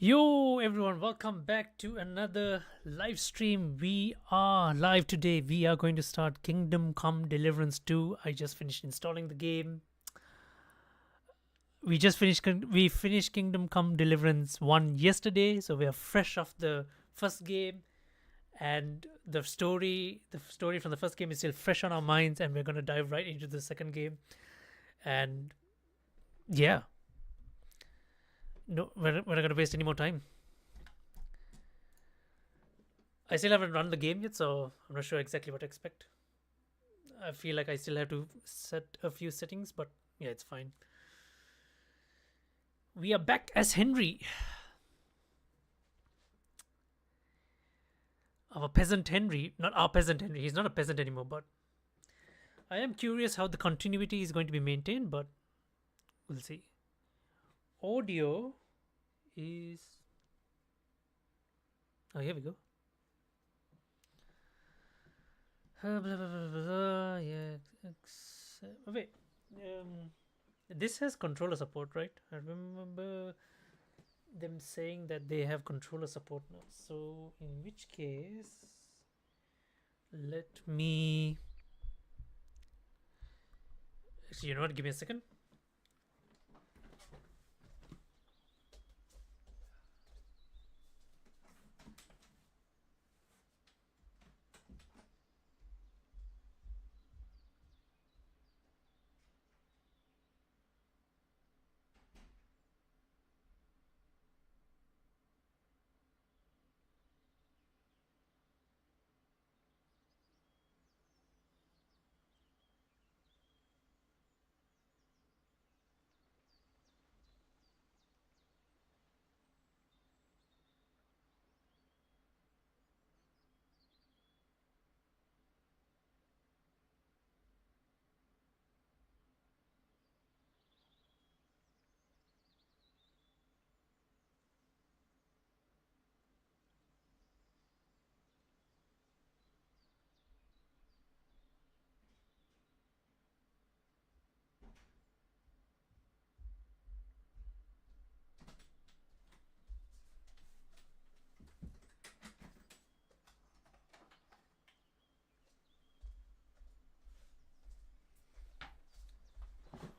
Yo, everyone, welcome back to another live stream. We are live today. We are going to start Kingdom Come Deliverance 2. I just finished installing the game. We finished Kingdom Come Deliverance 1 yesterday, so we are fresh off the first game, and the story from the first game is still fresh on our minds, and we're going to dive right into the second game. And yeah, no, we're not going to waste any more time. I still haven't run the game yet, so I'm not sure exactly what to expect. I feel like I still have to set a few settings, but yeah, it's fine. We are back as Henry, our peasant Henry. Not our peasant Henry. He's not a peasant anymore, but I am curious how the continuity is going to be maintained, but we'll see. Audio is. Oh, here we go. Blah, blah, blah, blah, blah. Yeah. Wait. This has controller support, right? I remember them saying that they have controller support now. So, in which case, let me. Actually, you know what? Give me a second.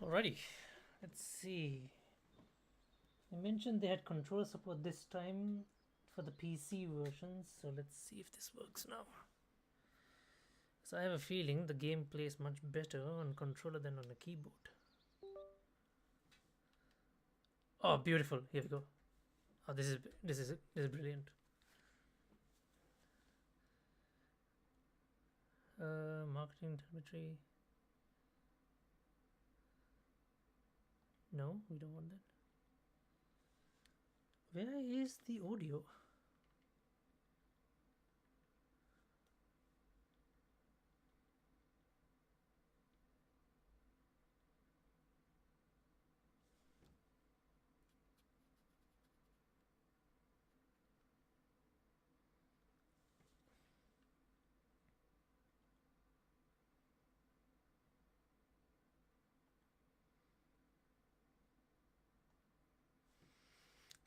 Alrighty, let's see. I mentioned they had controller support this time for the PC version, so let's see if this works now. So I have a feeling the game plays much better on controller than on a keyboard. Oh, beautiful! Here we go. Oh, this is brilliant. Marketing telemetry. No, we don't want that. Where is the audio?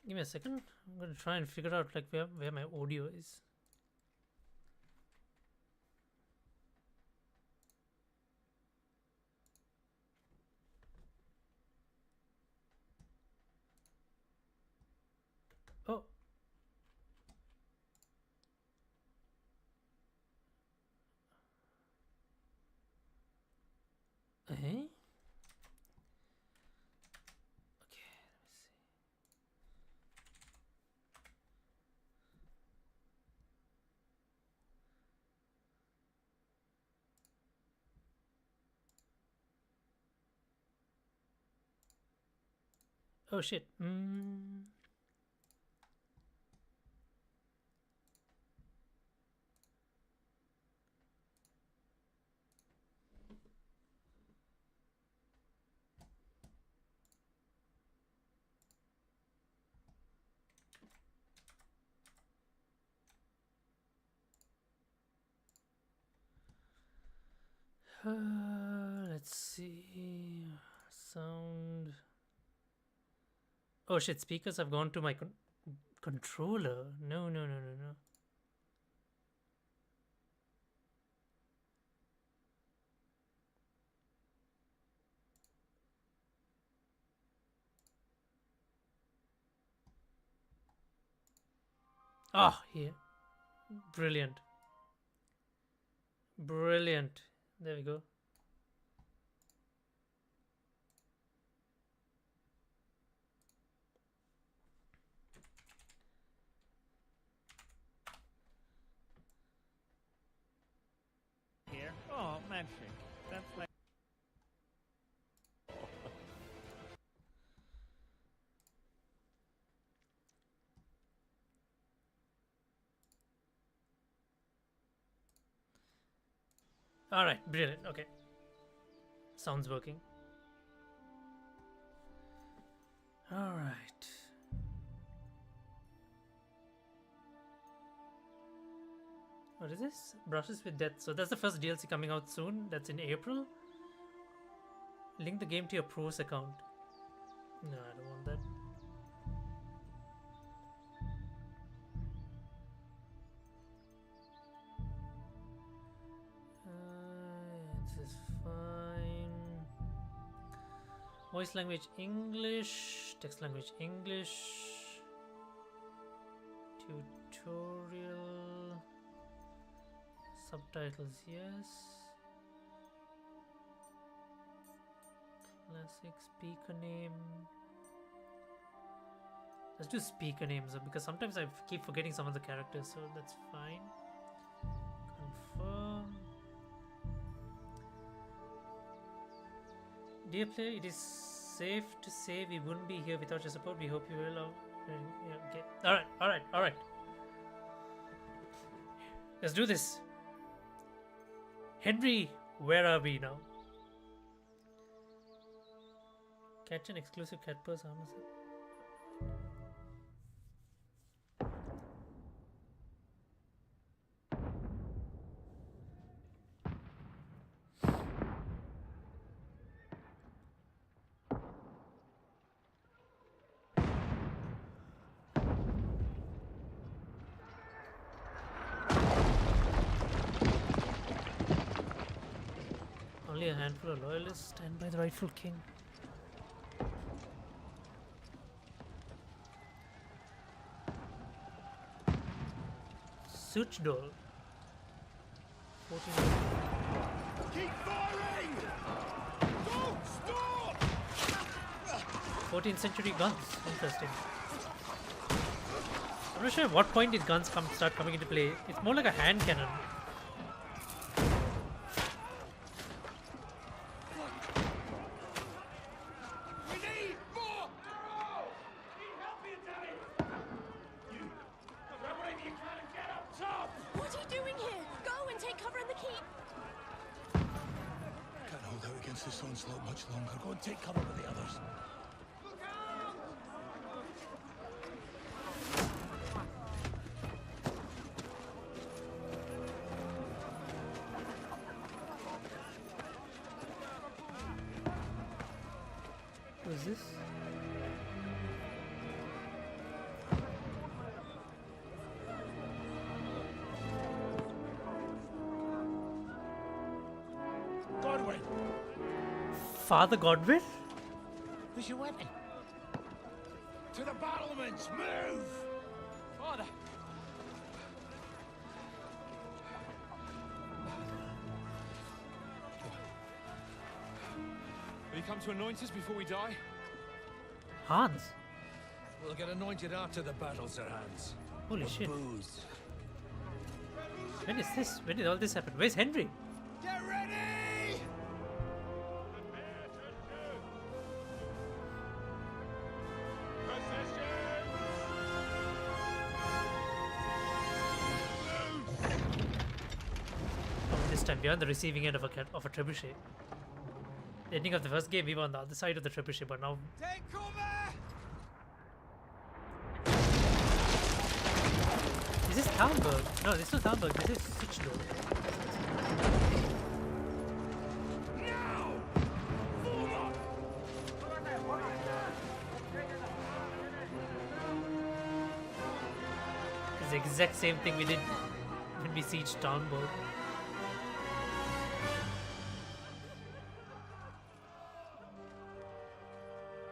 Give me a second. I'm gonna try and figure out like where my audio is. Oh. Eh? Okay, let me see. Oh shit. Let's see. Sound. Oh shit, speakers have gone to my Controller? No, no, no, no, no. Ah, here. Brilliant. Brilliant. There we go. Here. Oh, magic. That's like. Alright, brilliant. Okay. Sounds working. Alright. What is this? Brushes with Death. So that's the first DLC coming out soon. That's in April. Link the game to your pros account. No, I don't want that. This is fine. Voice language English. Text language English. Tutorial. Subtitles, yes. Classic speaker name. Let's do speaker names because sometimes I keep forgetting some of the characters, so that's fine. Confirm. Dear player, it is safe to say we wouldn't be here without your support. We hope you will. Yeah, okay. Alright. Let's do this. Henry, where are we now? Catch an exclusive cat purse armor set. Only a handful of loyalists stand by the rightful king. Such doll. 14. Keep firing! Don't stop! 14th century guns. Interesting. I'm not sure at what point these guns start coming into play. It's more like a hand cannon. We need more! Need help here, Daddy! You grab whatever you can and get up top! What are you doing here? Go and take cover in the keep. Can't hold out against this onslaught much longer. Go and take cover with the others. Look out! What is this? Godwin! Father Godwin? Where's your weapon? To the battlements! Move! Father! Will you come to anoint us before we die? Hans. We'll get anointed after the battle, Sir Hans. Holy shit. Booze. When is this? When did all this happen? Where's Henry? Get ready! Oh, this time we are on the receiving end of a trebuchet. The ending of the first game, we were on the other side of the trebuchet, but now Take cover! is this Talmberg? No, this is not Talmberg. This is Suchdor. Now! Form up! exact same thing we did when we sieged Townburg.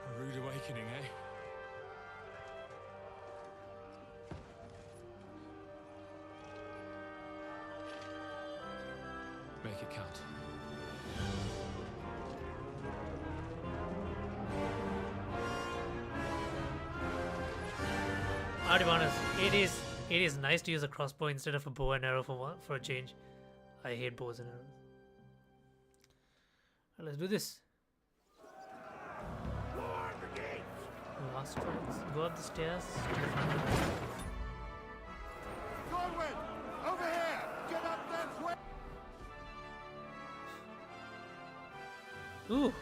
A rude awakening, eh? Make it count. I'll be honest, it is nice to use a crossbow instead of a bow and arrow for a change. I hate bows and arrows. Alright, let's do this. Last strikes. Go up the stairs to the front. Godwin! Over here! Get up there quick! Ooh.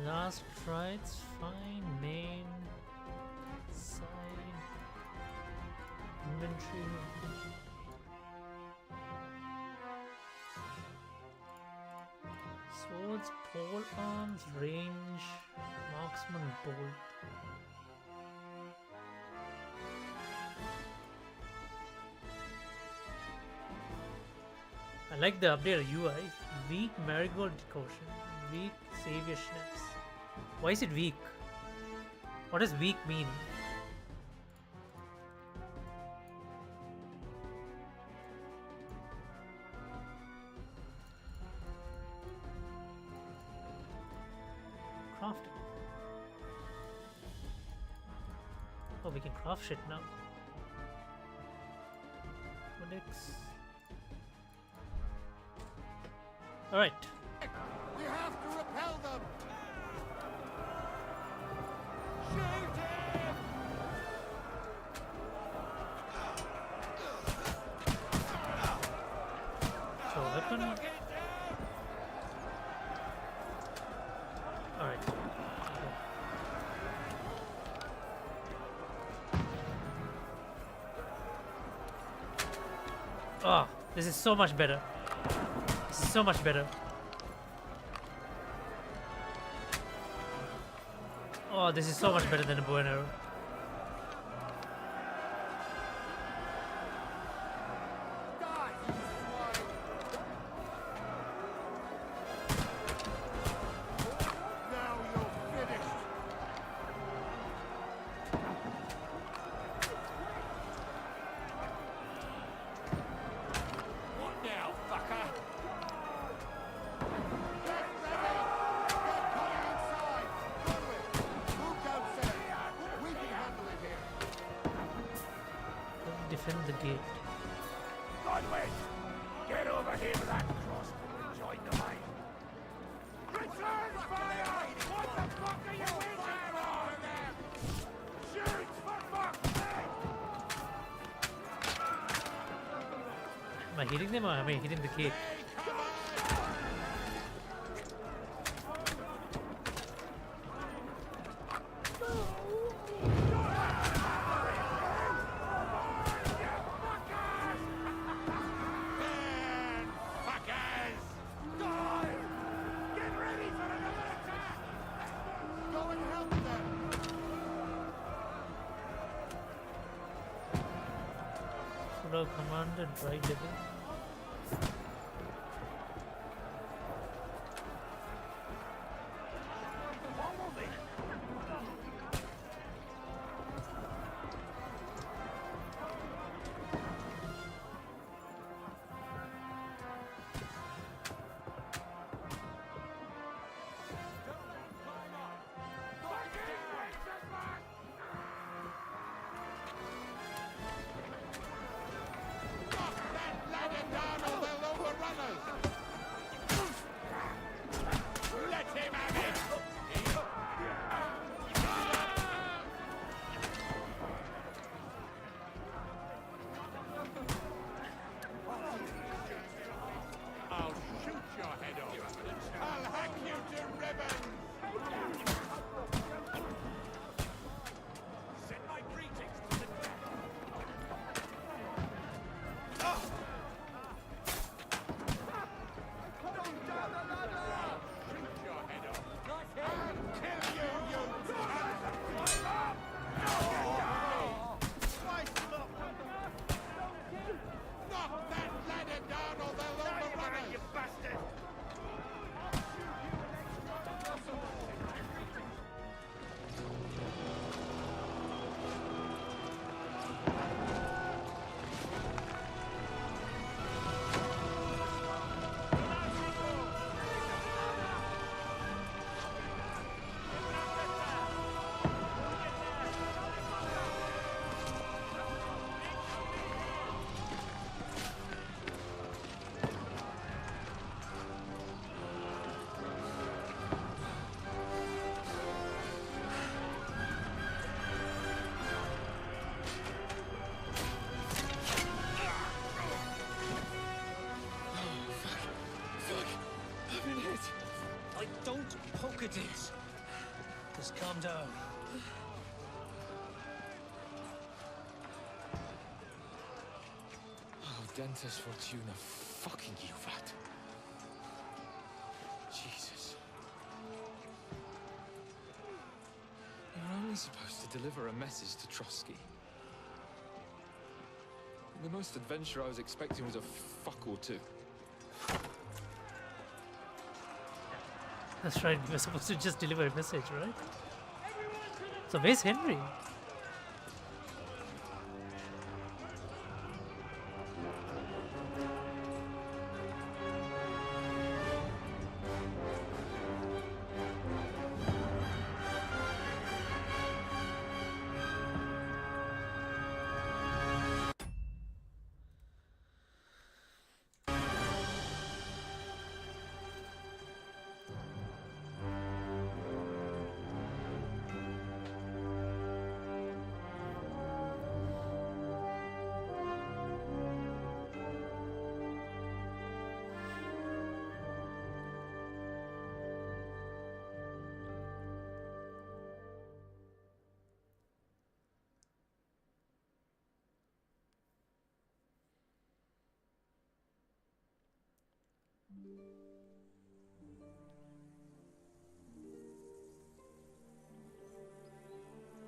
Last rights, fine, main, side, inventory. Swords, pole arms, range, marksman, bolt. I like the updated UI. Weak marigold decoction. Weak savior schnapps. Why is it weak? What does weak mean? Crafting. Oh, we can craft shit now. Codex. Alright. We have to repel them! Shoot him! So weapon. Alright. Oh, this is so much better. This is so much better. Oh, this is so much better than a bow and arrow. Die, you swine! Now you're finished! What now, fucker? Get ready! Get coming inside! Godwin, move downstairs! We can handle it here! Defend the gate. Godwin! Get over here with that crossbow and join the line! Return fire! What the fuck are you waiting for? Shoot, for fuck's sake! Am I hitting them or am I hitting the gate? Fuckers! Die! Get ready for another attack! Go and help them! Should have commanded right devil. Let him have it! it is. Just calm down. Oh, Dentes Fortuna, fucking Juvat. Jesus. You're only supposed to deliver a message to Trotsky. The most adventure I was expecting was a fuck or two. That's right, we were supposed to just deliver a message, right? So where's Henry?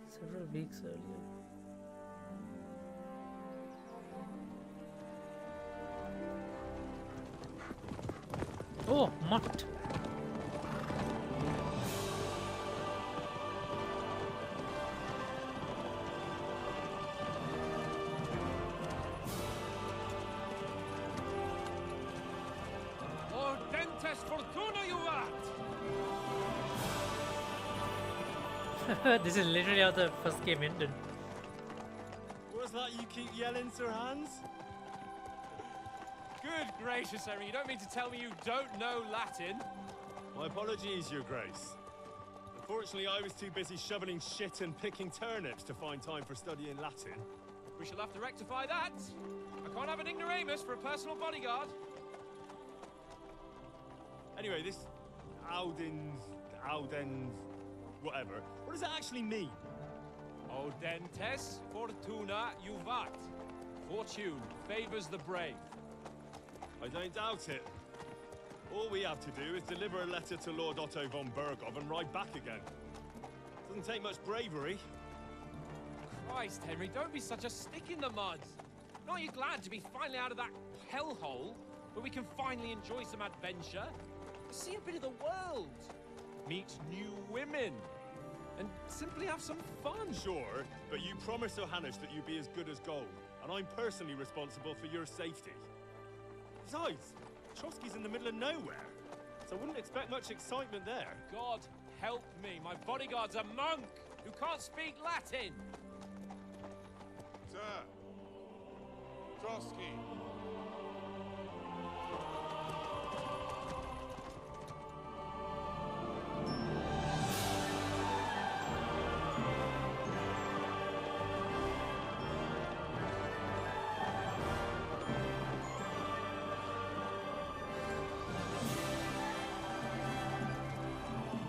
Several weeks earlier. Oh, Mutt. Oh, Dentes Fortuna, you art! This is literally how the first game ended. What's that you keep yelling, Sir Hans? Good gracious, Henry, you don't mean to tell me you don't know Latin? My apologies, Your Grace. Unfortunately, I was too busy shoveling shit and picking turnips to find time for studying Latin. We shall have to rectify that. I can't have an ignoramus for a personal bodyguard. Anyway, this Audens, whatever. What does that actually mean? Audentes fortuna juvat. Fortune favors the brave. I don't doubt it. All we have to do is deliver a letter to Lord Otto von Bergov and ride back again. Doesn't take much bravery. Christ, Henry, don't be such a stick in the mud. Aren't you glad to be finally out of that hellhole where we can finally enjoy some adventure? See a bit of the world, meet new women, and simply have some fun. Sure, but you promised Johannes that you'd be as good as gold, and I'm personally responsible for your safety. Besides, Trotsky's in the middle of nowhere, so I wouldn't expect much excitement there. God help me, my bodyguard's a monk who can't speak Latin. Sir. Trotsky.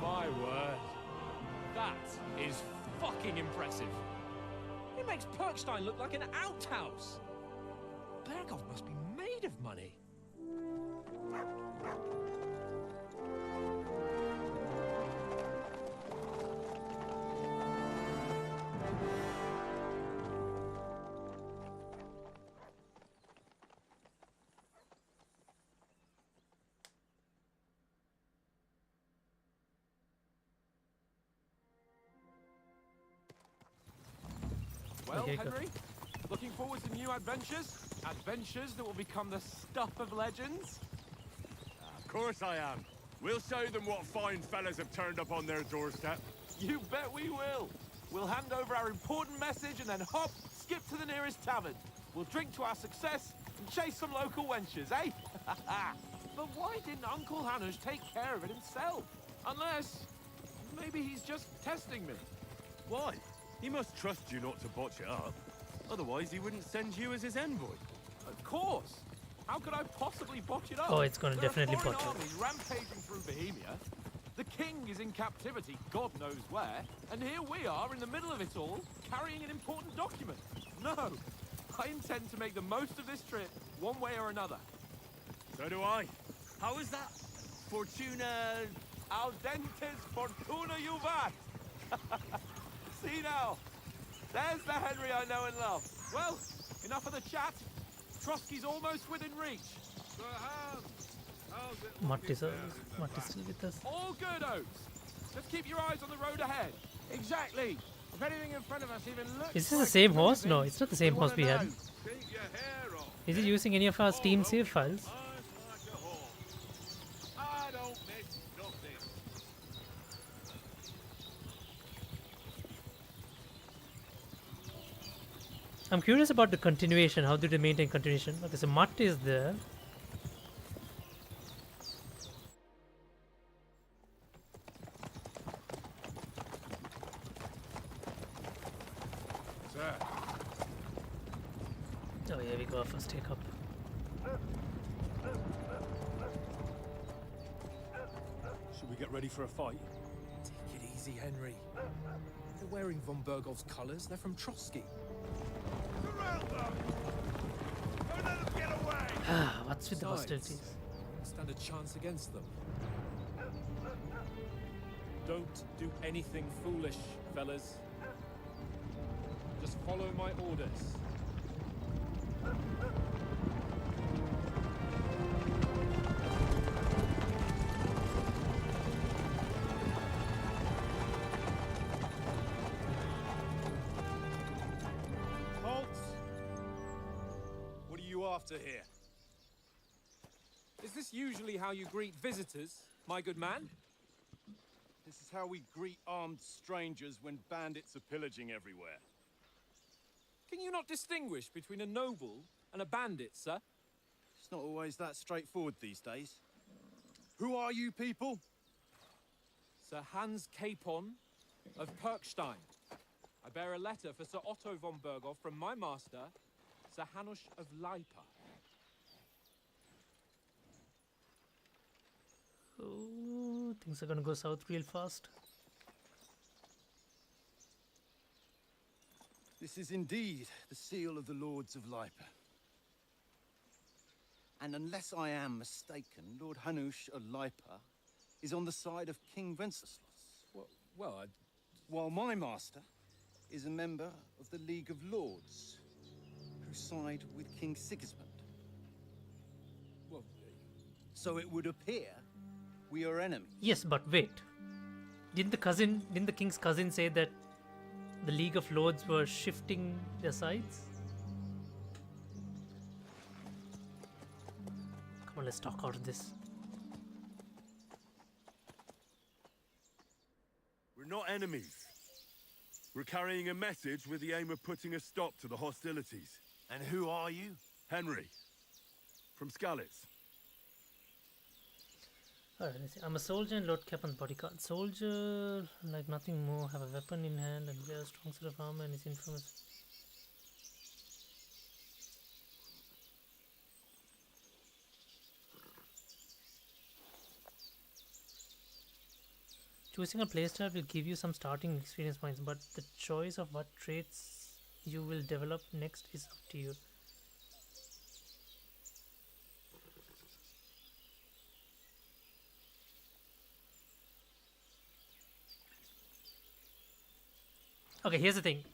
My word. That is fucking impressive. It makes Perkstein look like an outhouse. Bergov must be made of money. Well, Okay, good. Henry, looking forward to new adventures? Adventures that will become the stuff of legends? Of course I am. We'll show them what fine fellas have turned up on their doorstep. You bet we will. We'll hand over our important message and then hop, skip to the nearest tavern. We'll drink to our success and chase some local wenches, eh? But why didn't Uncle Hanush take care of it himself? Unless, maybe he's just testing me. Why? He must trust you not to botch it up. Otherwise, he wouldn't send you as his envoy. Of course. How could I possibly botch it up? Oh, it's gonna There are definitely foreign botch it. armies rampaging through Bohemia. The king is in captivity, God knows where, and here we are in the middle of it all, carrying an important document. No, I intend to make the most of this trip, one way or another. So do I. How is that? Fortuna... Al dentes fortuna juvat! See now, there's the Henry I know and love. Well, enough of the chat. Trotsky's almost within reach. Sir Hans, how's it Mutt looking is, down in the Mutt is back? still with us. All good, Oates. Just keep your eyes on the road ahead. Exactly. If anything in front of us even looks Is this the like same it's horse? No, moving, it's not the same horse we wanna had. know. Keep your hair on. Is it using any of our Steam save files? Eyes like a hawk. I don't miss nothing. I'm curious about the continuation. How do they maintain continuation? Okay, so Mutt is there. Sir, Oh, here we go. First take up. Should we get ready for a fight? Take it easy, Henry. They're wearing von Bergov's colours. They're from Trotsky. surround them. Don't let them get away. Ah, what's with the Besides, hostilities? Stand a chance against them. Don't do anything foolish, fellas. Just follow my orders. Halt! What are you after here? Is this usually how you greet visitors, my good man? This is how we greet armed strangers when bandits are pillaging everywhere. Can you not distinguish between a noble and a bandit, sir? It's not always that straightforward these days. Who are you people? Sir Hans Capon of Perkstein. I bear a letter for Sir Otto von Berghoff from my master, Sir Hanush of Lipa. Oh, things are gonna go south real fast. This is indeed the seal of the Lords of Lipa. And unless I am mistaken, Lord Hanush of Lipa is on the side of King Wenceslas, Well, while my master is a member of the League of Lords, who side with King Sigismund. well, So it would appear we are enemies. Yes, but wait. Didn't the king's cousin say that the League of Lords were shifting their sides? Come on, let's talk out of this. We're not enemies. We're carrying a message with the aim of putting a stop to the hostilities. And who are you? Henry, from Skalitz. Alright, let's see. I'm a soldier and Lord Captain's bodyguard. Soldier, like nothing more, have a weapon in hand and wear a strong set of armor and is infamous. Choosing a playstyle will give you some starting experience points, but the choice of what traits you will develop next is up to you. Okay, here's the thing.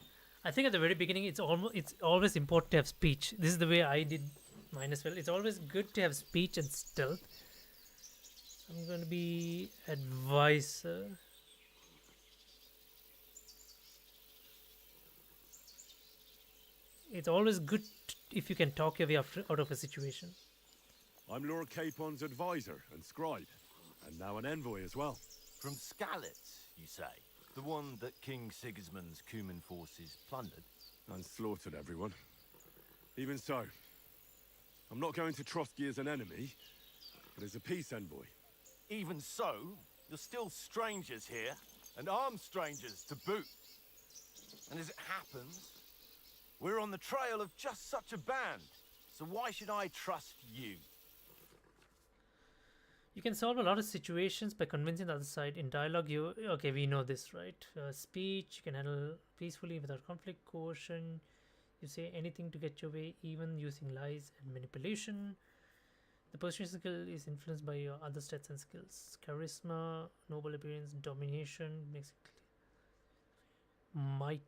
I think at the very beginning, it's always important to have speech. This is the way I did mine as well. It's always good to have speech and stealth. I'm going to be advisor. It's always good if you can talk your way out of a situation. I'm Lord Capon's advisor and scribe, and now an envoy as well. From Skalitz, you say? The one that King Sigismund's Cuman forces plundered? And slaughtered everyone. Even so, I'm not going to Trotsky as an enemy, but as a peace envoy. Even so, you're still strangers here, and armed strangers to boot. And as it happens, we're on the trail of just such a band. So why should I trust you? You can solve a lot of situations by convincing the other side. In dialogue, you okay? We know this, right? Speech you can handle peacefully without conflict. Coercion, you say anything to get your way, even using lies and manipulation. The persuasion skill is influenced by your other stats and skills. Charisma, noble appearance, domination, makes it clear. Might.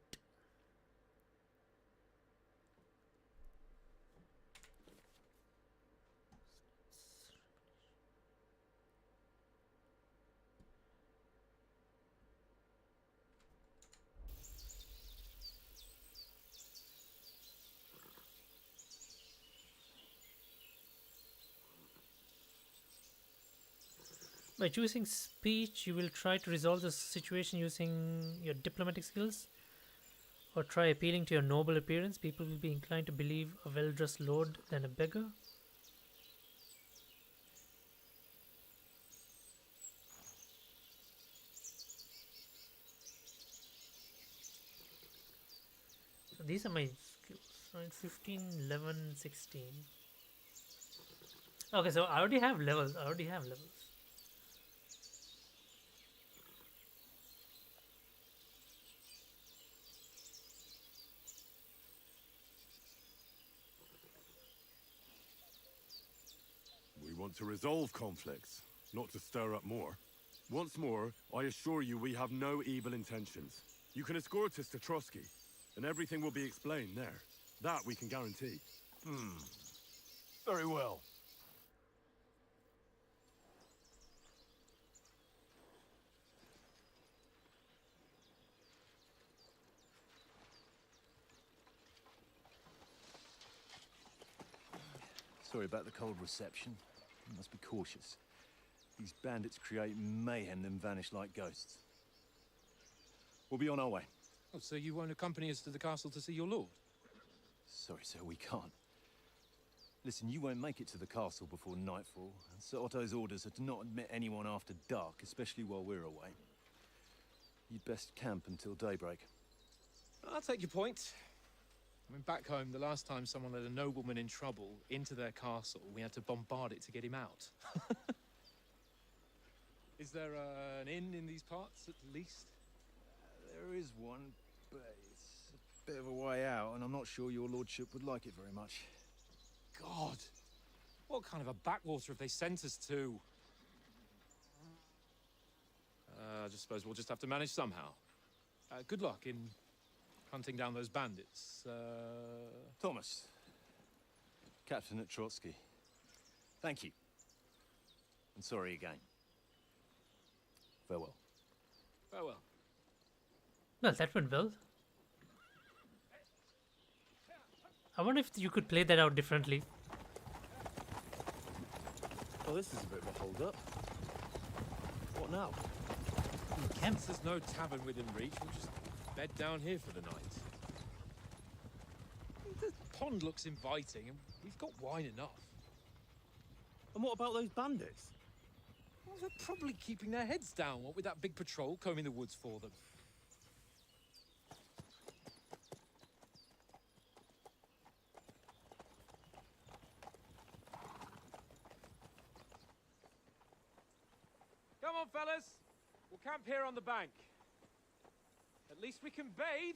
By choosing speech, you will try to resolve the situation using your diplomatic skills, or try appealing to your noble appearance. People will be inclined to believe a well dressed lord than a beggar. So these are my skills, right? 15, 11, 16. Okay, so I already have levels. We want to resolve conflicts, not to stir up more. Once more, I assure you we have no evil intentions. You can escort us to Trotsky, and everything will be explained there. That we can guarantee. Very well. Sorry about the cold reception. You must be cautious. These bandits create mayhem, then vanish like ghosts. We'll be on our way. Oh, so you won't accompany us to the castle to see your lord? Sorry, sir, we can't. Listen, you won't make it to the castle before nightfall. Sir Otto's orders are to not admit anyone after dark, especially while we're away. You'd best camp until daybreak. I'll take your point. I mean, back home, the last time someone let a nobleman in trouble into their castle, we had to bombard it to get him out. Is there an inn in these parts, at least? There is one, but it's a bit of a way out, and I'm not sure your lordship would like it very much. God! What kind of a backwater have they sent us to? I just suppose we'll just have to manage somehow. Good luck in hunting down those bandits. Thomas, captain at Trotsky. Thank you. And sorry again. Farewell. Farewell. Well, that went well. I wonder if you could play that out differently. Well, this is a bit of a hold-up. What now? Since there's no tavern within reach, we'll just bed down here for the night. The pond looks inviting, and we've got wine enough. And what about those bandits? Well, they're probably keeping their heads down, what with that big patrol combing the woods for them. Come on, fellas. We'll camp here on the bank. At least we can bathe.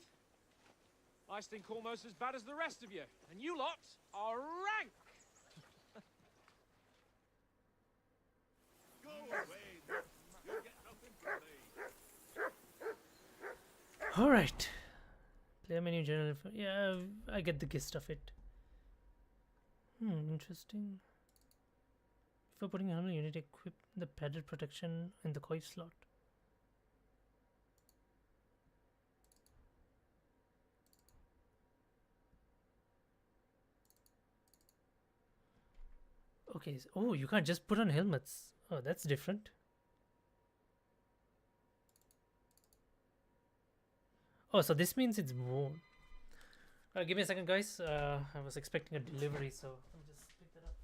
I stink almost as bad as the rest of you, and you lot are rank. Go away. You get nothing from me. All right. Player menu general info. Yeah, I get the gist of it. Interesting. Before putting on, you need to equip the padded protection in the coif slot. Okay. Oh, you can't just put on helmets. Oh, that's different. Oh, so this means it's more. Give me a second, guys. I was expecting a delivery, so let me just pick that up.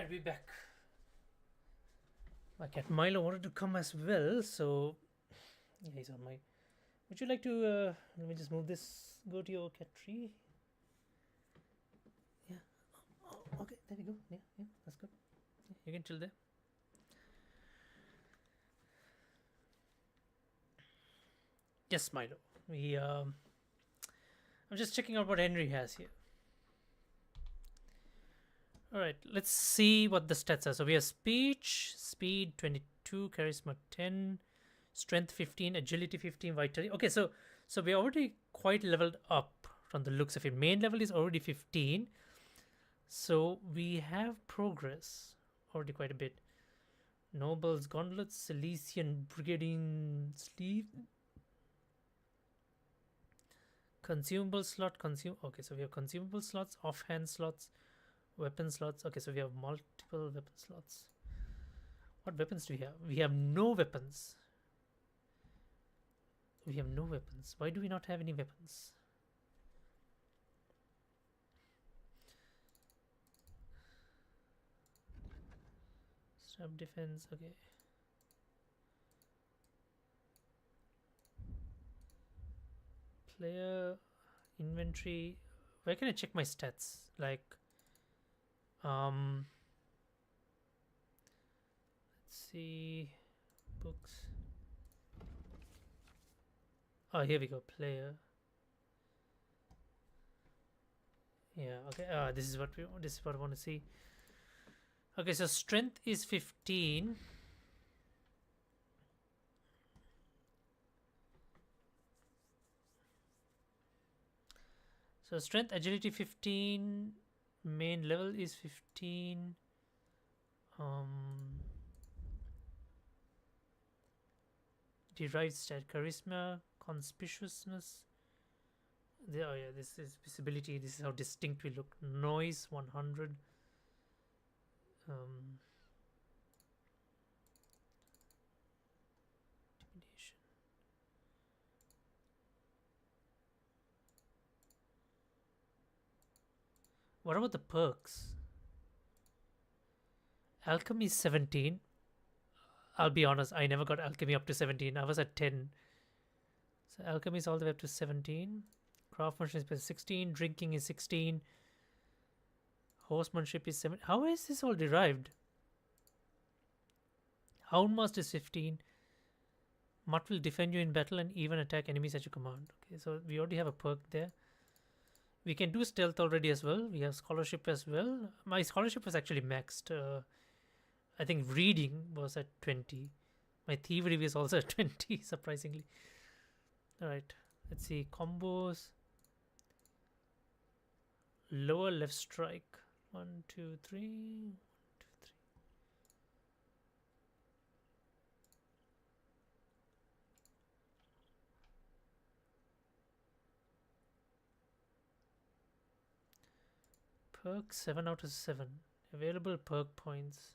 Alright, we're back. My cat Milo wanted to come as well, so yeah, he's on my. Would you like to? Let me just move this. Go to your cat tree. Yeah. Oh, okay, there we go. Yeah, yeah, that's good. Yeah, you can chill there. Yes, Milo. I'm just checking out what Henry has here. Alright, let's see what the stats are. So we have speech, speed 22, charisma 10, strength 15, agility 15, vitality. Okay, so we're already quite leveled up from the looks of it. Main level is already 15. So we have progress already quite a bit. Nobles, gauntlets, Silesian brigandine sleeve. Consumable slot, okay, so we have consumable slots, offhand slots, weapon slots. Okay, so we have multiple weapon slots. What weapons do we have? We have no weapons. We have no weapons. Why do we not have any weapons? Strap defense, okay. Player inventory. Where can I check my stats? Like let's see, books. Oh, here we go. Player. Yeah. Okay. This is what we. This is what I want to see. Okay. So strength is 15. So strength, agility 15. Main level is 15. Derived stat, charisma, conspicuousness. Oh yeah, this is visibility. This is how distinct we look. Noise 100. Intimidation. What about the perks? Alchemy is 17. I'll be honest, I never got alchemy up to 17. I was at 10. So alchemy is all the way up to 17. Craftsmanship is 16. Drinking is 16. Horsemanship is 7. How is this all derived? Houndmaster is 15. Mutt will defend you in battle and even attack enemies at your command. Okay, so we already have a perk there. We can do stealth already as well. We have scholarship as well. My scholarship was actually maxed. I think reading was at 20. My thievery was also at 20, surprisingly. Alright, let's see. Combos. Lower left strike. 1, 2, 3. 1, 2, 3. Perk 7 out of 7. Available perk points.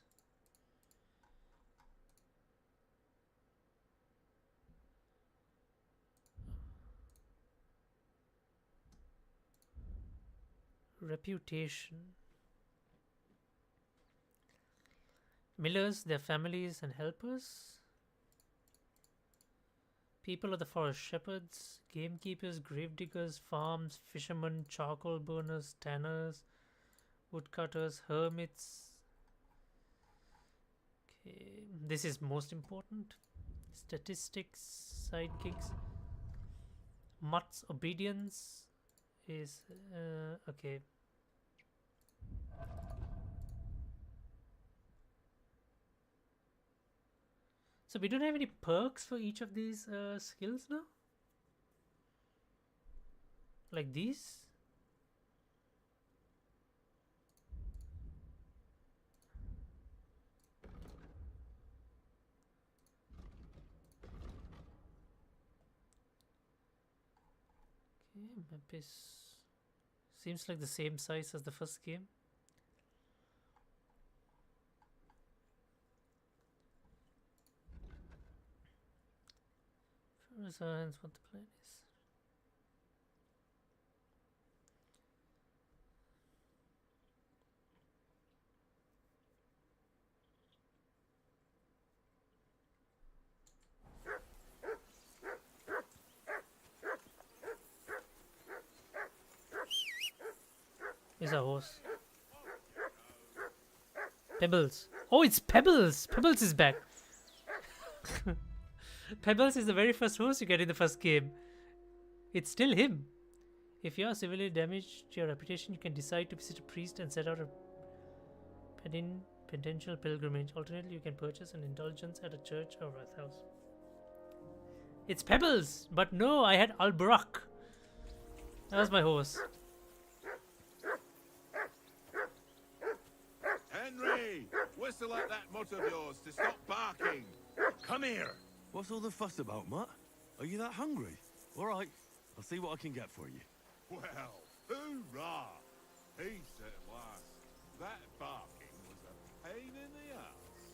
Reputation. Millers, their families and helpers. People of the forest, shepherds, gamekeepers, gravediggers, farms, fishermen, charcoal burners, tanners, woodcutters, hermits. Okay, this is most important. Statistics, sidekicks. Mutt's obedience is okay. So we don't have any perks for each of these skills now? Like these? Okay, map is... seems like the same size as the first game. Resigns what the plan is. Is a horse. Pebbles. Oh, it's Pebbles. Pebbles is back. Pebbles is the very first horse you get in the first game. It's still him. If you are severely damaged to your reputation, you can decide to visit a priest and set out a penitential pilgrimage. Alternately, you can purchase an indulgence at a church or bathhouse. It's Pebbles! But no, I had Alburak. That was my horse. Henry! Whistle at that mutt of yours to stop barking! Come here! What's all the fuss about, Mutt? Are you that hungry? All right, I'll see what I can get for you. Well, hoorah! Peace at last. That barking was a pain in the ass.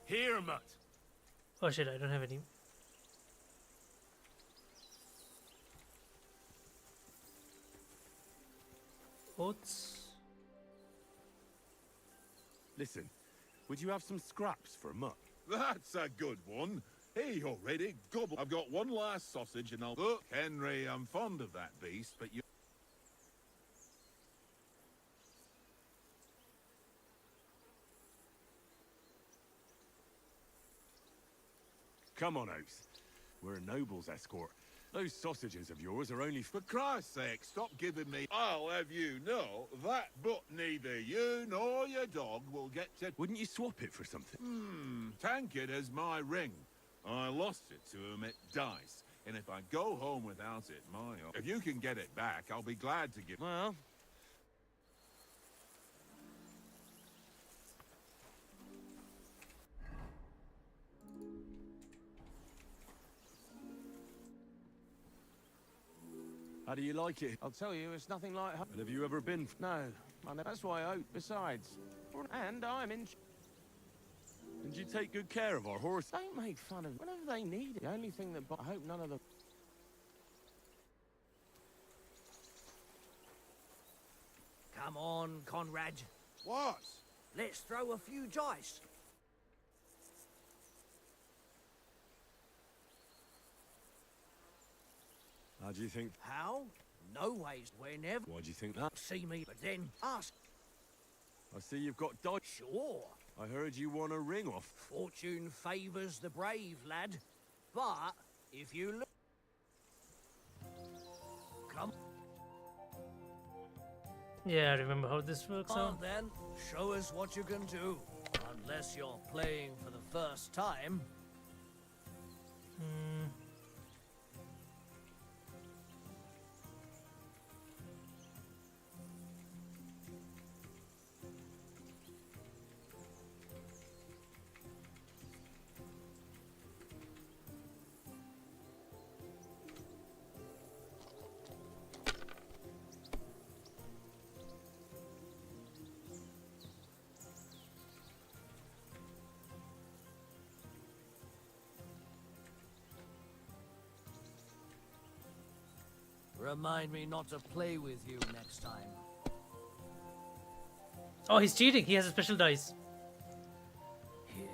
Here, Mutt. Oh shit, I don't have any. Oats. Listen, would you have some scraps for Mutt? That's a good one. He already gobbled. I've got one last sausage and I'll... Look, Henry, I'm fond of that beast, but you... Come on, Oaks. We're a noble's escort. Those sausages of yours are only... For Christ's sake, stop giving me... I'll have you know that, but neither you nor your dog will get to... Wouldn't you swap it for something? Tankard has my ring. I lost it to him at dice, and if I go home without it, if you can get it back, I'll be glad to give... Well... How do you like it? I'll tell you, it's nothing like... And have you ever been... No, that's why I... Besides... And I'm in... Did you take good care of our horse? Don't make fun of... Whenever they need it. The only thing that... I hope none of them... Come on, Conrad. What? Let's throw a few dice. How do you think... How? No ways. Whenever Why do you think that? see me, but then ask. I see you've got dice. Sure. I heard you won a ring off. Fortune favours the brave, lad. But if you look... Come Yeah, I remember how this works on out. then. Show us what you can do. Unless you're playing for the first time. Remind me not to play with you next time. Oh, he's cheating. He has a special dice. Here.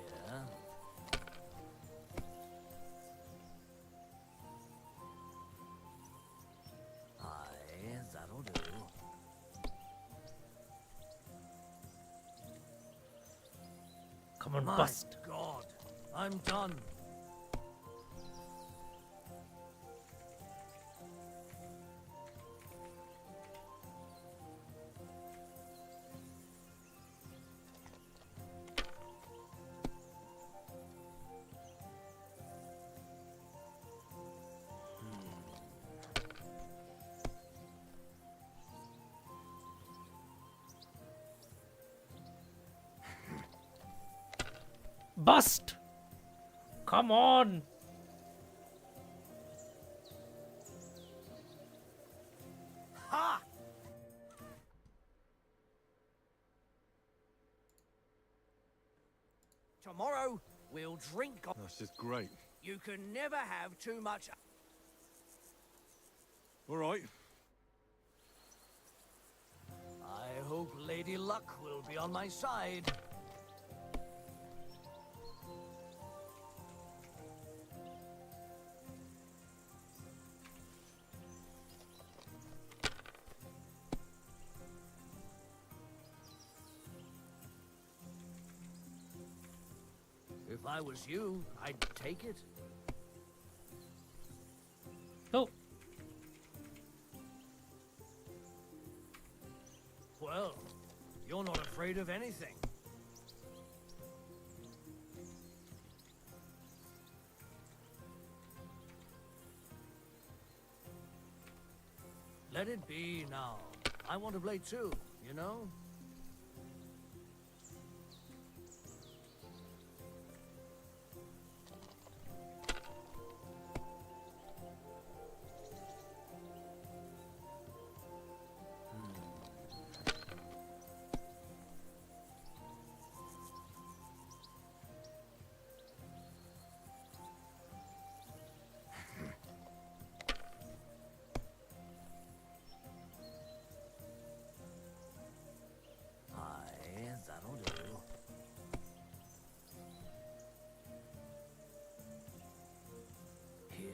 Aye, that'll do. Come on, My bust. God, I'm done. Bust! Come on! Ha! Tomorrow, we'll drink on... That's just great. You can never have too much... All right. I hope Lady Luck will be on my side. I was you, I'd take it. Oh, Well, you're not afraid of anything. Let it be now. I want to play too, you know? Aye, that'll do. Here.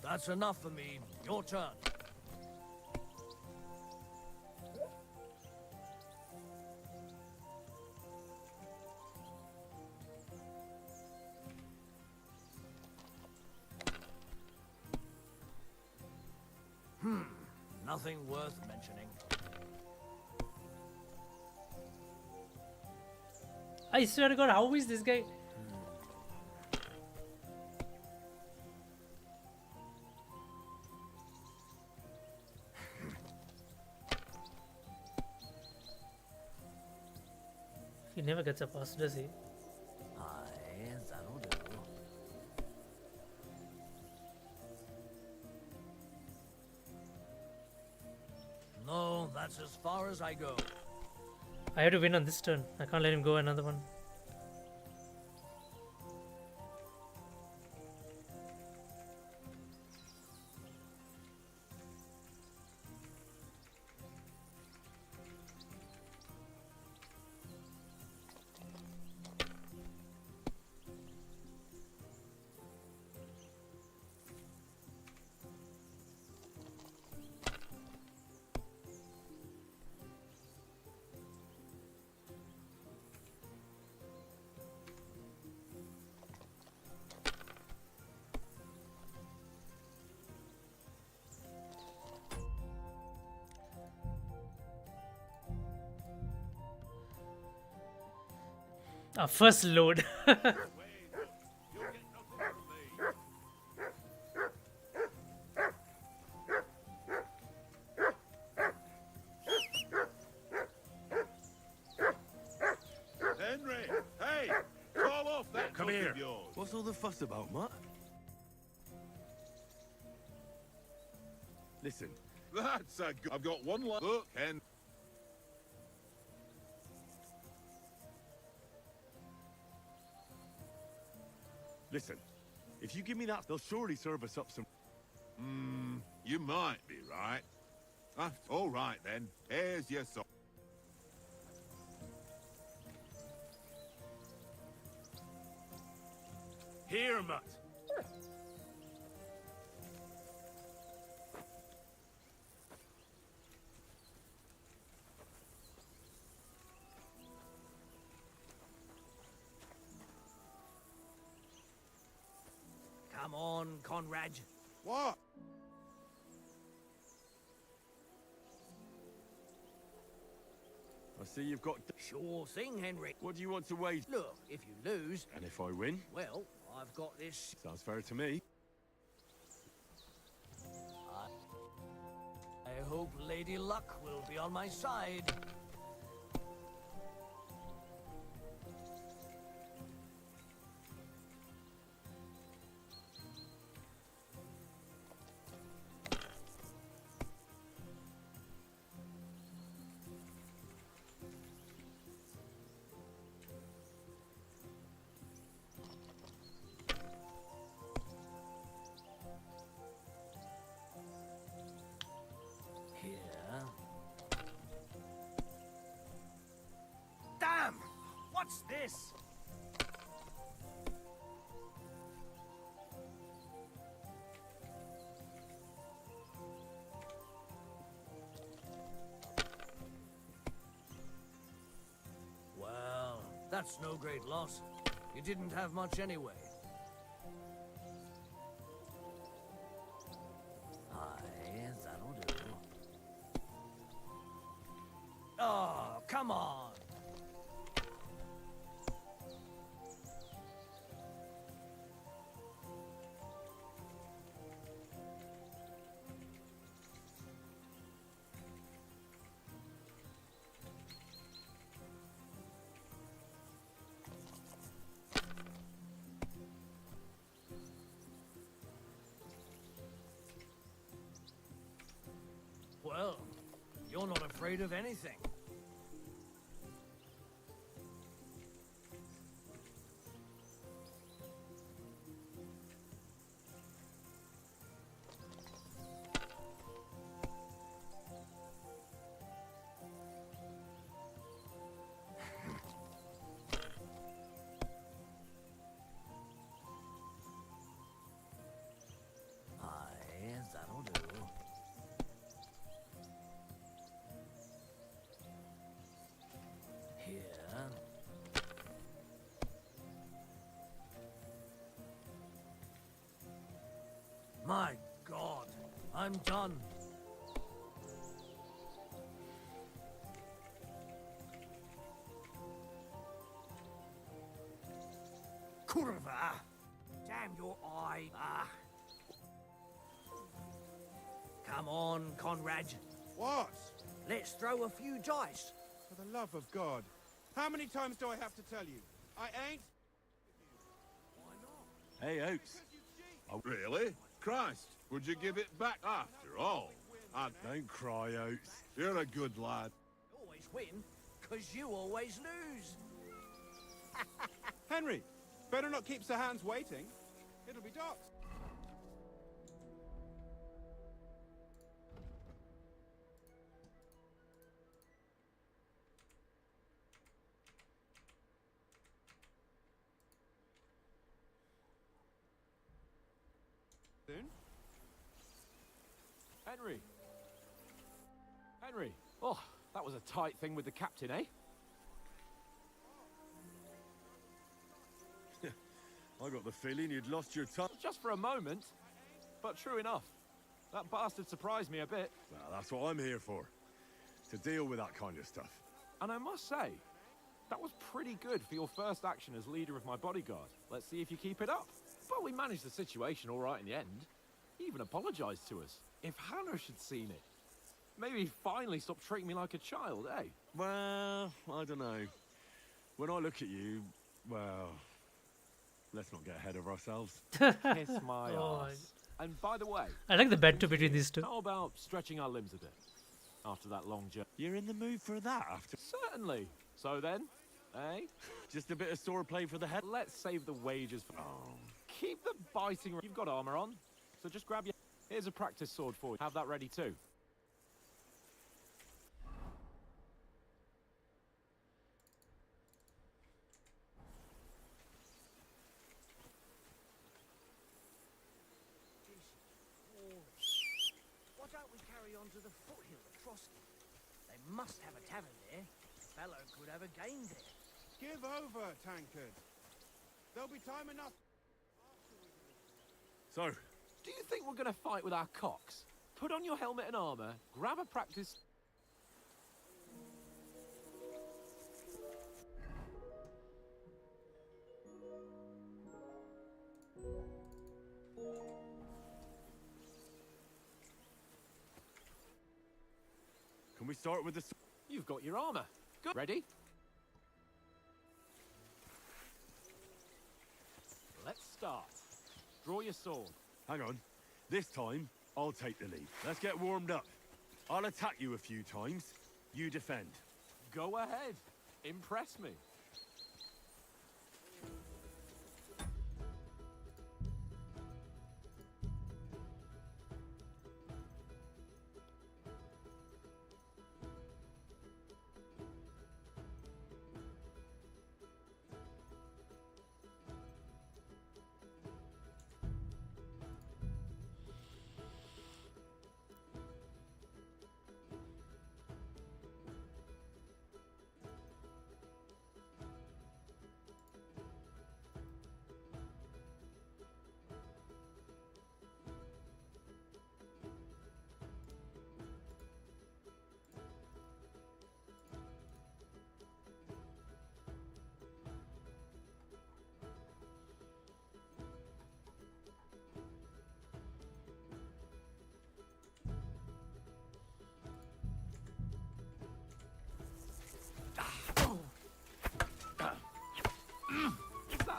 That's enough for me. Your turn. Nothing worth mentioning. I swear to God, how is this guy? He never gets a pass, does he? Aye, that'll do. No, that's as far as I go. I have to win on this turn. I can't let him go another one. First load. Henry, hey, call off that Come cook here. of yours. What's all the fuss about, Mutt? Listen, That's a good. I've got one line. Look, Hen. listen. If you give me that, they'll surely serve us up some... You might be right. All right then. Here's your song. Here, Mutt. Come on, Conrad. What? I see you've got... Sure thing, Henry. What do you want to wager? Look, if you lose, And if I win? well, I've got this. Sounds fair to me. I hope Lady Luck will be on my side. Here. Damn! What's this? That's no great loss. You didn't have much anyway. Aye, that'll do. Oh, come on! Well, you're not afraid of anything. Aye, that'll do. Here. My God, I'm done. Kurva! Damn your eye! Ah! Come on, Conrad. What? Let's throw a few dice. For the love of God. How many times do I have to tell you? I ain't... Hey, Oaks. Oh, really? Christ, would you give it back after all? Don't cry, Oaks. You're a good lad. Always win, 'cause you always lose. Henry, better not keep Sir Hans waiting. It'll be docked. Soon? Henry! Henry! Oh, that was a tight thing with the captain, eh? I got the feeling you'd lost your tongue. Just for a moment, but true enough. That bastard surprised me a bit. Well, that's what I'm here for. To deal with that kind of stuff. And I must say, that was pretty good for your first action as leader of my bodyguard. Let's see if you keep it up. But we managed the situation all right in the end. He even apologized to us. If Hanosh had seen it, maybe he'd finally stop treating me like a child, eh? Well, I don't know. When I look at you, well, let's not get ahead of ourselves. Kiss my Oh, arse. And by the way, I like the banter between these two. how about stretching our limbs a bit after that long journey? You're in the mood for that after Certainly. So then, eh? just a bit of sore play for the head. Let's save the wages for... Oh. Keep the biting... You've got armor on, so just grab your... Here's a practice sword for you. Have that ready too. Why don't we carry on to the foothill of Trotsky? They must have a tavern there. The fellow could have a game there. Give over, tankard. There'll be time enough. So, Do you think we're going to fight with our cocks? Put on your helmet and armor, grab a practice... can we start with the... You've got your armor. Good. Ready? Let's start. Draw your sword. Hang on. This time, I'll take the lead. Let's get warmed up. I'll attack you a few times. You defend. Go ahead. Impress me.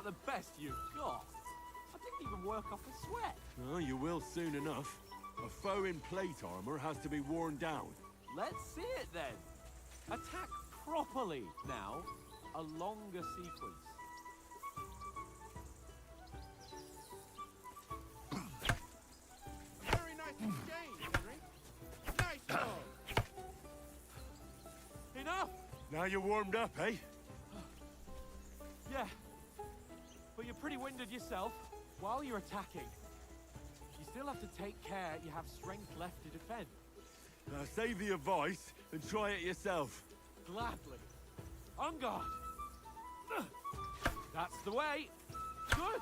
the best you've got. I didn't even work off a sweat. Oh, you will soon enough. A foe in plate armor has to be worn down. Let's see it then. Attack properly now. A longer sequence. Very nice exchange, Henry. Nice job. Enough! Now you're warmed up, eh? Yeah. But you're pretty winded yourself. While you're attacking, you still have to take care you have strength left to defend. Now save the advice and try it yourself. Gladly. On guard. That's the way. Good.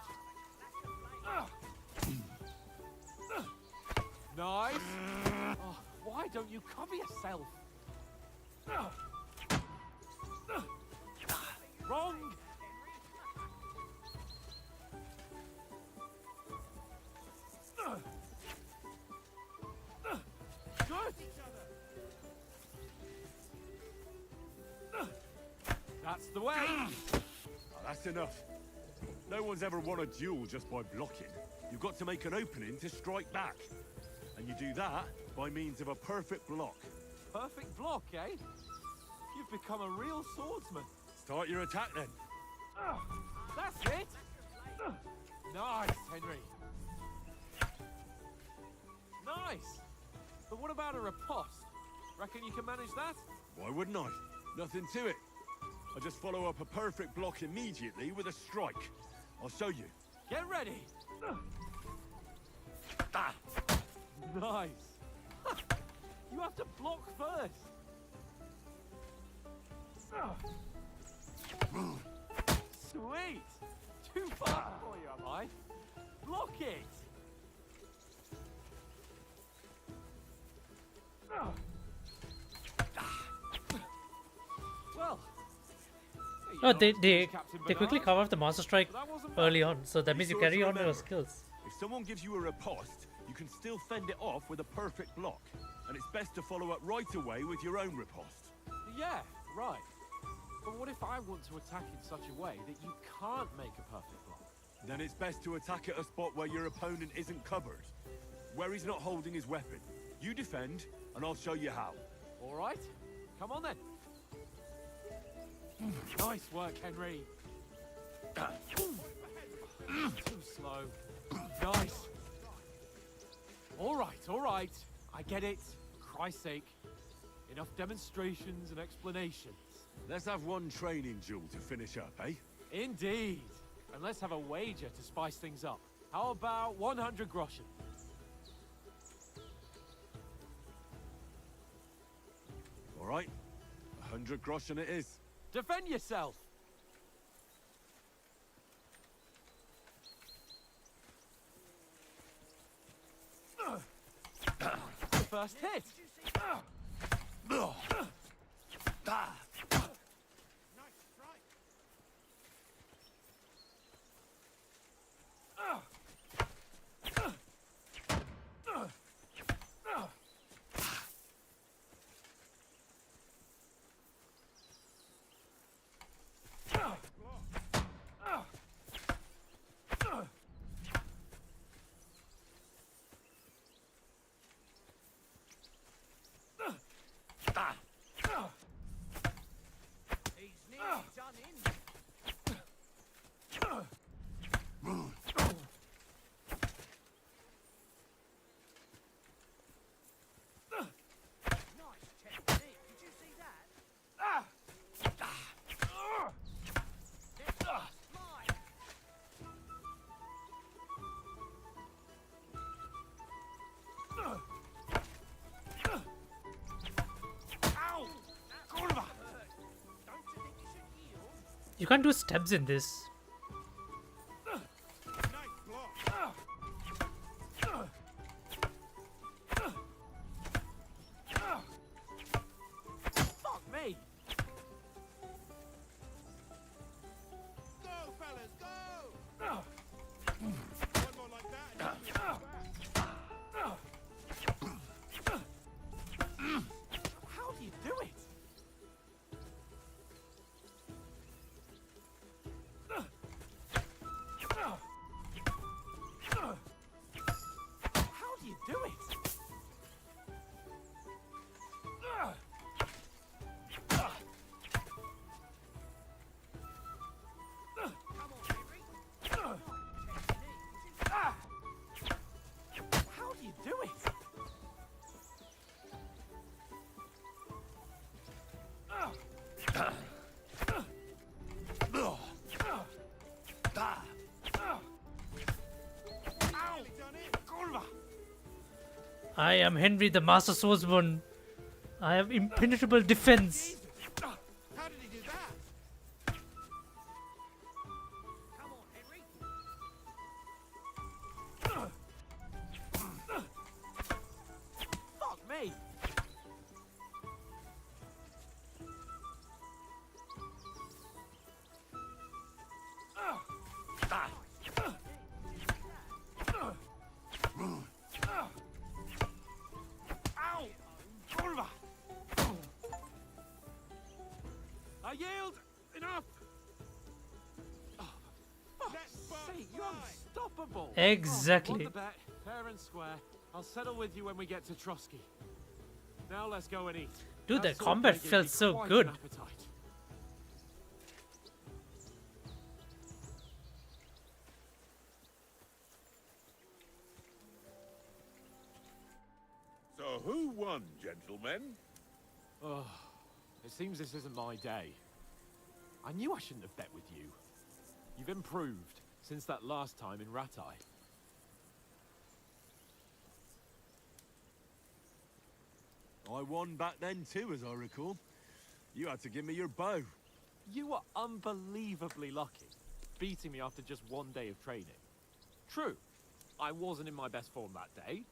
Nice. Oh, why don't you cover yourself? Wrong. Good. That's the way. Oh, that's enough. No one's ever won a duel just by blocking. You've got to make an opening to strike back. And you do that by means of a perfect block. Perfect block, eh? You've become a real swordsman. Start your attack then. That's it. Nice, Henry. Nice. But what about a riposte? Reckon you can manage that? Why wouldn't I? Nothing to it. I just follow up a perfect block immediately with a strike. I'll show you. Get ready. Nice. You have to block first. Sweet. Too far for you, am I? Block it. Well. Oh, they quickly cover up the monster strike early on, so that means you Be sure carry to on your remember, skills. If someone gives you a riposte, you can still fend it off with a perfect block. And it's best to follow up right away with your own riposte. Yeah, right. But what if I want to attack in such a way that you can't make a perfect block? Then it's best to attack at a spot where your opponent isn't covered. Where he's not holding his weapon. You defend, and I'll show you how. All right. Come on then. Nice work, Henry. Too slow. Nice. All right. I get it. For Christ's sake. Enough demonstrations and explanations. Let's have one training duel to finish up, eh? Indeed. And let's have a wager to spice things up. How about 100 groschen? All right. 100 groschen it is. Defend yourself. First hit. He's nearly done in. Nice technique. Did you see that? Mine. Kurwa. Don't you think you should yield? You can't do stabs in this. Nice block. Fuck me. Go, fellas, go! One more like that. And you can back. How do you do it? am Henry, the Master Swordsman. I have impenetrable defense. How did he do that? Come on, Henry. Fuck me! Ow! Oliver! I yield! Enough! Oh, for fuck's sake, you're unstoppable! Exactly. Won the bet, fair and square. I'll settle with you when we get to Trotsky. Now let's go and eat. Dude, That that sword combat play gave felt me so quite good. an appetite. So who won, gentlemen? Oh, it seems this isn't my day. I knew I shouldn't have bet with you. You've improved since that last time in Ratai. I won back then too, as I recall. You had to give me your bow. You were unbelievably lucky, beating me after just one day of training. True, I wasn't in my best form that day.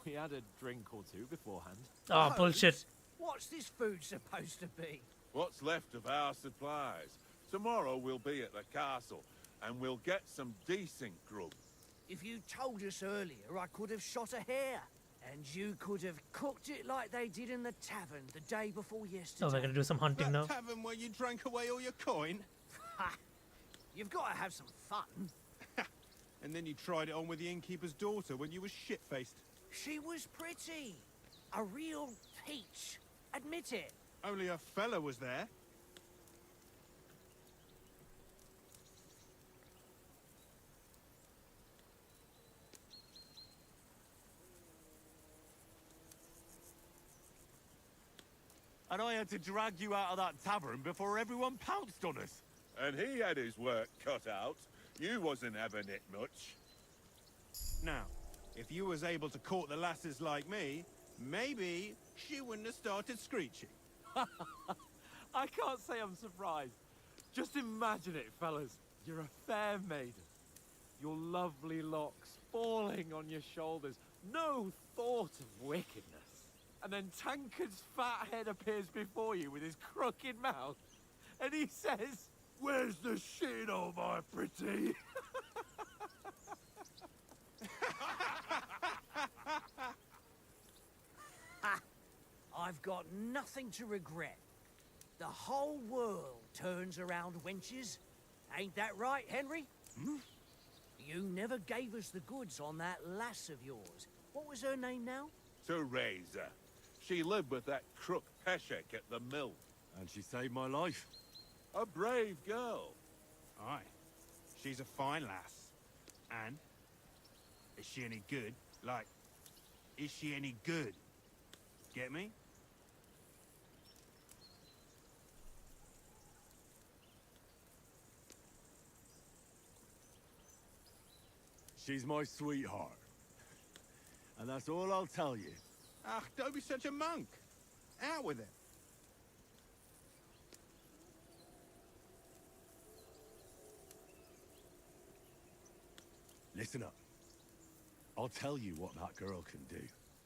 We had a drink or two beforehand. Oh, bullshit. What's this food supposed to be? What's left of our supplies? Tomorrow we'll be at the castle, and we'll get some decent grub. If you told us earlier, I could have shot a hare. And you could have cooked it like they did in the tavern the day before yesterday. Oh, we're gonna do some hunting now. tavern where you drank away all your coin? Ha! You've got to have some fun. And then you tried it on with the innkeeper's daughter when you were shit-faced. She was pretty. A real peach. Admit it. Only a fella was there. And I had to drag you out of that tavern before everyone pounced on us. And he had his work cut out. You wasn't having it much. Now, if you was able to court the lasses like me, maybe she wouldn't have started screeching. I can't say I'm surprised. Just imagine it, fellas. You're a fair maiden. Your lovely locks falling on your shoulders. No thought of wickedness. And then Tankard's fat head appears before you with his crooked mouth. And he says, "Where's the shit, oh my pretty?" Ha! I've got nothing to regret. The whole world turns around wenches. Ain't that right, Henry? You never gave us the goods on that lass of yours. What was her name now? Teresa. She lived with that crook Peshek at the mill. And she saved my life. A brave girl. Aye. She's a fine lass. And? Is she any good? Like, is she any good? Get me? She's my sweetheart. And that's all I'll tell you. Ah, don't be such a monk. Out with it. Listen up. I'll tell you what that girl can do.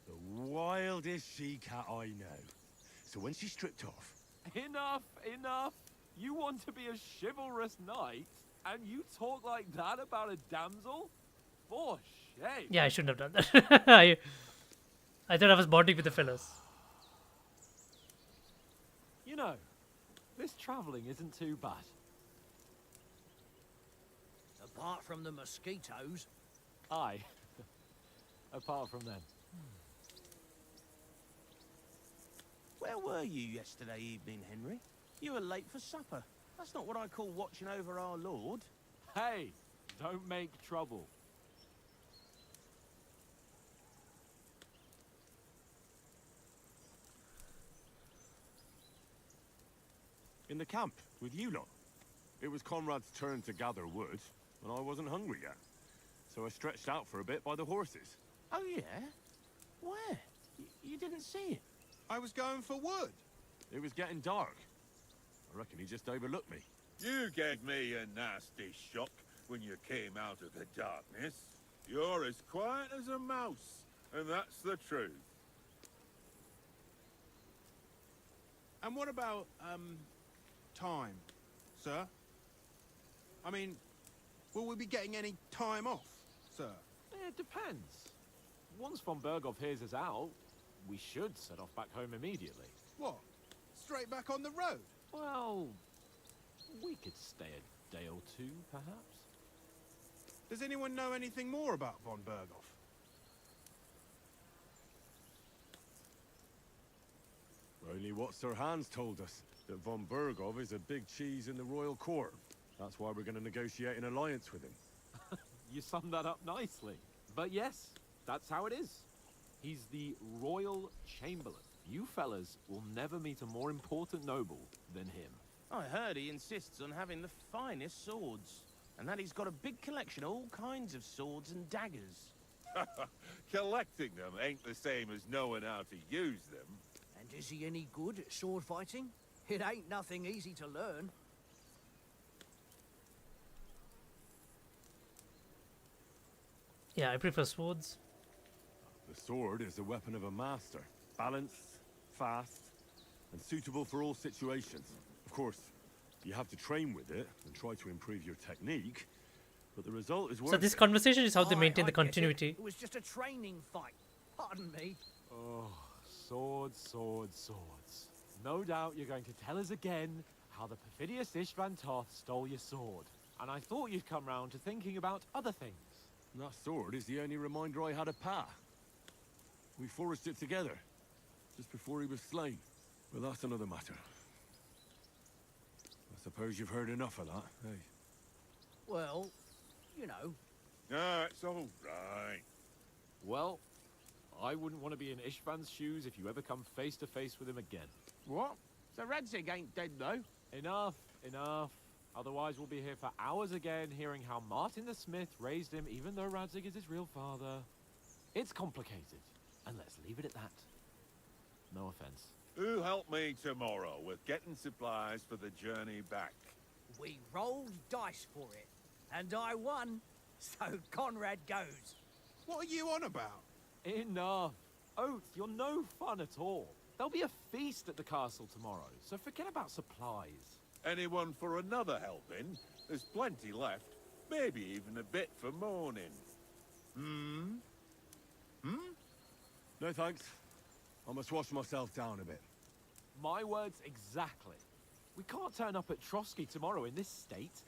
The wildest she-cat I know. So when she's stripped off... Enough, enough. You want to be a chivalrous knight, and you talk like that about a damsel? For shame. Yeah, I shouldn't have done that. I thought I was bonding with the fellas. You know, this travelling isn't too bad. Apart from the mosquitoes. Aye. Apart from them. Where were you yesterday evening, Henry? You were late for supper. That's not what I call watching over our lord. Hey, don't make trouble. In the camp, with you lot. It was Conrad's turn to gather wood, and I wasn't hungry yet. So I stretched out for a bit by the horses. Oh, yeah? Where? You didn't see it? I was going for wood. It was getting dark. I reckon he just overlooked me. You gave me a nasty shock when you came out of the darkness. You're as quiet as a mouse, and that's the truth. And what about, time, sir? I mean, will we be getting any time off, sir? It depends. Once von Berghoff hears us out, we should set off back home immediately. What? Straight back on the road? Well, we could stay a day or two, perhaps. Does anyone know anything more about von Berghoff? Only what Sir Hans told us, that von Berghoff is a big cheese in the royal court. That's why we're going to negotiate an alliance with him. You summed that up nicely. But yes, that's how it is. He's the Royal Chamberlain. You fellas will never meet a more important noble than him. I heard he insists on having the finest swords, and that he's got a big collection of all kinds of swords and daggers. Collecting them ain't the same as knowing how to use them. And is he any good at sword fighting? It ain't nothing easy to learn. Yeah, I prefer swords. The sword is the weapon of a master. Balanced, fast, and suitable for all situations. Of course, you have to train with it and try to improve your technique, but the result is worth So this it. conversation is how they maintain I the get it. continuity. It was just a training fight. Pardon me. Oh, swords, swords, swords. No doubt you're going to tell us again how the perfidious Istvan Toth stole your sword. And I thought you'd come round to thinking about other things. That sword is the only reminder I had of Pa. We forged it together, just before he was slain. But that's another matter. I suppose you've heard enough of that, eh? Well, you know. No, it's all right. Well, I wouldn't want to be in Istvan's shoes if you ever come face to face with him again. What? So Radzig ain't dead, though? Enough, enough. Otherwise we'll be here for hours again hearing how Martin the Smith raised him even though Radzig is his real father. It's complicated, and let's leave it at that. No offense. Who'll help me tomorrow with getting supplies for the journey back? We rolled dice for it, and I won, so Conrad goes. What are you on about? Enough. Oath, you're no fun at all. There'll be a feast at the castle tomorrow, so forget about supplies. Anyone for another helping? There's plenty left. Maybe even a bit for morning. No thanks. I must wash myself down a bit. My words exactly. We can't turn up at Trotsky tomorrow in this state.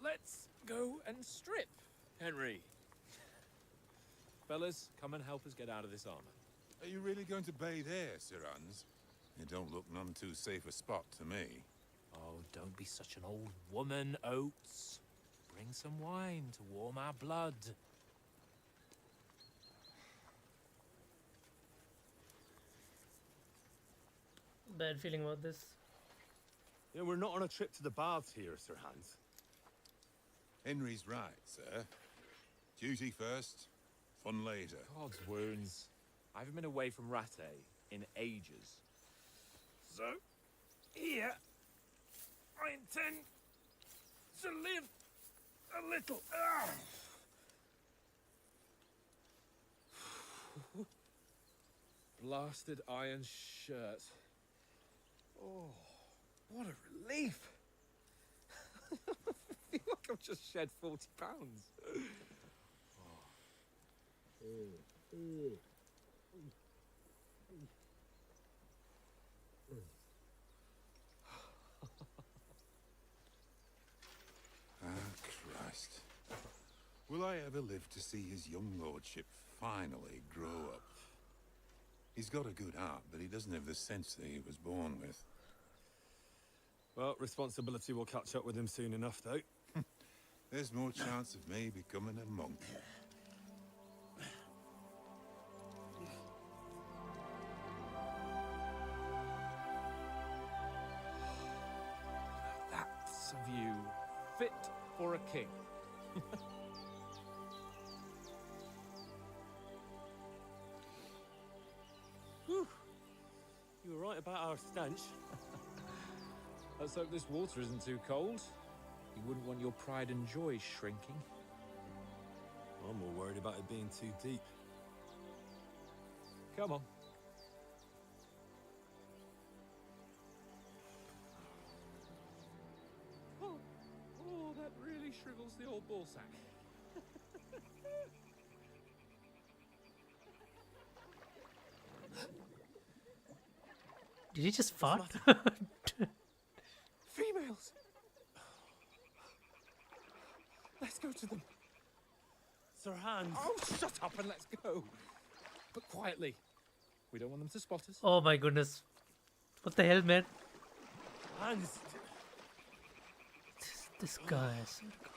Let's go and strip, Henry. Fellas, come and help us get out of this armor. Are you really going to bathe here, Sir Hans? It don't look none too safe a spot to me. Oh, don't be such an old woman, Oates. Bring some wine to warm our blood. Bad feeling about this. Yeah, we're not on a trip to the baths here, Sir Hans. Henry's right, sir. Duty first, fun later. God's wounds. I haven't been away from Rattay in ages. So, here, I intend to live a little. Blasted iron shirt. Oh, what a relief. I feel like I've just shed 40 pounds. Ah, Christ. Will I ever live to see his young lordship finally grow up? He's got a good heart, but he doesn't have the sense that he was born with. Well, responsibility will catch up with him soon enough, though. There's more chance of me becoming a monk. That's a view fit for a king. Whew. You were right about our stench. Let's hope this water isn't too cold. You wouldn't want your pride and joy shrinking. I'm more worried about it being too deep. Come on. Oh, that really shrivels the old ball sack. Did he just fart? Females! Let's go to them. Sir Hans. Oh, shut up and let's go. But quietly. We don't want them to spot us. Oh my goodness. What the hell, man? Hans. This guy. I swear to God.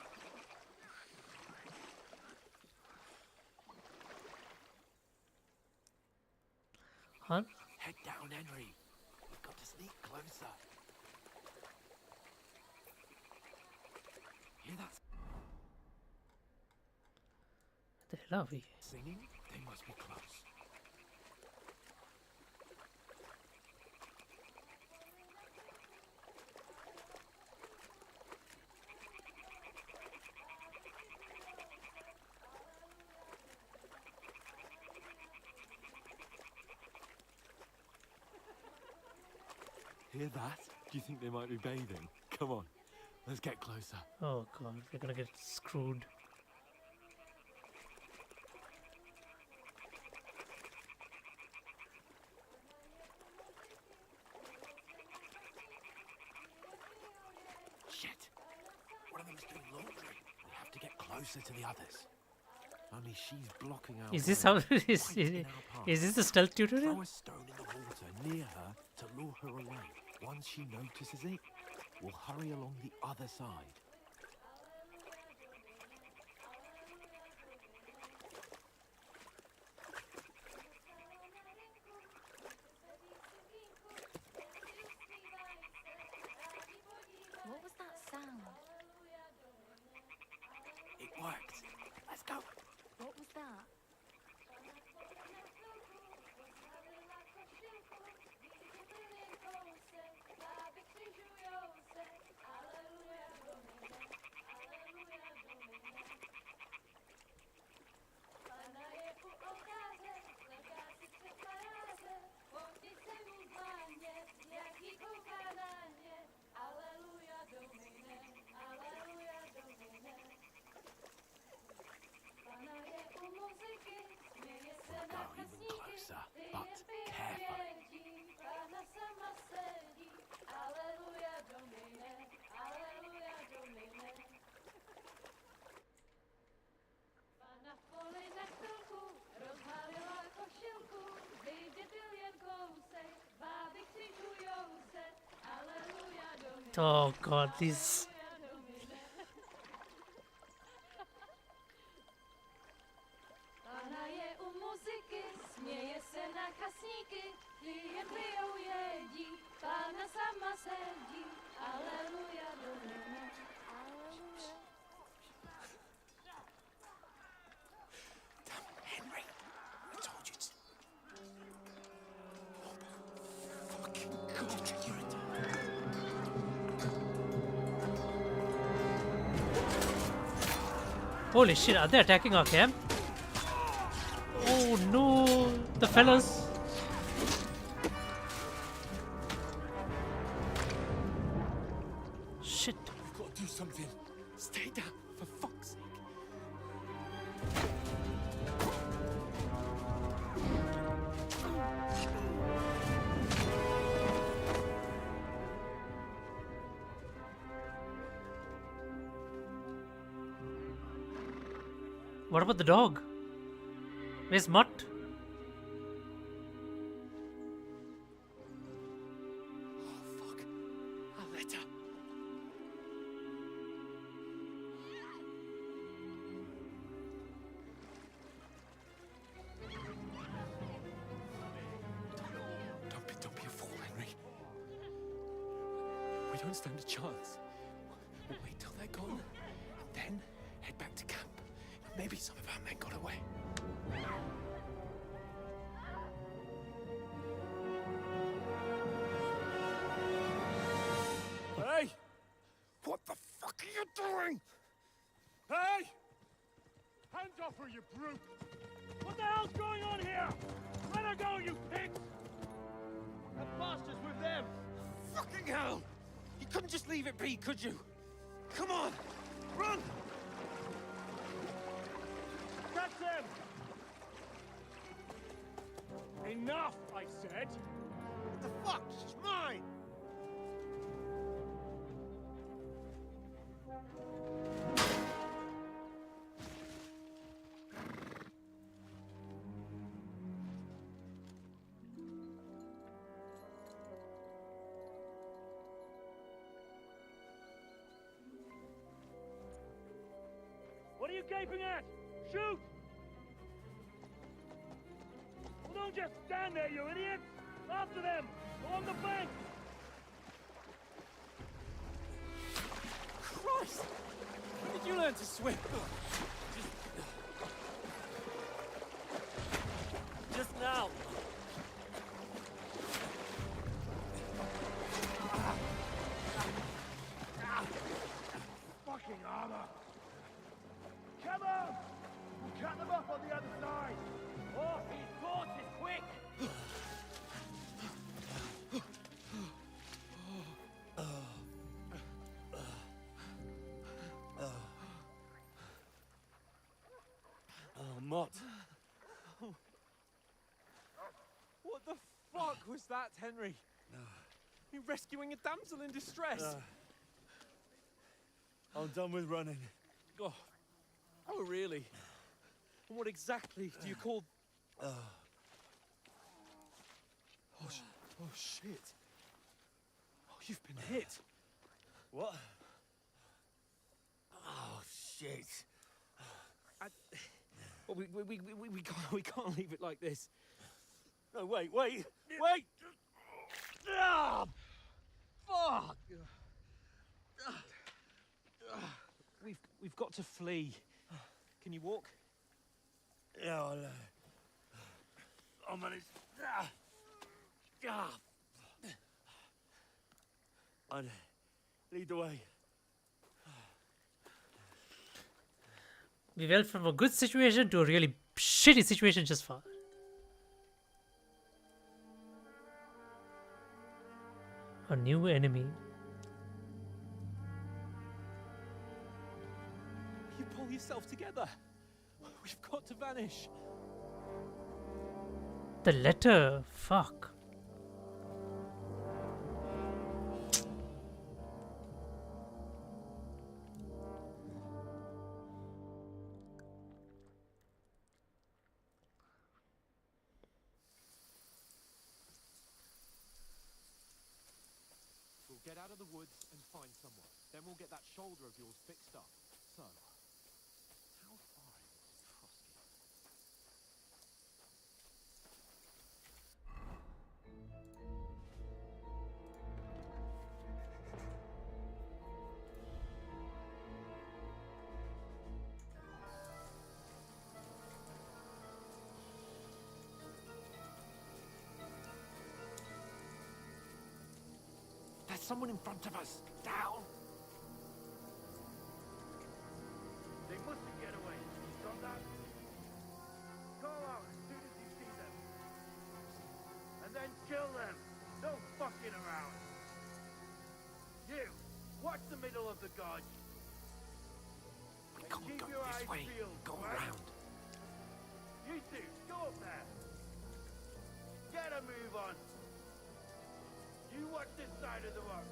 Huh? Head down, Henry. We've got to sneak closer. Hear that What the hell are we? singing? They must be close. Hear that? Do you think they might be bathing? Come on, let's get closer. Oh god, we're gonna get screwed. Shit! One of them's doing laundry. We have to get closer to the others. Only she's blocking our Is this way, how right in our path. is this the stealth tutorial? Throw a stone in the water near her to lure her away. Once she notices it, we'll hurry along the other side. What was that sound? It worked. Let's go. What was that? We'll go even closer, but carefully. Oh god, these. Henry, I told you to. Fucking God, you're Holy shit, are they attacking our camp? Oh no, the fellas. Shit. We've got to do something. Stay down, for fuck's sake. What about the dog? Where's Mutt? Oh, fuck. A letter. Don't be a fool, Henry. We don't stand a chance. We'll wait till they're gone, and then head back Maybe some of our men got away. Hey! What the fuck are you doing? Hey! Hands off her, you brute! What the hell's going on here? Let her go, you pigs! That bastard's with them! Fucking hell! You couldn't just leave it be, could you? Come on! Run! Catch them! Enough, I said! What the fuck? She's mine! What are you gaping at? Shoot! Well, don't just stand there, you idiots! After them! Along the bank! Christ! When did you learn to swim? Just now. Fucking armor! Come on! We'll cut them off on the other side! Oh, his horses, quick! Oh, Mott. What the fuck was that, Henry? You rescuing a damsel in distress? I'm done with running. Oh, really? And what exactly do you call... Oh, shit. Oh, you've been hit. What? Oh, shit. Well, we can't leave it like this. No, wait! Ah! Fuck! We've got to flee. Can you walk? Yeah, I'll manage. I'd lead the way. We went from a good situation to a really shitty situation just far. A new enemy. You pull yourself together. We've got to vanish. The letter. Fuck. We'll get out of the woods and find someone. Then we'll get that shoulder of yours fixed up. So, how far is Trotsky? There's someone in front of us. Down. They mustn't get away. Got that? Call out as soon as you see them. And then kill them. No fucking around. You, watch the middle of the gorge. We And can't keep go your this eyes way. peeled, Go right? around. You two, go up there. Get a move on. You watch this side of the rock.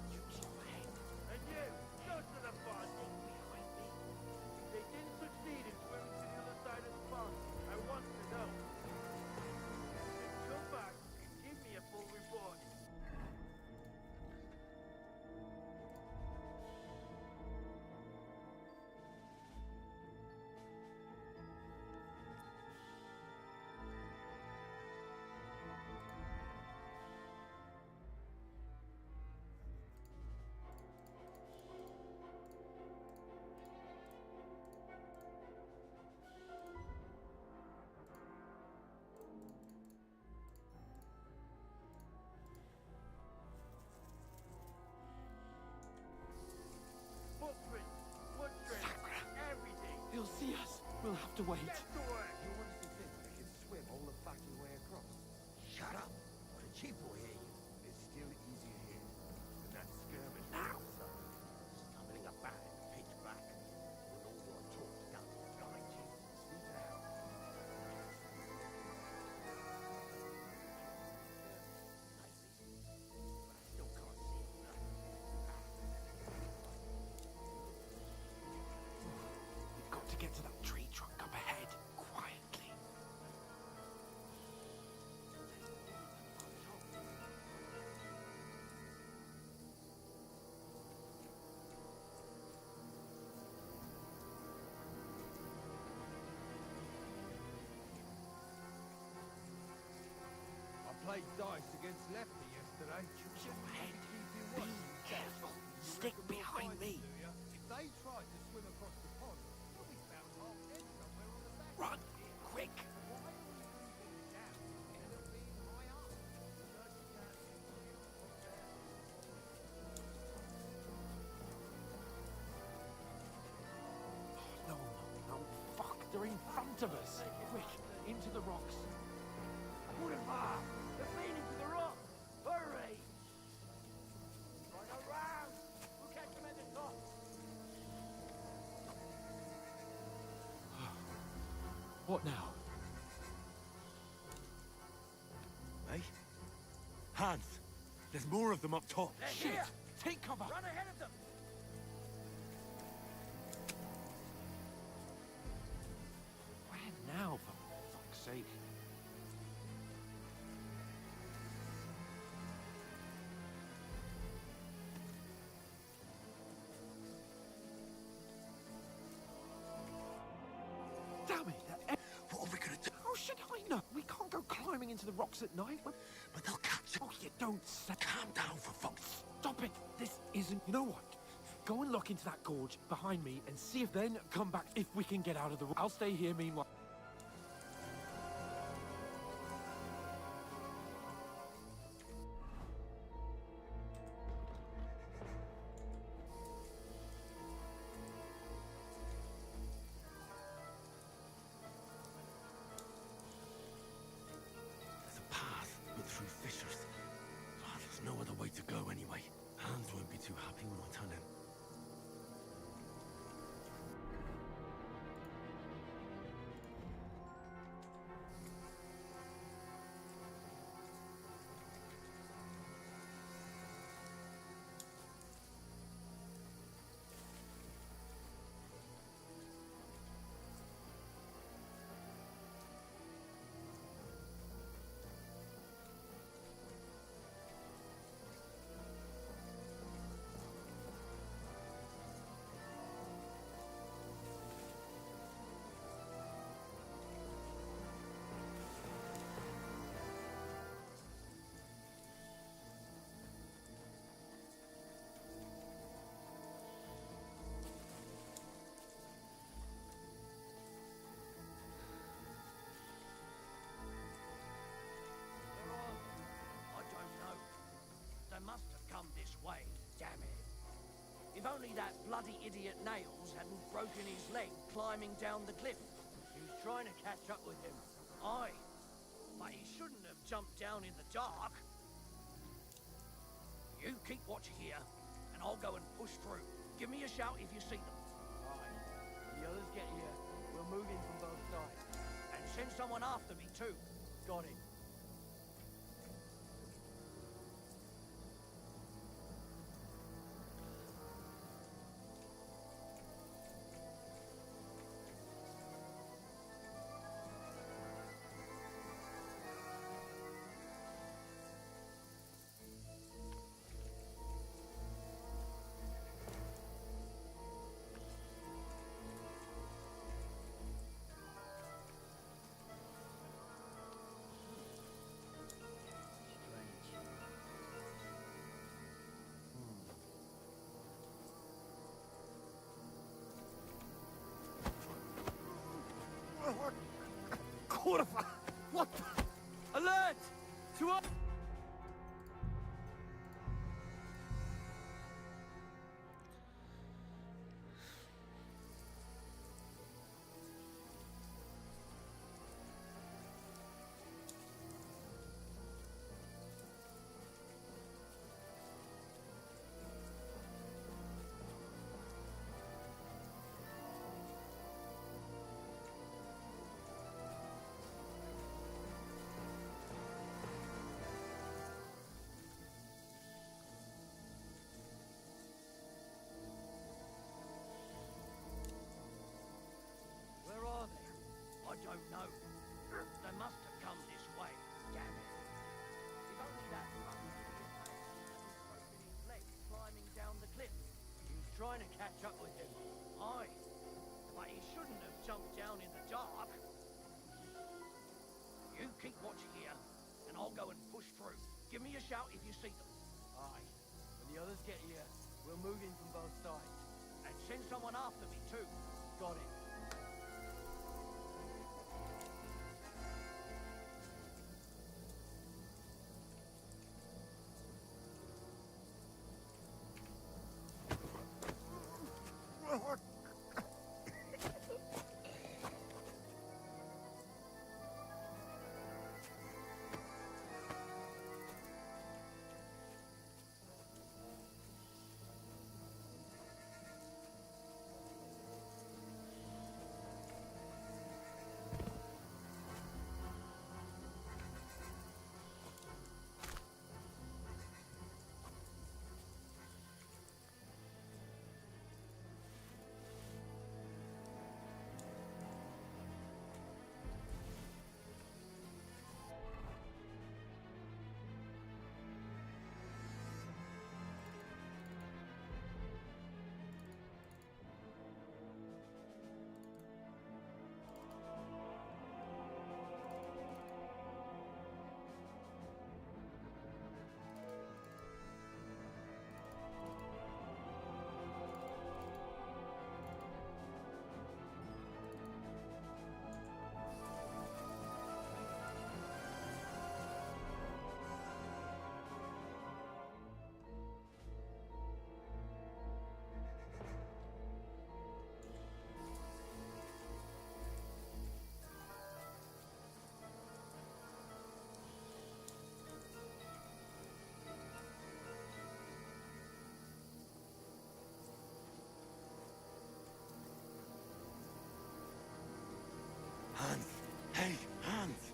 Use your head. And you, go to the pond. They didn't succeed in swimming to the other side of the pond. I want to know. Then come back and give me a full report. played dice against Lefty yesterday. Use your head. Be Careful. Stick behind me. If they try to swim across the pond, you'll be found half dead somewhere on the back. Run, quick. Why are we moving down instead of being high up? No, no, fuck, they're in front of us. Quick, into the rocks. Put it far! They're feeding to the rock! Hurry! Run around! We'll catch them at the top! What now? Hey? Hans! There's more of them up top. They're Shit! here! Take cover! Run ahead of them! Where now, for fuck's sake? Damn it! What are we gonna do? How should I know? We can't go climbing into the rocks at night. But they'll catch Oh, you don't say. Calm down for fuck's... Stop it! This isn't. You know what? Go and look into that gorge behind me and see if then come back if we can get out of the. I'll stay here meanwhile. There's a path, but through fissures. There's no other way to go anyway. Hans won't be too happy when I tell him. I don't know. They must have come this way, damn it. If only that bloody idiot Nails hadn't broken his leg climbing down the cliff. He was trying to catch up with him. Aye. But he shouldn't have jumped down in the dark. You keep watch here, and I'll go and push through. Give me a shout if you see them. Aye. When the others get here, we'll move in from both sides. And send someone after me too. Got it. Quarter. What the? Alert! To up! I don't know. They must have come this way, damn it. If only that fucking idiot hadn't broken his leg climbing down the cliff. He was trying to catch up with him. Aye. But he shouldn't have jumped down in the dark. You keep watch here, and I'll go and push Give me a shout if you see them. Aye. When the others get here, we'll move in from both sides. And send someone after me, too. Got it. Hans! Hey, Hans!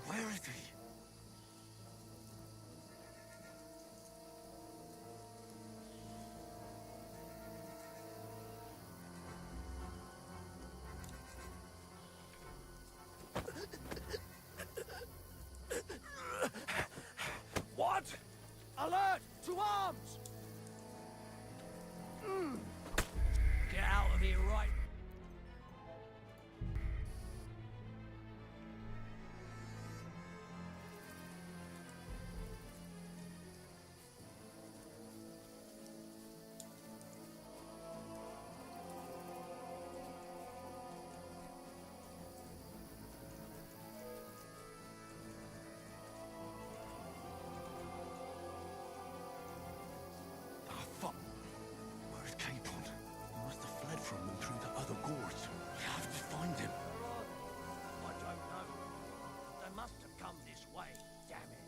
Where is he? What? Alert! To arms! Get out of here right. Ah, fuck. Where's Capon? He must have fled from them through the other gorge. We have to find him. I don't know. They must have come this way, damn it.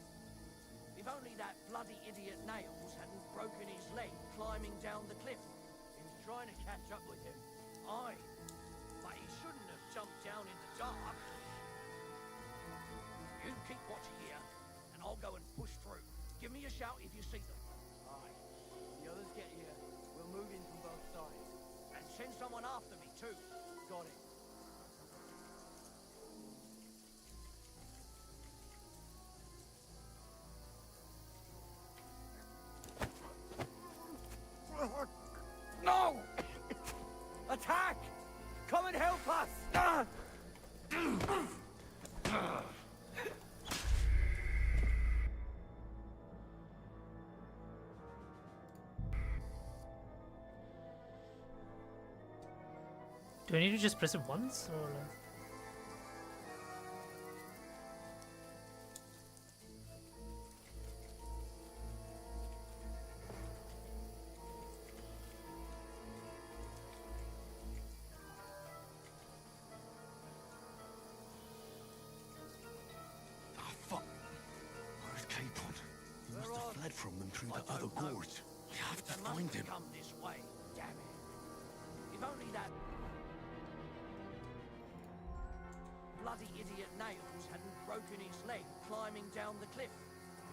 If only that bloody idiot Nails hadn't broken his leg climbing down the cliff. He was trying to catch up with him. Aye. But he shouldn't have jumped down in the dark. You keep watch here, and I'll go and push through. Give me a shout if you see them. Aye. When the others get here, we'll move in from both sides. And send someone after me, too. Got it. No! Attack! Come and help us! Do I need to just press it once or like? Ah, fuck. Where's Capon? He must have fled from them through the other gorge. We have to They find must him. have come this way, damn it. If only that bloody idiot nails hadn't broken his leg climbing down the cliff.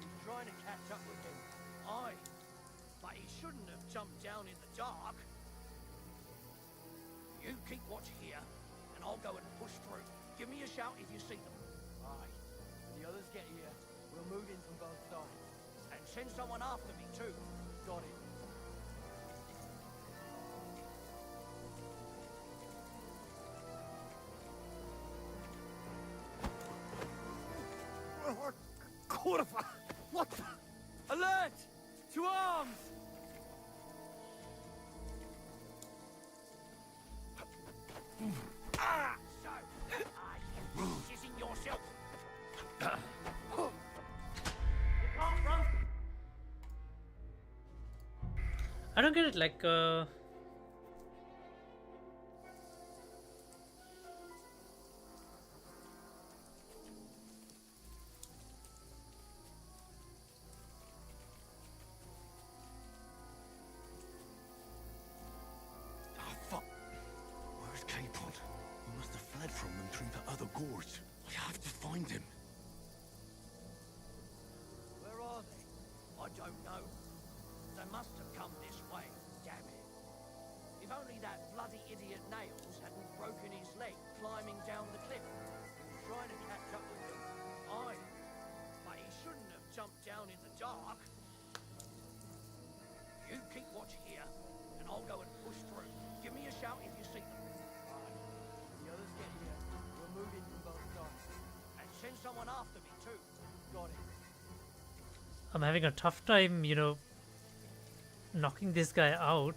He was trying to catch up with him. Aye, but he shouldn't have jumped down in the dark. You keep watch here, and I'll go and push through. Give me a shout if you see them. Aye. When the others get here, we'll move in from both sides. And send someone after me too. Got it. Corva! What the? Alert! To arms! Ah! So, you shitting yourself. You can't run. I don't get it. Like, Fuck. Where's Capon? He must have fled from them through the other gorge. I have to find him. Where are they? I don't know. They must have come this way. Damn it. If only that bloody idiot Nails hadn't broken his leg climbing down the cliff. He was trying to catch up with him. Aye, but he shouldn't have jumped down in the dark. You keep watch here, and I'll go and push through. Give me a shout if you see them. Aye. When the others get here, we'll move in from both sides. And send someone after me too. Got it. I'm having a tough time, you know, knocking this guy out.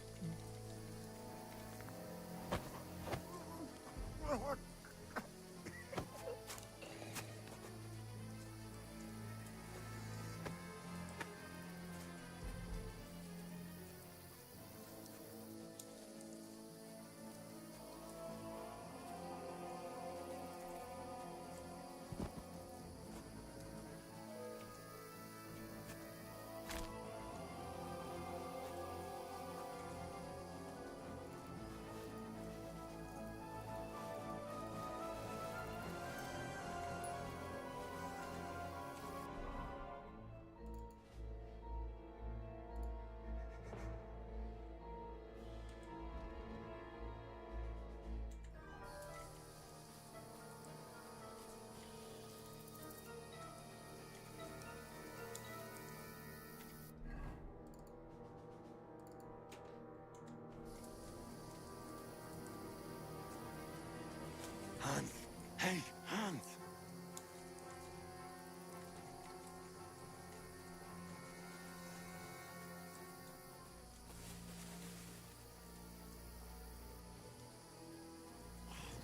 Hans! Hey, Hans!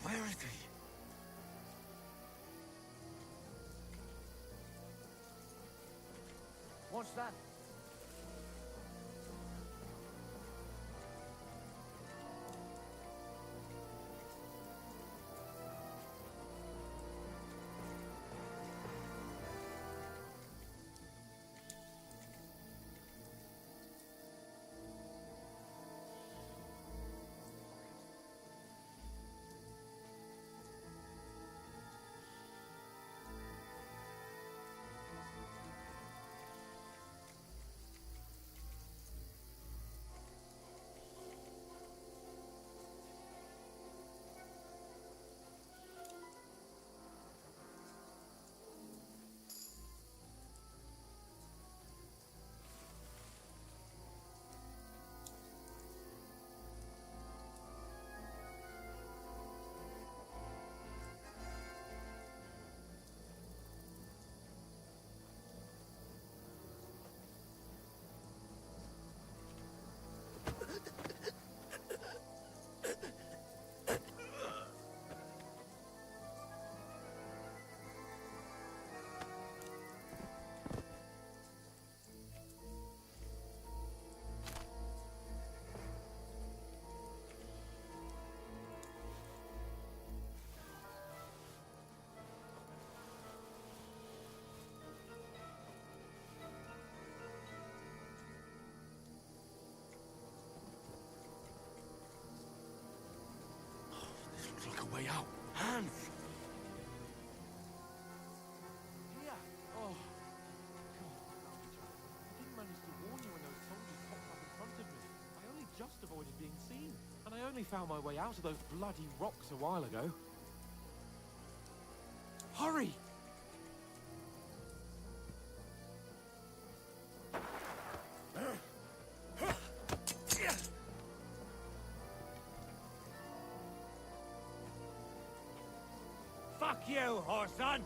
Where is he? What's that? This looks like a way out. Hans! reported being seen. And I only found my way out of those bloody rocks a while ago. Hurry! Fuck you, Horson!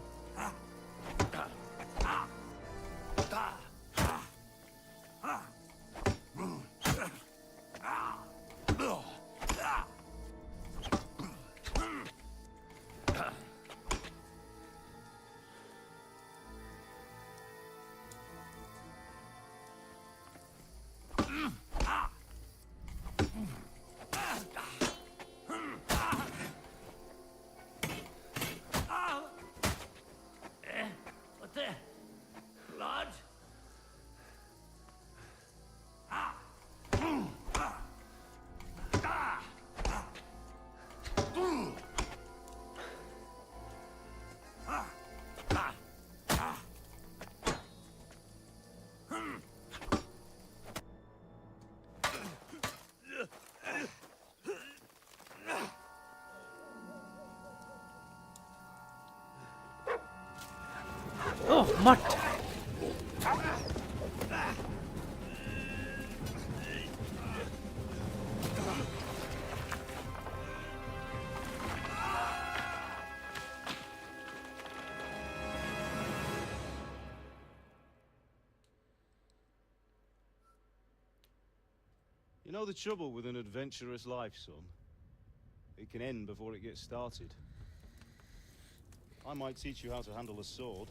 What the? Blood? Oh, mutt! You know the trouble with an adventurous life, son? It can end before it gets started. I might teach you how to handle a sword,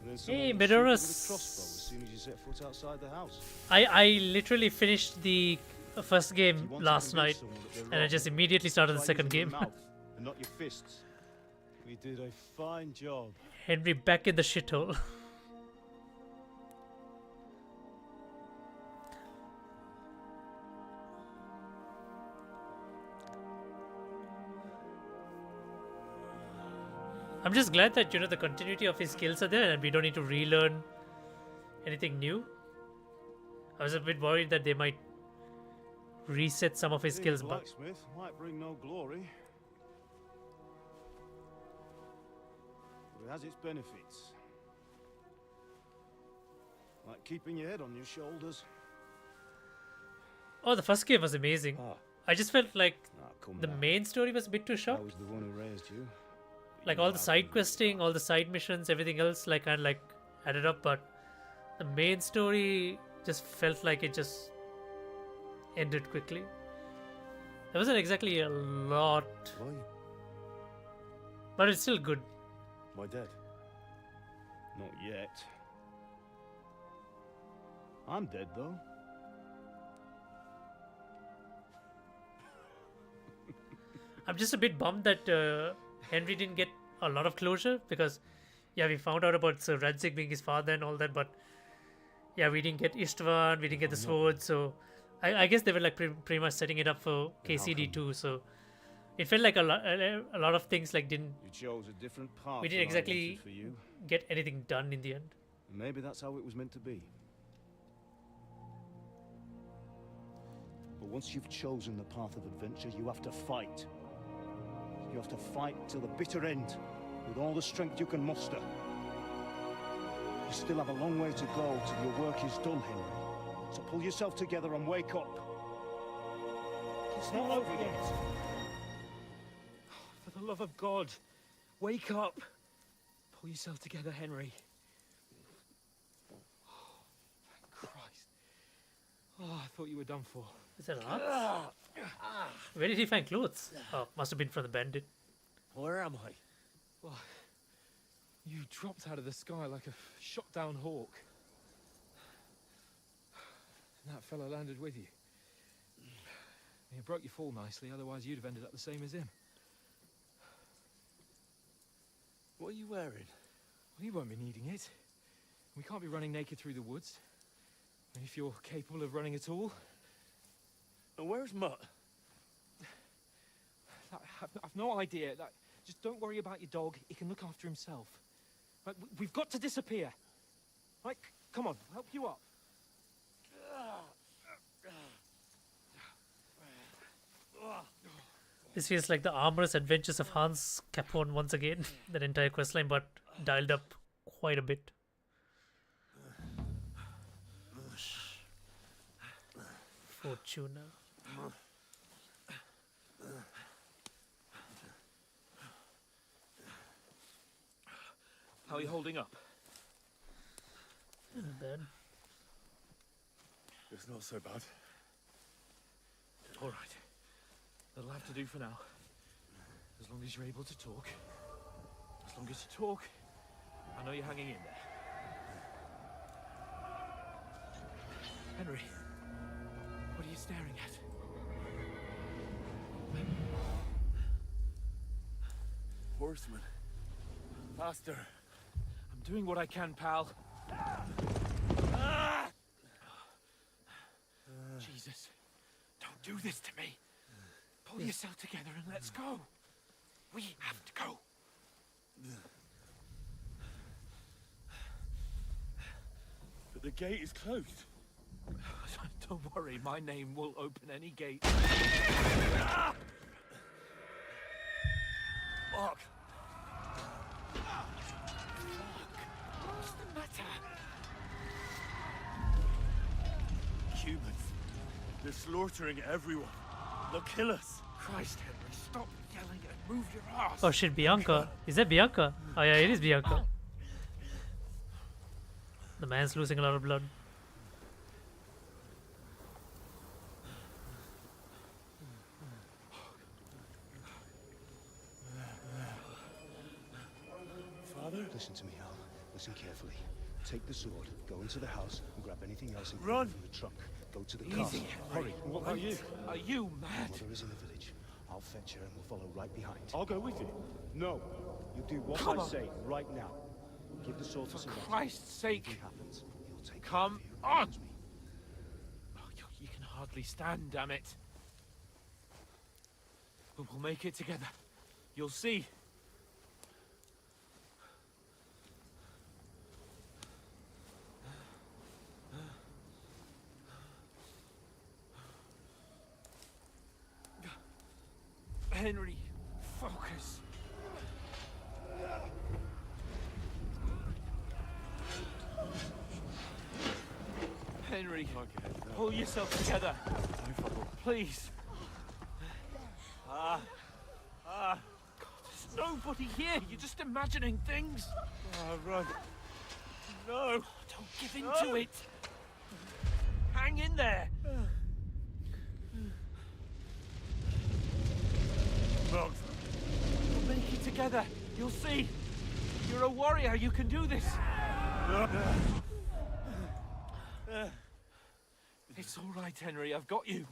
and then someone Hey, will shoot you with a Bedorus. crossbow as soon as you set foot outside the house. I literally finished the first game You want to last convince night, someone that they're and I wrong, just immediately started the try second using your game. mouth and not your fists. We did a fine job. Henry back in the shithole. I'm just glad that the continuity of his skills are there and we don't need to relearn anything new. I was a bit worried that they might reset some of his Being a skills, but blacksmith might bring no glory, but it has its benefits. Like keeping your head on your shoulders. oh, the first game was amazing. I just felt like come the now. main story was a bit too short. I was the one who raised you. Like all the side questing, all the side missions, everything else like kind of like added up, but the main story just felt like it just ended quickly. There wasn't exactly a lot, Why? but it's still good. My dead? Not yet. I'm dead though. I'm just a bit bummed that Henry didn't get a lot of closure because, yeah, we found out about Sir Radzig being his father and all that, but yeah, we didn't get Istvan, we didn't get the sword, so I guess they were like pretty much setting it up for KCD too. So it felt like a lot of things like didn't You chose a different path. we than didn't I wanted exactly for you. get anything done in the end. Maybe that's how it was meant to be. But once you've chosen the path of adventure, you have to fight. You have to fight till the bitter end, with all the strength you can muster. You still have a long way to go till your work is done, Henry. So pull yourself together and wake up. It's not over yet. For the love of God, wake up. Pull yourself together, Henry. Oh, thank Christ. Oh, I thought you were done for. Is that art? Where did he find clothes? Oh, must have been from the bandit. Where am I? Well, you dropped out of the sky like a shot-down hawk. And that fella landed with you. You broke your fall nicely, otherwise you'd have ended up the same as him. What are you wearing? Well, you won't be needing it. We can't be running naked through the woods. And if you're capable of running at all... And where's Mutt? I've no idea. Just don't worry about your dog. He can look after himself. Right, we've got to disappear. Right, come on, I'll help you up. This feels like the amorous adventures of Hans Capone once again. That entire questline, but dialed up quite a bit. Fortuna. How are you holding up? Not bad. It's not so bad. All right. That'll have to do for now. As long as you're able to talk. As long as you talk, I know you're hanging in there. Henry, what are you staring at? Horseman. Faster. I'm doing what I can, pal. Jesus, don't do this to me. Pull yourself together and let's go. We have to go. But the gate is closed. Don't worry, my name will open any gate. Mark! What's the matter? Humans. They're slaughtering everyone. They'll kill us. Christ, Henry, stop yelling and move your ass. Oh shit, Bianca. Is that Bianca? Oh yeah, it is Bianca. The man's losing a lot of blood. Father? Listen to me, Al. Listen carefully. Take the sword, go into the house, and grab anything else Run! from the trunk. Go to the Easy, castle. Henry. Hurry. What about you? Are you My mad? mother is in the village. I'll fetch her and we'll follow right behind. I'll go with you. No. You do what Come I on. say right now. Give the sword to For someone. Christ's sake. Anything happens, he'll take Come care of you. on. Promise me. Oh, you can hardly stand, damn it. But we'll make it together. You'll see. Henry, focus. Henry, pull yourself together. Please. God, there's nobody here. You're just imagining things. Run. No! Don't give in to it. Hang in there. Mark! We'll make it together. You'll see. You're a warrior. You can do this. It's all right, Henry. I've got you.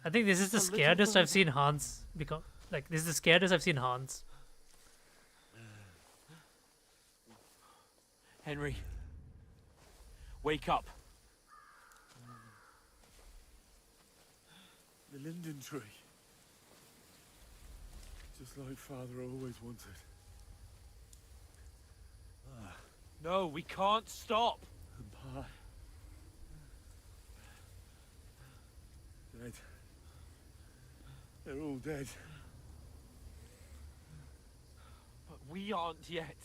I think this is the A little scaredest I've further. seen Hans become. Like, this is the scaredest I've seen Hans. Henry, wake up. The linden tree. Just like Father always wanted. No, we can't stop. And Pa. Dead. They're all dead. But we aren't yet.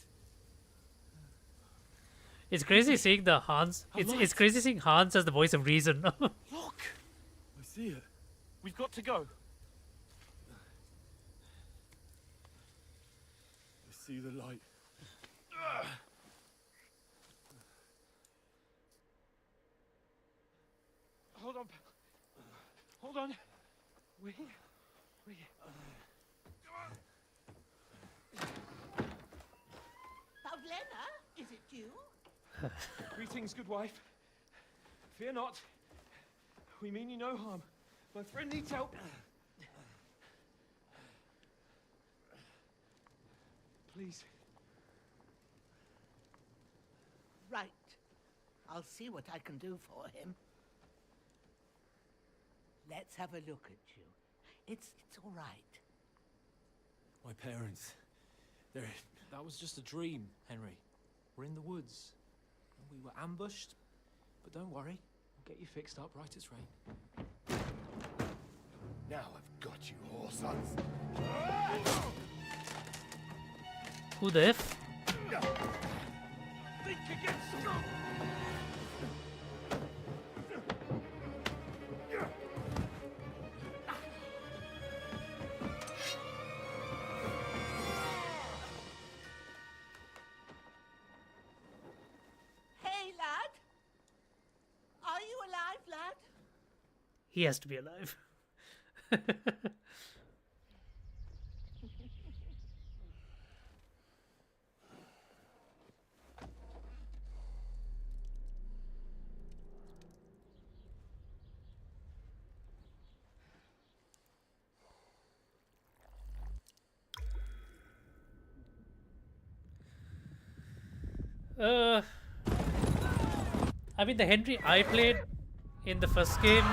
It's crazy seeing the Hans. It's crazy seeing Hans as the voice of reason. Look, I see it. we've got to go. I see the light. Hold on. Hold on. We're here. We're here. Pavlena, is it you? Greetings, good wife. Fear not. We mean you no harm. My friend needs help. Please. Right. I'll see what I can do for him. Let's have a look at you. It's all right. My parents, that was just a dream, Henry. We're in the woods. We were ambushed, but don't worry. We'll get you fixed up right as rain. Now I've got you, whore sons. Who the F? Think again, scum! Hey, lad. Are you alive, lad? He has to be alive. Uh, I mean, the Henry I played in the first game.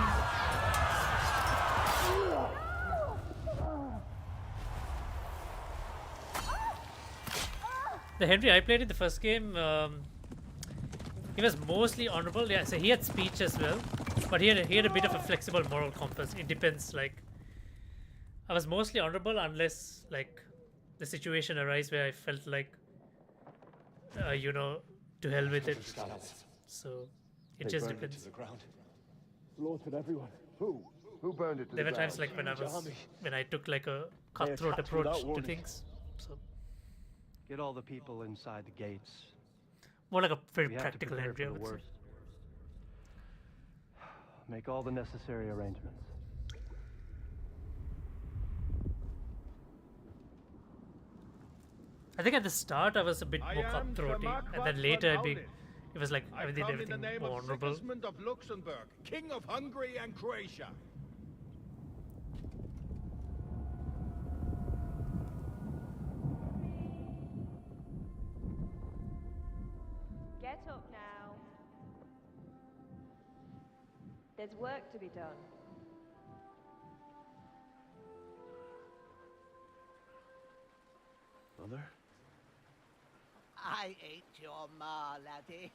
The Henry I played in the first game, he was mostly honorable. Yeah, so he had speech as well, but he had a bit of a flexible moral compass. It depends. Like, I was mostly honorable unless like the situation arises where I felt like, you know, to hell with it. So it just depends. Slaughtered everyone. Who? Who burned it to There the were ground? times like Army. when I took like a They cutthroat attacked approach without to warning. things. So Get all the people inside the gates. more like a very We have to practical prepare Henry, I for the would say. worst. Make all the necessary arrangements. I think at the start I was a bit more cutthroaty, and then later it was like I did come in everything the name more of honorable. Sigismund of Luxembourg, King of Hungary and Croatia. Get up now. There's work to be done. Mother? I ain't your ma, laddie.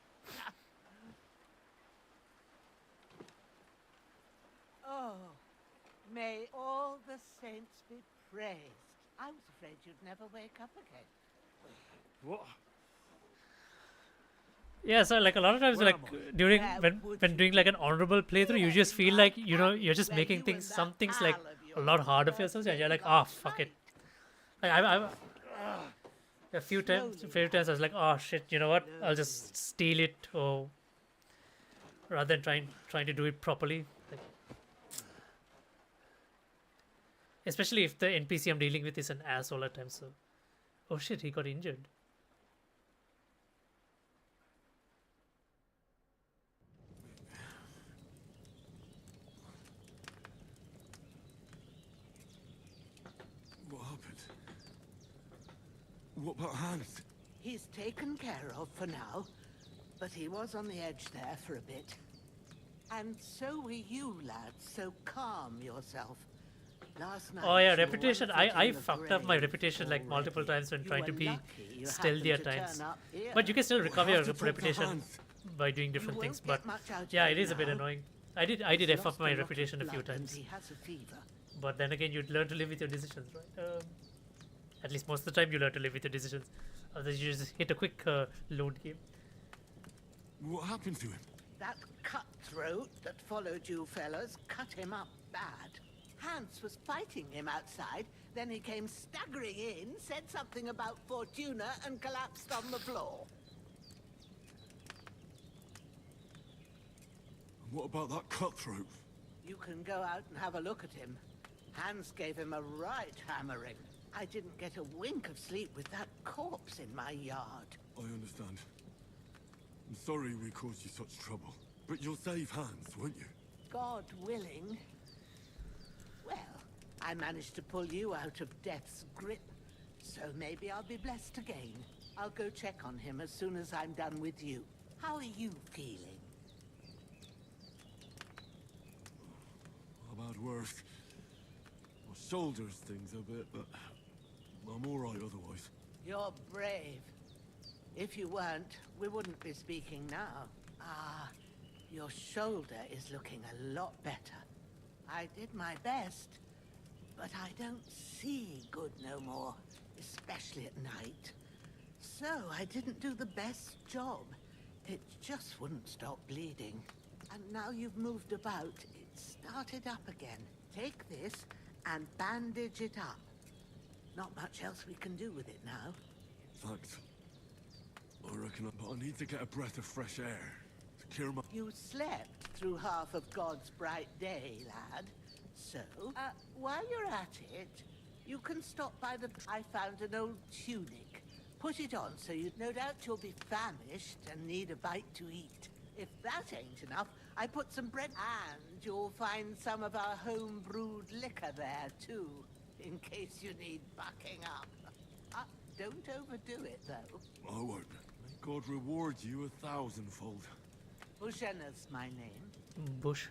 Oh, may all the saints be praised. I was afraid you'd never wake up again. What? Yeah, so like a lot of times, like during when doing like an honorable playthrough, you just feel like you're just making some things like a lot harder for yourself, and you're like, oh fuck it. Like I a few times I was like, oh shit, you know what? I'll just steal it, or rather than trying to do it properly. Like, especially if the NPC I'm dealing with is an asshole at times. So, oh shit, he got injured. What happened? What about Hans? He's taken care of for now, but he was on the edge there for a bit. And so were you, lads, so calm yourself. Last night, Oh yeah, you reputation. were fit I in the fucked up my grave reputation like multiple times when You trying to were be lucky you stealthy at happened to times. turn up here. But you can still We'll recover have your to talk to reputation Hans. by doing different You things. won't But get much out of yeah, him it is a bit now. annoying. I did He's F up lost a my lot of reputation a few blood and times. he has a fever. But then again, you'd learn to live with your decisions, right? At least most of the time, you learn to live with your decisions. Otherwise, you just hit a quick load game. What happened to him? That cutthroat that followed you fellas cut him up bad. Hans was fighting him outside, then he came staggering in, said something about Fortuna, and collapsed on the floor. What about that cutthroat? You can go out and have a look at him. Hans gave him a right hammering. I didn't get a wink of sleep with that corpse in my yard. I understand. I'm sorry we caused you such trouble. But you'll save Hans, won't you? God willing. Well, I managed to pull you out of death's grip, so maybe I'll be blessed again. I'll go check on him as soon as I'm done with you. How are you feeling? I've had worse. My shoulders stings a bit, but I'm all right otherwise. You're brave. If you weren't, we wouldn't be speaking now. Ah, your shoulder is looking a lot better. I did my best, but I don't see good no more, especially at night. So I didn't do the best job. It just wouldn't stop bleeding. And now you've moved about, it started up again. Take this and bandage it up. Not much else we can do with it now. Thanks. I reckon I need to get a breath of fresh air to cure my... You slept through half of God's bright day, lad. So, while you're at it, you can stop by the... I found an old tunic. Put it on so no doubt you'll be famished and need a bite to eat. If that ain't enough, I put some bread... And you'll find some of our home-brewed liquor there, too, in case you need bucking up. Don't overdo it, though. I won't. May God reward you 1,000-fold. Bushenna's my name. Bush.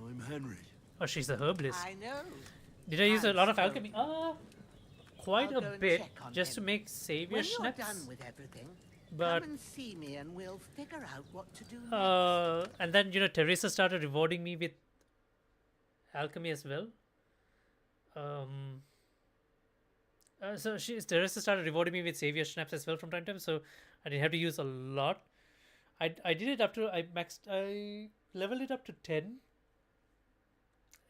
I'm Henry. Oh, she's a herbalist. I know. Did I use a lot of alchemy? Quite I'll a go and bit, check on just to him. make savior When you're schnapps. done with everything, But come and see me and we'll figure out what to do next. and then Teresa started rewarding me with alchemy as well. So Teresa started rewarding me with savior schnapps as well from time to time. So I didn't have to use a lot. I did it up to I leveled it up to 10,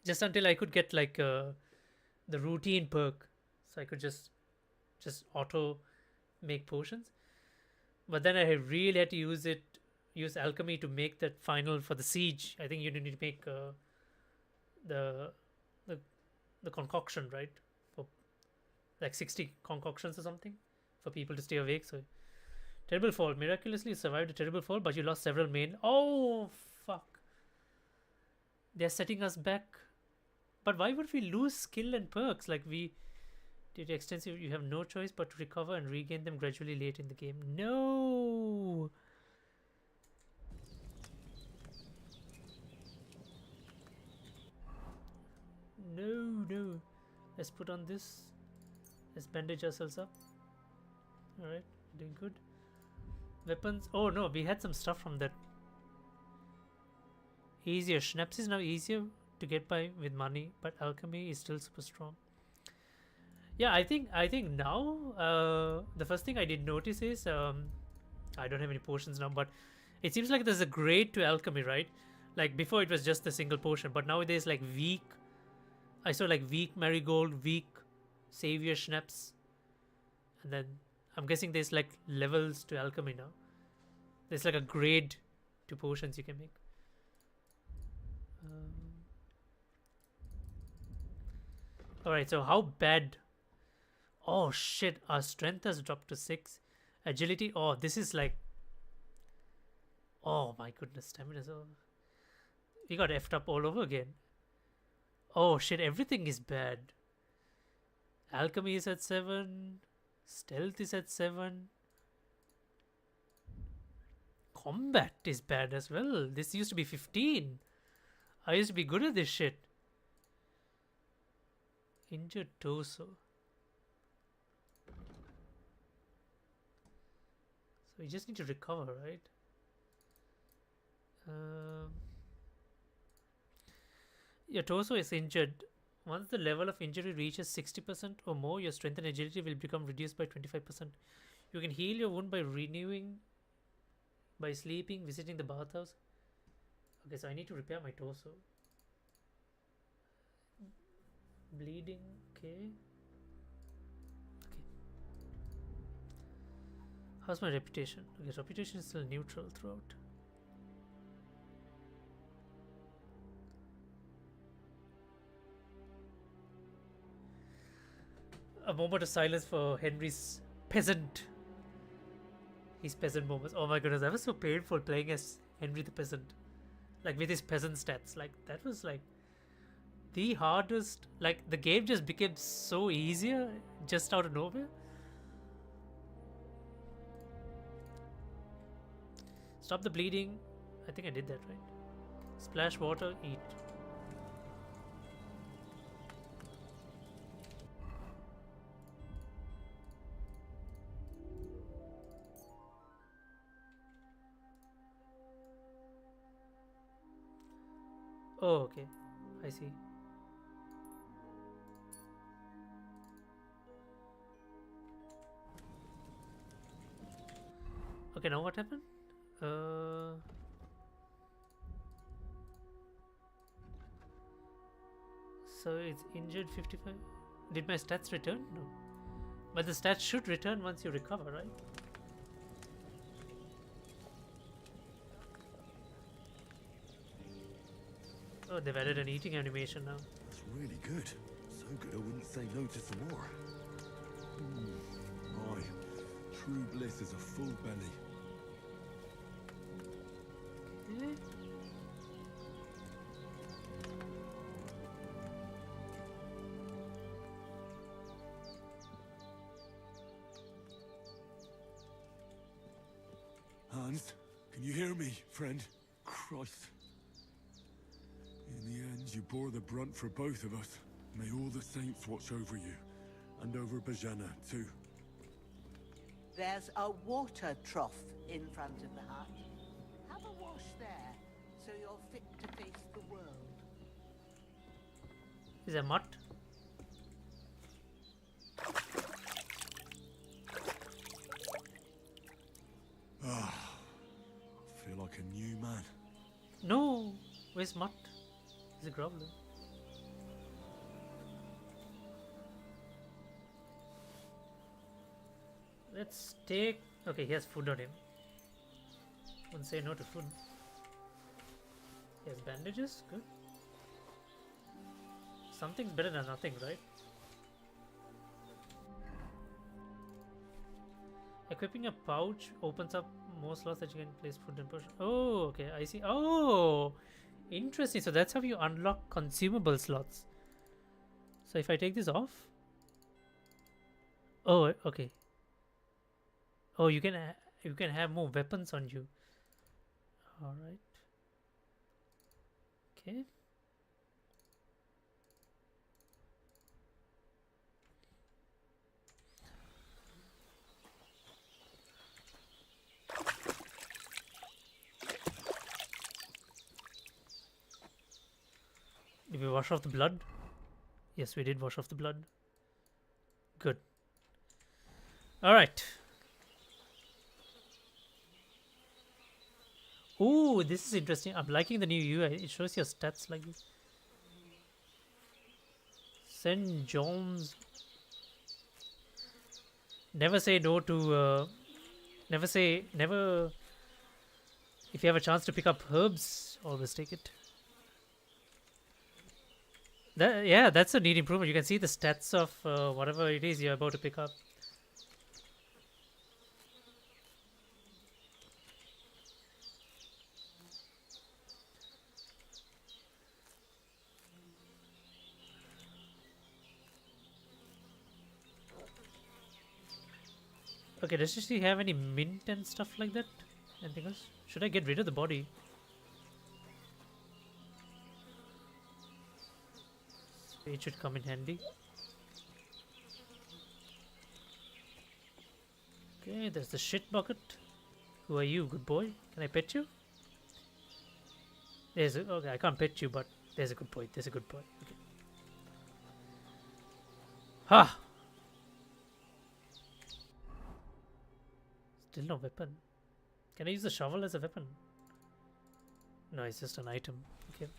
just until I could get like the routine perk, so I could just auto make potions. But then I really had to use alchemy to make that final for the siege. I think you need to make the concoction, right, for like 60 concoctions or something for people to stay awake. So terrible fall. Miraculously you survived a terrible fall, but you lost several main. Oh fuck! They're setting us back. But why would we lose skill and perks? Like we did extensive. You have no choice but to recover and regain them gradually late in the game. No. No. Let's put on this. Let's bandage ourselves up. Alright, doing good. Weapons. Oh no, we had some stuff from that. Easier. Schnapps is now easier to get by with money, but alchemy is still super strong. Yeah, I think now the first thing I did notice is I don't have any potions now, but it seems like there's a grade to alchemy, right? Like before it was just a single potion, but now there's like weak. I saw like weak marigold, weak savior schnapps, and then I'm guessing there's like levels to alchemy now. There's like a grade to potions you can make. Alright, so how bad? Oh shit, our strength has dropped to 6. Agility, oh, this is like... Oh my goodness, stamina. We got effed up all over again. Oh shit, everything is bad. Alchemy is at 7. Stealth is at 7. Combat is bad as well. This used to be 15. I used to be good at this shit. Injured torso. So we just need to recover, right? Your torso is injured. Once the level of injury reaches 60% or more, your strength and agility will become reduced by 25%. You can heal your wound by renewing, by sleeping, visiting the bathhouse. Okay, so I need to repair my torso. Bleeding, okay. How's my reputation? Okay, reputation is still neutral throughout. A moment of silence for Henry's peasant. His peasant moments. Oh my goodness, that was so painful playing as Henry the peasant. Like with his peasant stats. Like that was like the hardest. Like the game just became so easier just out of nowhere. Stop the bleeding. I think I did that right. Splash water, eat. Oh, okay. I see. Okay, now what happened? So it's injured 55. Did my stats return? No. But the stats should return once you recover, right? Oh, they've added an eating animation now. It's really good. So good I wouldn't say no to some more. Aye, true bliss is a full belly. Okay. Hans, can you hear me, friend? Christ. In the end, you bore the brunt for both of us. May all the saints watch over you. And over Bajana, too. There's a water trough in front of the hut. Have a wash there, so you're fit to face the world. Is a mutt? Ah, I feel like a new man. No! Where's mutt? He's a groveler. Let's take... Okay, he has food on him. Wouldn't say no to food. He has bandages? Good. Something's better than nothing, right? Equipping a pouch opens up more slots that you can place food and push. Oh, okay, I see. Oh, interesting. So that's how you unlock consumable slots. So if I take this off... Oh, okay. Oh, you can have more weapons on you. All right. Okay. Did we wash off the blood? Yes, we did wash off the blood. Good. All right. Ooh, this is interesting. I'm liking the new UI. It shows your stats like this. St. John's. Never say no to... Never... If you have a chance to pick up herbs, always take it. Yeah, that's a neat improvement. You can see the stats of whatever it is you're about to pick up. Okay, does she have any mint and stuff like that? Anything else? Should I get rid of the body? It should come in handy. Okay, there's the shit bucket. Who are you, good boy? Can I pet you? There's a, okay, I can't pet you, but there's a good boy. There's a good boy. Okay. Ha! Still no weapon. Can I use the shovel as a weapon? No, it's just an item. Okay.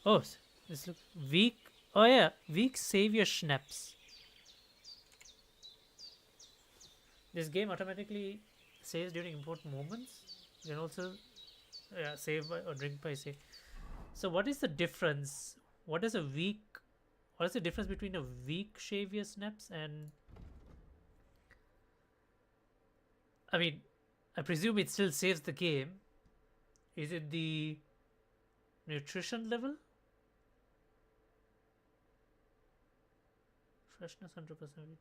Oh, this looks weak. Oh yeah, weak savior schnapps. This game automatically saves during important moments. You can also save by, or drink by save. So what is the difference? What is the difference between a weak savior snaps and... I mean, I presume it still saves the game. Is it the nutrition level? Freshness 100%.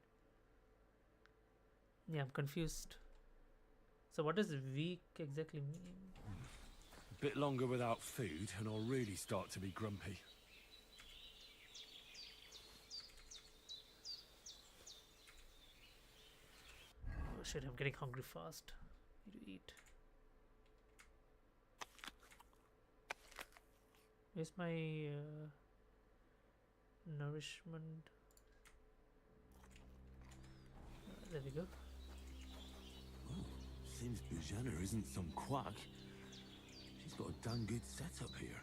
Yeah, I'm confused. So what does weak exactly mean? A bit longer without food and I'll really start to be grumpy. Oh shit, I'm getting hungry fast. Need to eat. Where's my nourishment? There we go. Seems Bujana isn't some quack. She's got a damn good setup here.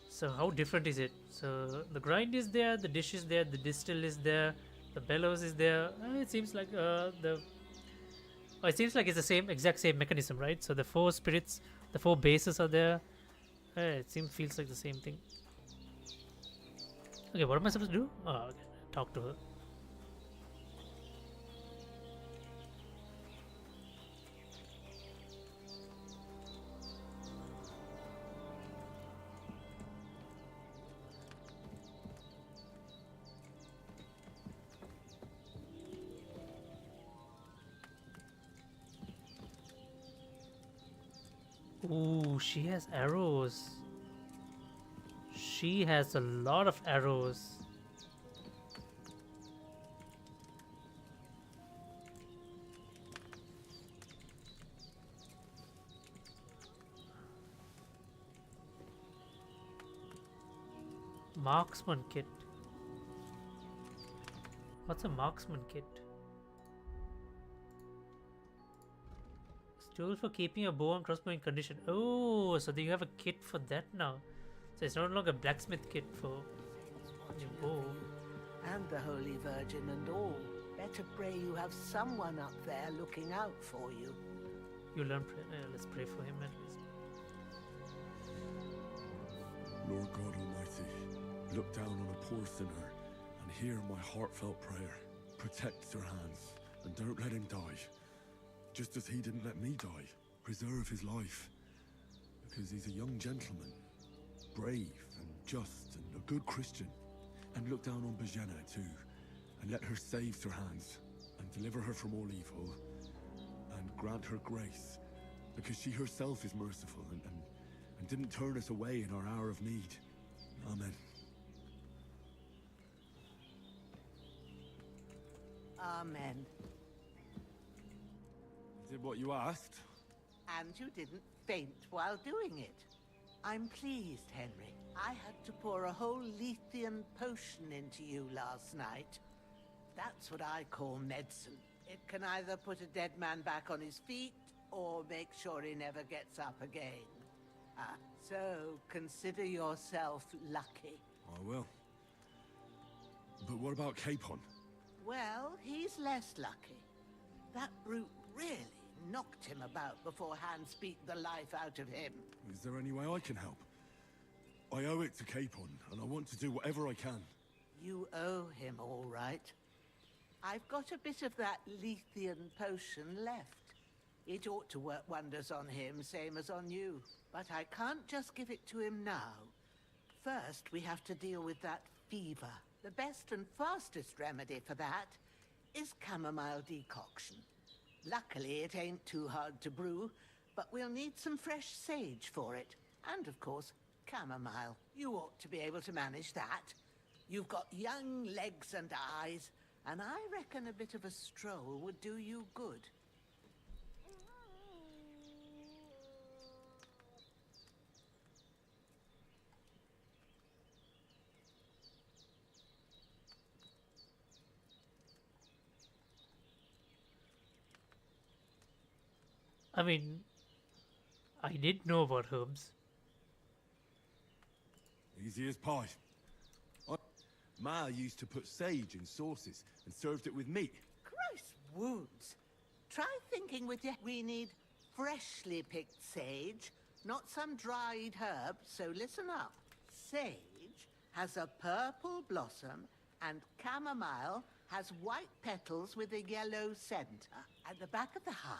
So how different is it? So the grind is there, the dish is there, the distill is there, the bellows is there. It seems like it seems like it's the same exact same mechanism, right? So the four spirits, the four bases are there. It feels like the same thing. Okay, what am I supposed to do? Oh, okay. Talk to her. Ooh, she has arrows. She has a lot of arrows. Marksman kit. What's a marksman kit? Tool for keeping a bow and crossbow in condition. Oh, so you have a kit for that now. So it's no longer a blacksmith kit for your bow. And the Holy Virgin and all. Better pray you have someone up there looking out for you. You learn prayer. Let's pray for him at least. Lord God Almighty, look down on a poor sinner and hear my heartfelt prayer. Protect their hands and don't let him die. Just as he didn't let me die. Preserve his life. Because he's a young gentleman. Brave and just and a good Christian. And look down on Bajena too. And let her save her hands. And deliver her from all evil. And grant her grace. Because she herself is merciful and didn't turn us away in our hour of need. Amen. Amen. Did what you asked. And you didn't faint while doing it. I'm pleased, Henry. I had to pour a whole Lethean potion into you last night. That's what I call medicine. It can either put a dead man back on his feet, or make sure he never gets up again. So consider yourself lucky. I will. But what about Capon? Well, he's less lucky. That brute really knocked him about before Hans beat the life out of him. Is there any way I can help? I owe it to Capon, and I want to do whatever I can. You owe him, all right. I've got a bit of that Lethean potion left. It ought to work wonders on him, same as on you. But I can't just give it to him now. First, we have to deal with that fever. The best and fastest remedy for that is chamomile decoction. Luckily, it ain't too hard to brew, but we'll need some fresh sage for it. And, of course, chamomile. You ought to be able to manage that. You've got young legs and eyes, and I reckon a bit of a stroll would do you good. I mean, I did know about herbs. Easy as pie. Ma used to put sage in sauces and served it with meat. Christ wounds. Try thinking with your... We need freshly picked sage, not some dried herb, so listen up. Sage has a purple blossom, and chamomile has white petals with a yellow center. At the back of the hut,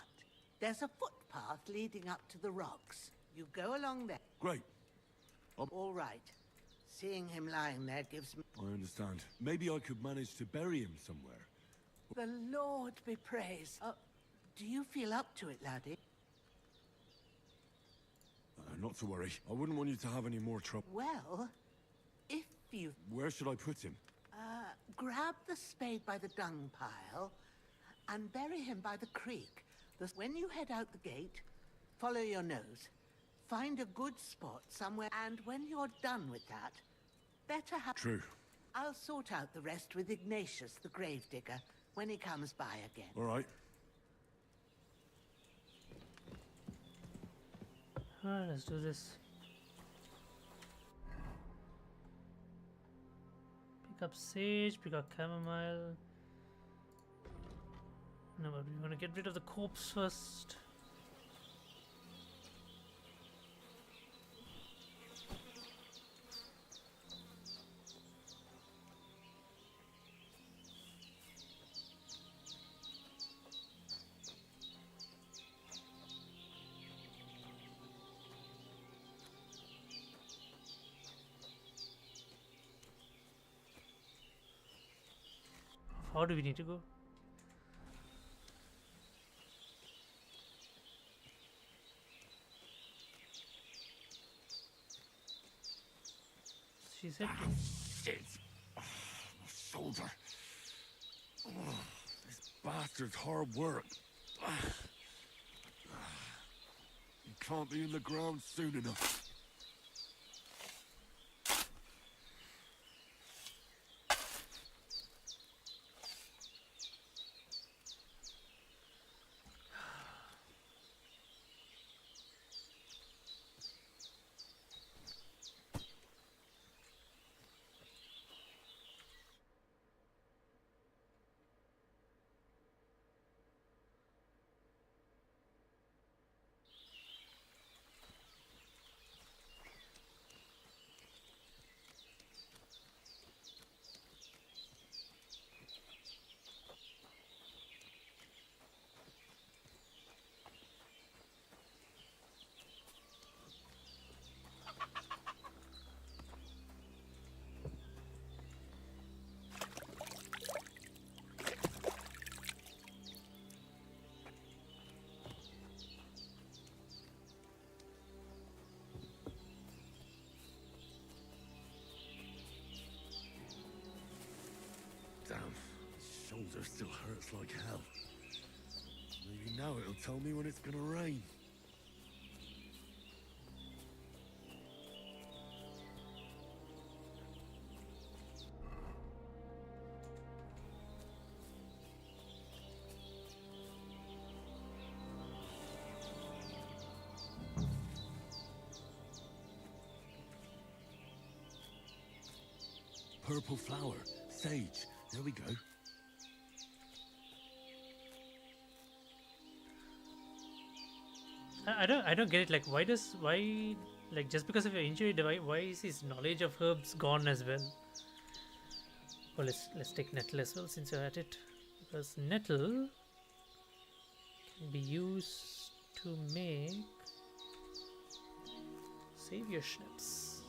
there's a footpath leading up to the rocks. You go along there. Great. All right. Seeing him lying there gives me... I understand. Maybe I could manage to bury him somewhere. The Lord be praised. Do you feel up to it, laddie? Not to worry. I wouldn't want you to have any more trouble. Well, if you... Where should I put him? Grab the spade by the dung pile and bury him by the creek. When you head out the gate, follow your nose. Find a good spot somewhere, and when you're done with that, better have... True. I'll sort out the rest with Ignatius, the gravedigger, when he comes by again. All right. Alright, let's do this. Pick up sage, pick up chamomile. No, but we want to get rid of the corpse first. How do we need to go? She said. Shit! Oh, my shoulder. Oh, this bastard's hard work. You can't be in the ground soon enough. Damn, shoulder still hurts like hell. Maybe now it'll tell me when it's gonna rain. Purple flower, sage. There we go. I don't get it. Like, why, like, just because of your injury, why is his knowledge of herbs gone as well? Well, let's take nettle as well since you're at it, because nettle can be used to make savior schnapps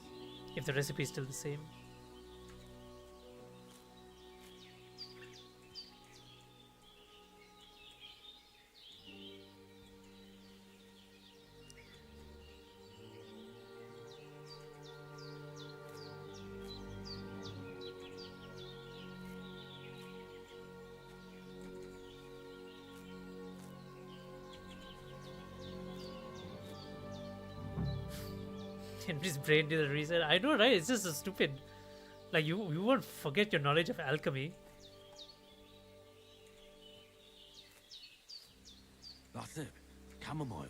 if the recipe is still the same. Henry's brain did a reset. I know, right? It's just so stupid. Like, you won't forget your knowledge of alchemy. That's it. Chamomile.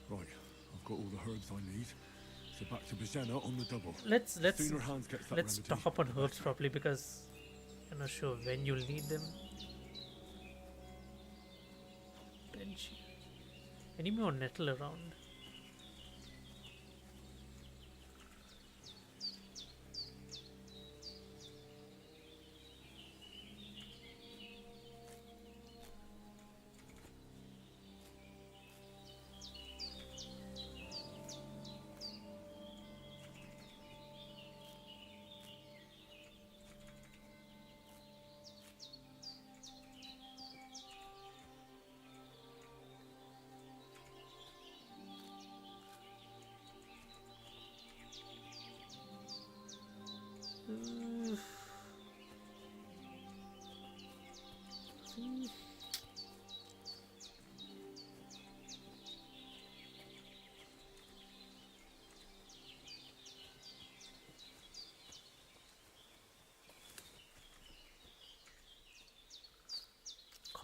Right, I've got all the herbs I need. So back to Bijenna on the double. Let's Sooner Hans gets that let's remedy, stock up on the herbs better. properly, because I'm not sure when you'll need them. Bench. Any more nettle around?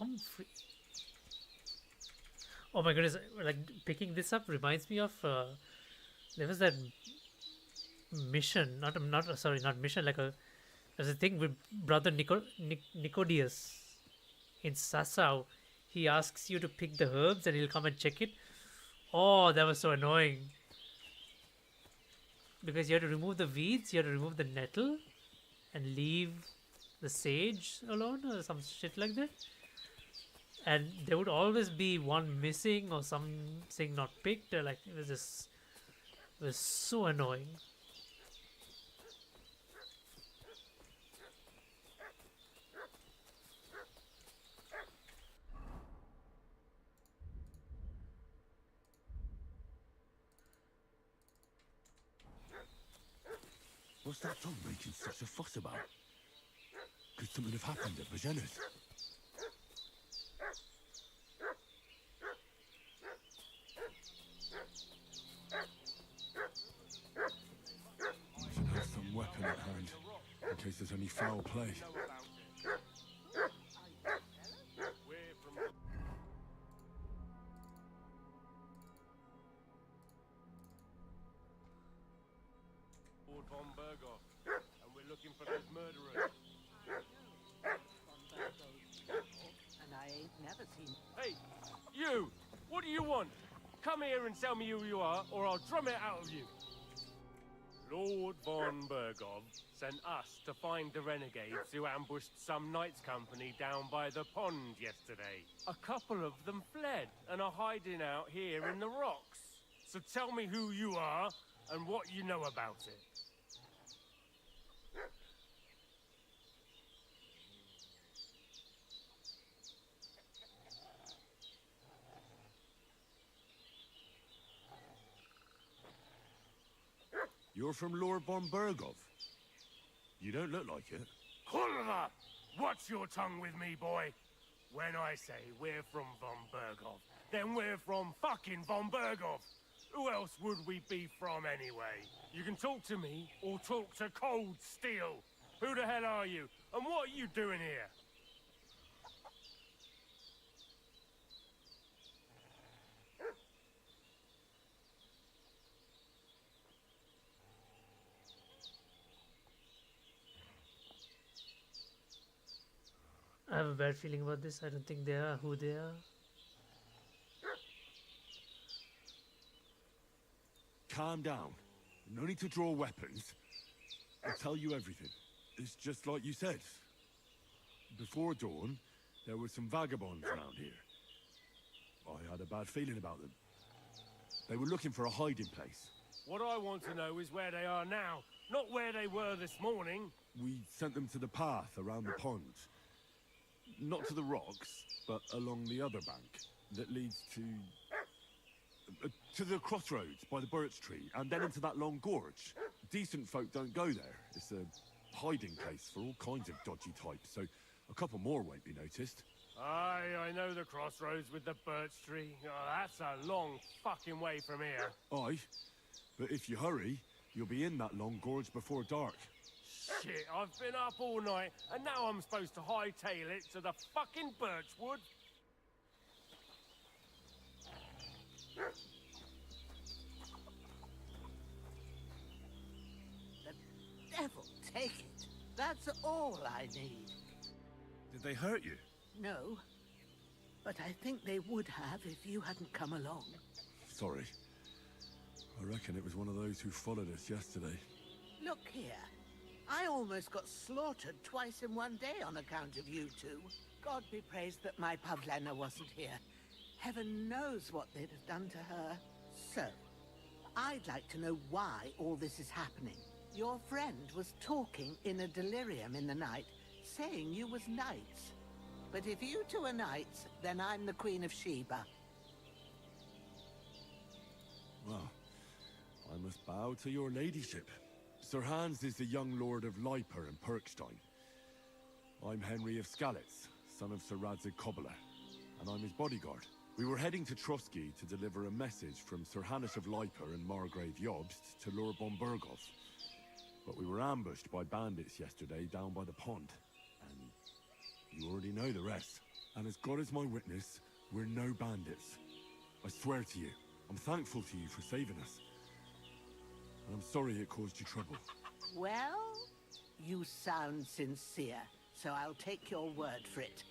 Comfrey. Oh my goodness! Like picking this up reminds me of there was that mission. Not sorry, not mission. Like a there's a thing with brother Nicodius in Sassau. He asks you to pick the herbs and he'll come and check it. Oh, that was so annoying. Because you had to remove the weeds, you had to remove the nettle, and leave the sage alone, or some shit like that. And there would always be one missing or something not picked. Like it was so annoying. What's that dog making such a fuss about? Could something have happened at Bajena's? Should have some weapon at hand, in case there's any foul play. Lord von Berghoff, and we're looking for those murderers. And I ain't never seen... Hey, you! What do you want? Come here and tell me who you are, or I'll drum it out of you. Lord von Berghoff sent us to find the renegades who ambushed some knights' company down by the pond yesterday. A couple of them fled and are hiding out here in the rocks. So tell me who you are and what you know about it. You're from Lord von Berghoff? You don't look like it. Hulva! Watch your tongue with me, boy. When I say we're from von Berghoff, then we're from fucking von Berghoff. Who else would we be from anyway? You can talk to me or talk to Cold Steel. Who the hell are you? And what are you doing here? I have a bad feeling about this. I don't think they are who they are. Calm down. No need to draw weapons. I'll tell you everything. It's just like you said. Before dawn, there were some vagabonds around here. I had a bad feeling about them. They were looking for a hiding place. What I want to know is where they are now, not where they were this morning. We sent them to the path around the pond. Not to the rocks, but along the other bank that leads to the crossroads by the birch tree, and then into that long gorge. Decent folk don't go there. It's a hiding place for all kinds of dodgy types, so a couple more won't be noticed. Aye, I know the crossroads with the birch tree. Oh, that's a long fucking way from here. Aye, but if you hurry, you'll be in that long gorge before dark. Shit, I've been up all night, and now I'm supposed to hightail it to the fucking birchwood? The devil take it. That's all I need. Did they hurt you? No, but I think they would have if you hadn't come along. Sorry. I reckon it was one of those who followed us yesterday. Look here. I almost got slaughtered twice in one day on account of you two. God be praised that my Pavlena wasn't here. Heaven knows what they'd have done to her. So, I'd like to know why all this is happening. Your friend was talking in a delirium in the night, saying you was knights. But if you two are knights, then I'm the Queen of Sheba. Well, I must bow to your ladyship. Sir Hans is the young lord of Leiper and Perkstein. I'm Henry of Skalitz, son of Sir Radzig Kobyla, and I'm his bodyguard. We were heading to Trotsky to deliver a message from Sir Hanush of Leiper and Margrave Jobst to Lord von Berghoff. But we were ambushed by bandits yesterday down by the pond, and you already know the rest. And as God is my witness, we're no bandits. I swear to you, I'm thankful to you for saving us. And I'm sorry it caused you trouble. Well, you sound sincere, so I'll take your word for it.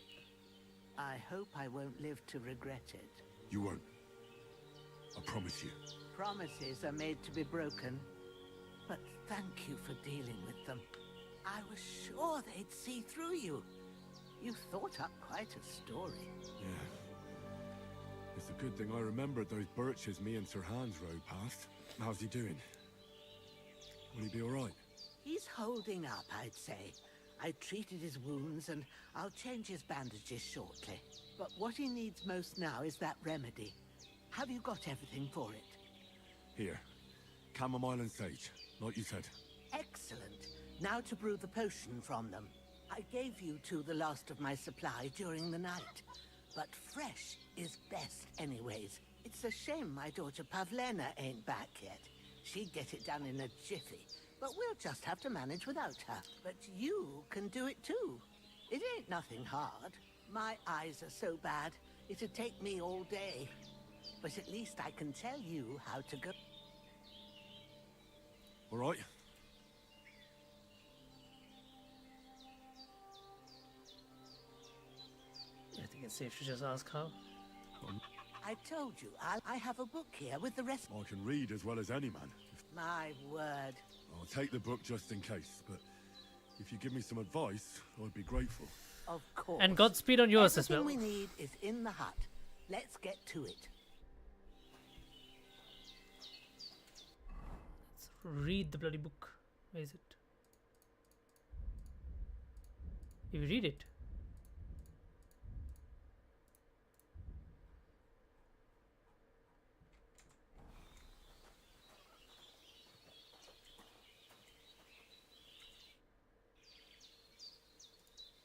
I hope I won't live to regret it. You won't. I promise you. Promises are made to be broken, but thank you for dealing with them. I was sure they'd see through you. You thought up quite a story. Yeah. It's a good thing I remembered those birches me and Sir Hans rode past. How's he doing? Will he be alright? He's holding up, I'd say. I treated his wounds and I'll change his bandages shortly. But what he needs most now is that remedy. Have you got everything for it? Here. Chamomile and sage, like you said. Excellent. Now to brew the potion from them. I gave you two the last of my supply during the night. But fresh is best anyways. It's a shame my daughter Pavlena ain't back yet. She'd get it done in a jiffy. But we'll just have to manage without her. But you can do it too. It ain't nothing hard. My eyes are so bad, it'd take me all day. But at least I can tell you how to go. Alright. I think it's safe to just ask how. I told you, I have a book here with the rest. I can read as well as any man. My word. I'll take the book just in case, but if you give me some advice, I'd be grateful. Of course. And Godspeed on yours as well. Everything we need is in the hut. Let's get to it. Let's read the bloody book. Where is it? You read it.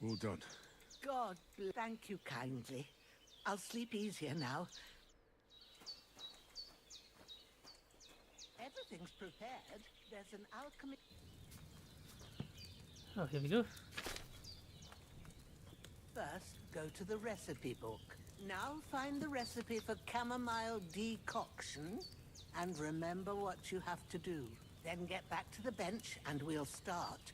All done. God, thank you kindly. I'll sleep easier now. Everything's prepared. There's an alchemy. Oh, here we go. First, go to the recipe book. Now find the recipe for chamomile decoction and remember what you have to do. Then get back to the bench and we'll start.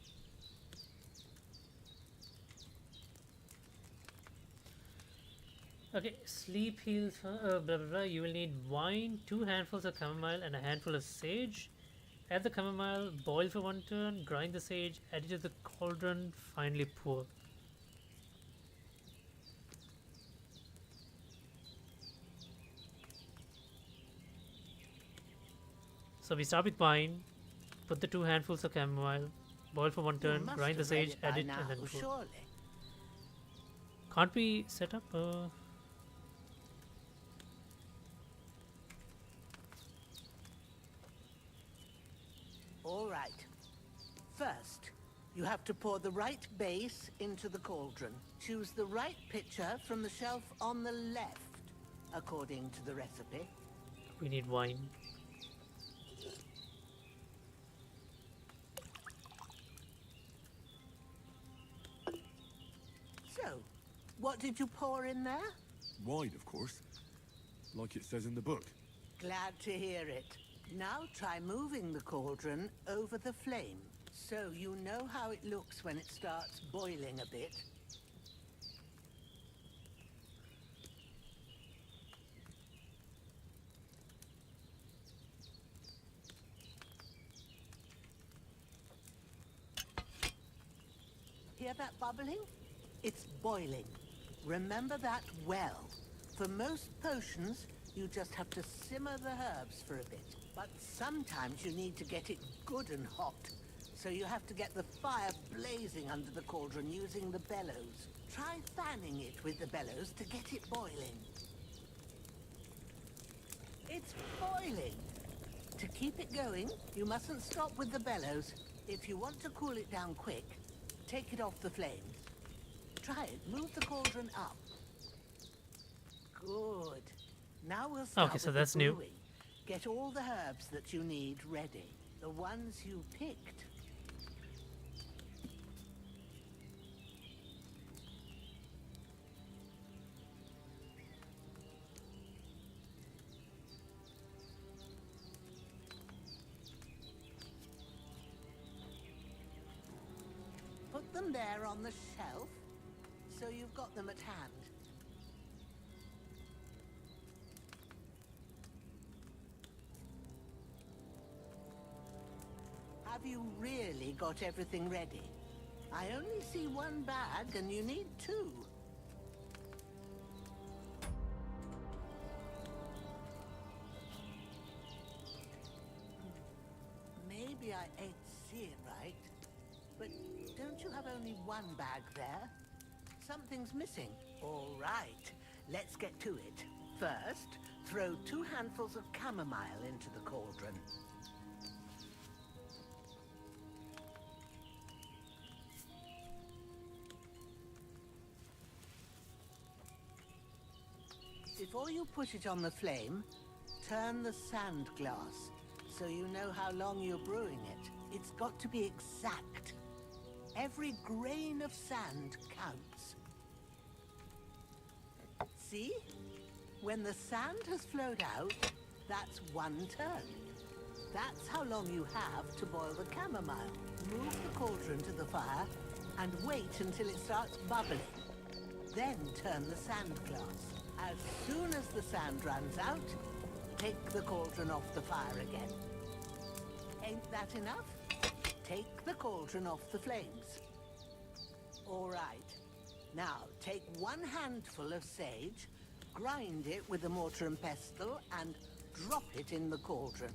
Okay, sleep heals. Blah blah blah. You will need wine, 2 handfuls of chamomile, and a handful of sage. Add the chamomile, boil for 1 turn, grind the sage, add it to the cauldron, finally pour. So we start with wine, put the 2 handfuls of chamomile, boil for 1 turn, grind the sage, add it, and then pour. Surely. Can't we set up? All right. First, you have to pour the right base into the cauldron. Choose the right pitcher from the shelf on the left, according to the recipe. We need wine. So, what did you pour in there? Wine, of course. Like it says in the book. Glad to hear it. Now try moving the cauldron over the flame, so you know how it looks when it starts boiling a bit. Hear that bubbling? It's boiling. Remember that well. For most potions, you just have to simmer the herbs for a bit. But sometimes you need to get it good and hot. So you have to get the fire blazing under the cauldron using the bellows. Try fanning it with the bellows to get it boiling. It's boiling. To keep it going, you mustn't stop with the bellows. If you want to cool it down quick, take it off the flames. Try it. Move the cauldron up. Good. Now we'll start Okay, so with that's the new. brewing. Get all the herbs that you need ready. The ones you picked. put them there on the shelf, so you've got them at hand. Have you really got everything ready? I only see one bag and you need two. Maybe I ain't seeing right, but don't you have only one bag there? Something's missing. All right, let's get to it. First, throw 2 handfuls of chamomile into the cauldron. Before you put it on the flame, turn the sand glass so you know how long you're brewing it. It's got to be exact. Every grain of sand counts. See? When the sand has flowed out, that's 1 turn. That's how long you have to boil the chamomile. Move the cauldron to the fire and wait until it starts bubbling. Then turn the sand glass. As soon as the sand runs out, take the cauldron off the fire again. Ain't that enough? Take the cauldron off the flames. All right. Now, take 1 handful of sage, grind it with a mortar and pestle, and drop it in the cauldron.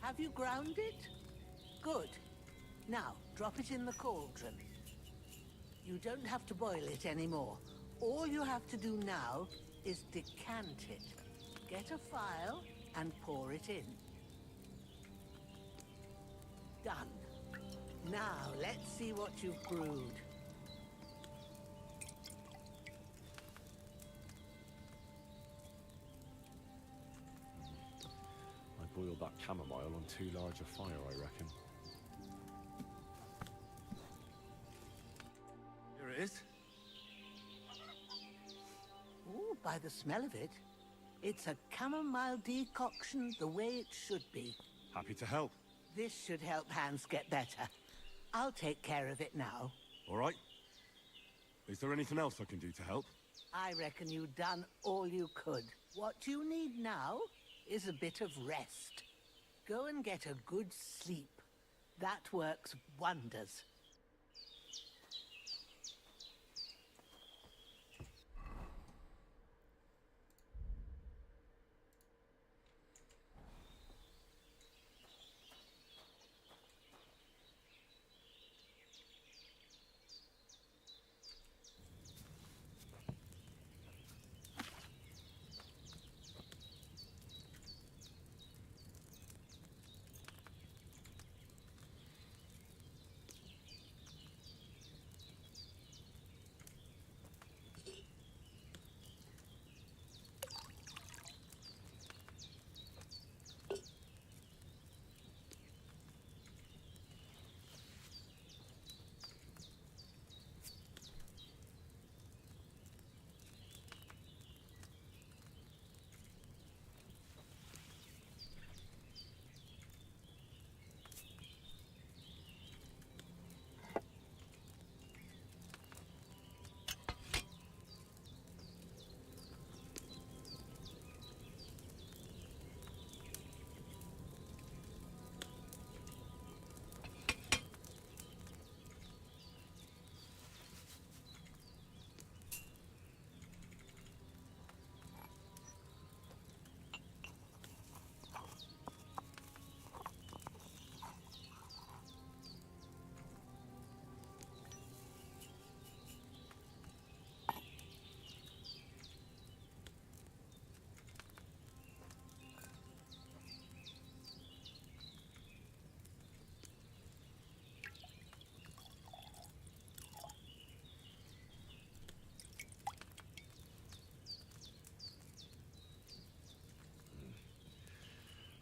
Have you ground it? Good. Now, drop it in the cauldron. You don't have to boil it anymore. All you have to do now is decant it. Get a phial and pour it in. Done. Now, let's see what you've brewed. I boiled that chamomile on too large a fire, I reckon. Here it is. Ooh, by the smell of it, it's a chamomile decoction the way it should be. Happy to help. This should help Hans get better. I'll take care of it now. All right. Is there anything else I can do to help? I reckon you've done all you could. What you need now is a bit of rest. Go and get a good sleep. That works wonders.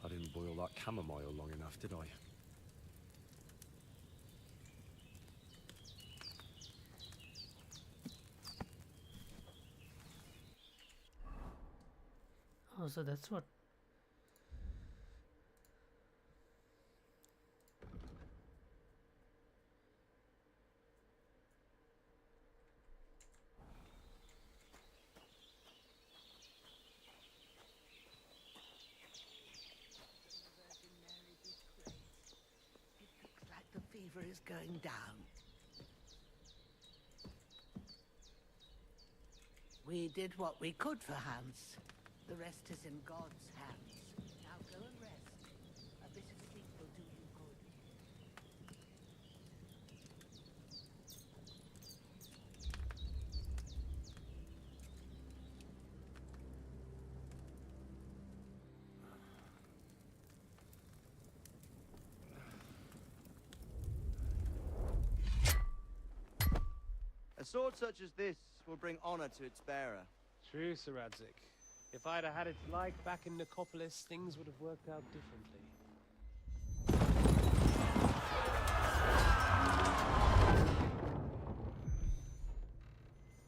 I didn't boil that chamomile long enough, did I? Oh, so that's what. Looks like the fever is going down. We did what we could for Hans. The rest is in God's hands. Now go and rest. A bit of sleep will do you good. A sword such as this will bring honor to its bearer. True, Sir Radzik. If I'd have had it like back in Nicopolis, things would have worked out differently.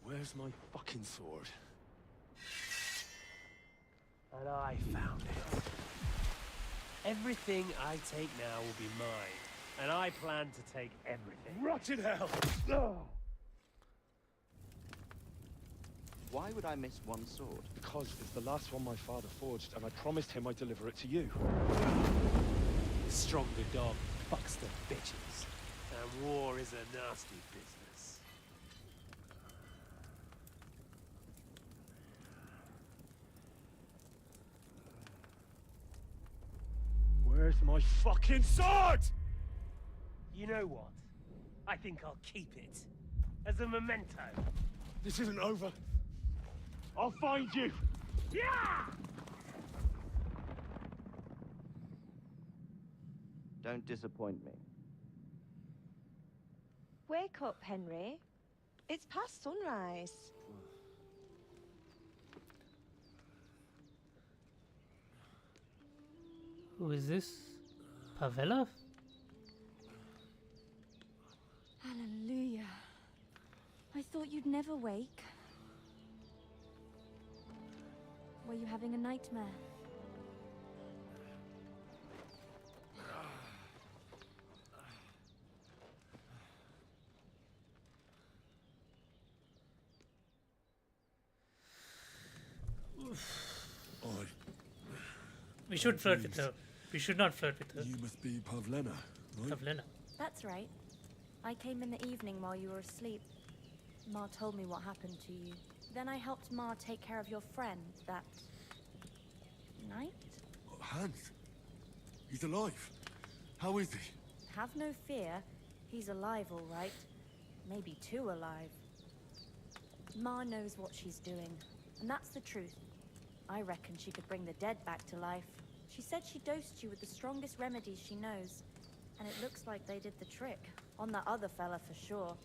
Where's my fucking sword? And I found it. Everything I take now will be mine, and I plan to take everything. Rotted hell! Why would I miss one sword? Because it's the last one my father forged, and I promised him I'd deliver it to you. The stronger dog fucks the bitches, and war is a nasty business. Where's my fucking sword? You know what? I think I'll keep it. As a memento. This isn't over. I'll find you! Yeah! Don't disappoint me. Wake up, Henry. It's past sunrise. Who is this? Pavela? Hallelujah. I thought you'd never wake. Were you having a nightmare? We should flirt with her. We should not flirt with her. You must be Pavlena, right? Pavlena. That's right. I came in the evening while you were asleep. Ma told me what happened to you. Then I helped Ma take care of your friend that night? Hans? He's alive. How is he? Have no fear. He's alive, all right. Maybe too alive. Ma knows what she's doing, and that's the truth. I reckon she could bring the dead back to life. She said she dosed you with the strongest remedies she knows, and it looks like they did the trick. On that other fella for sure.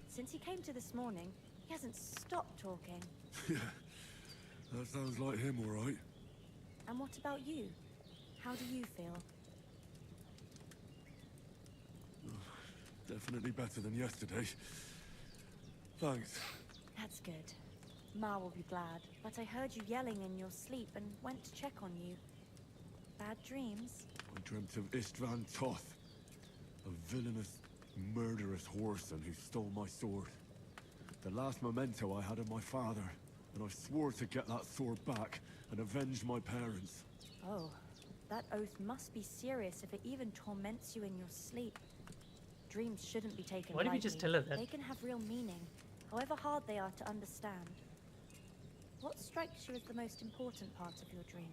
Since he came to this morning, he hasn't stopped talking. Yeah, that sounds like him, all right. And what about you? How do you feel? Definitely better than yesterday. Thanks. That's good. Ma will be glad, but I heard you yelling in your sleep and went to check on you. Bad dreams? I dreamt of Istvan Toth, a villainous, murderous whoreson who stole my sword. The last memento I had of my father, and I swore to get that sword back and avenge my parents. Oh, that oath must be serious if it even torments you in your sleep. Dreams shouldn't be taken Why did lightly. we just tell her that? They can have real meaning, however hard they are to understand. What strikes you as the most important part of your dream?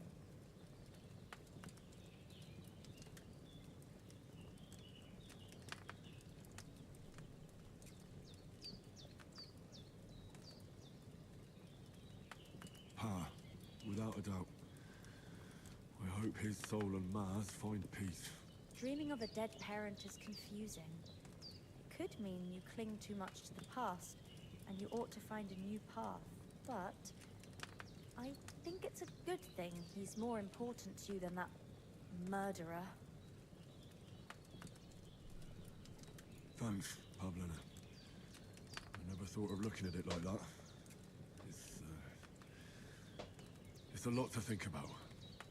Pa, without a doubt. I hope his soul and Ma's find peace. Dreaming of a dead parent is confusing. It could mean you cling too much to the past, and you ought to find a new path. But I think it's a good thing he's more important to you than that murderer. Thanks, Pavlena. I never thought of looking at it like that. It's a lot to think about.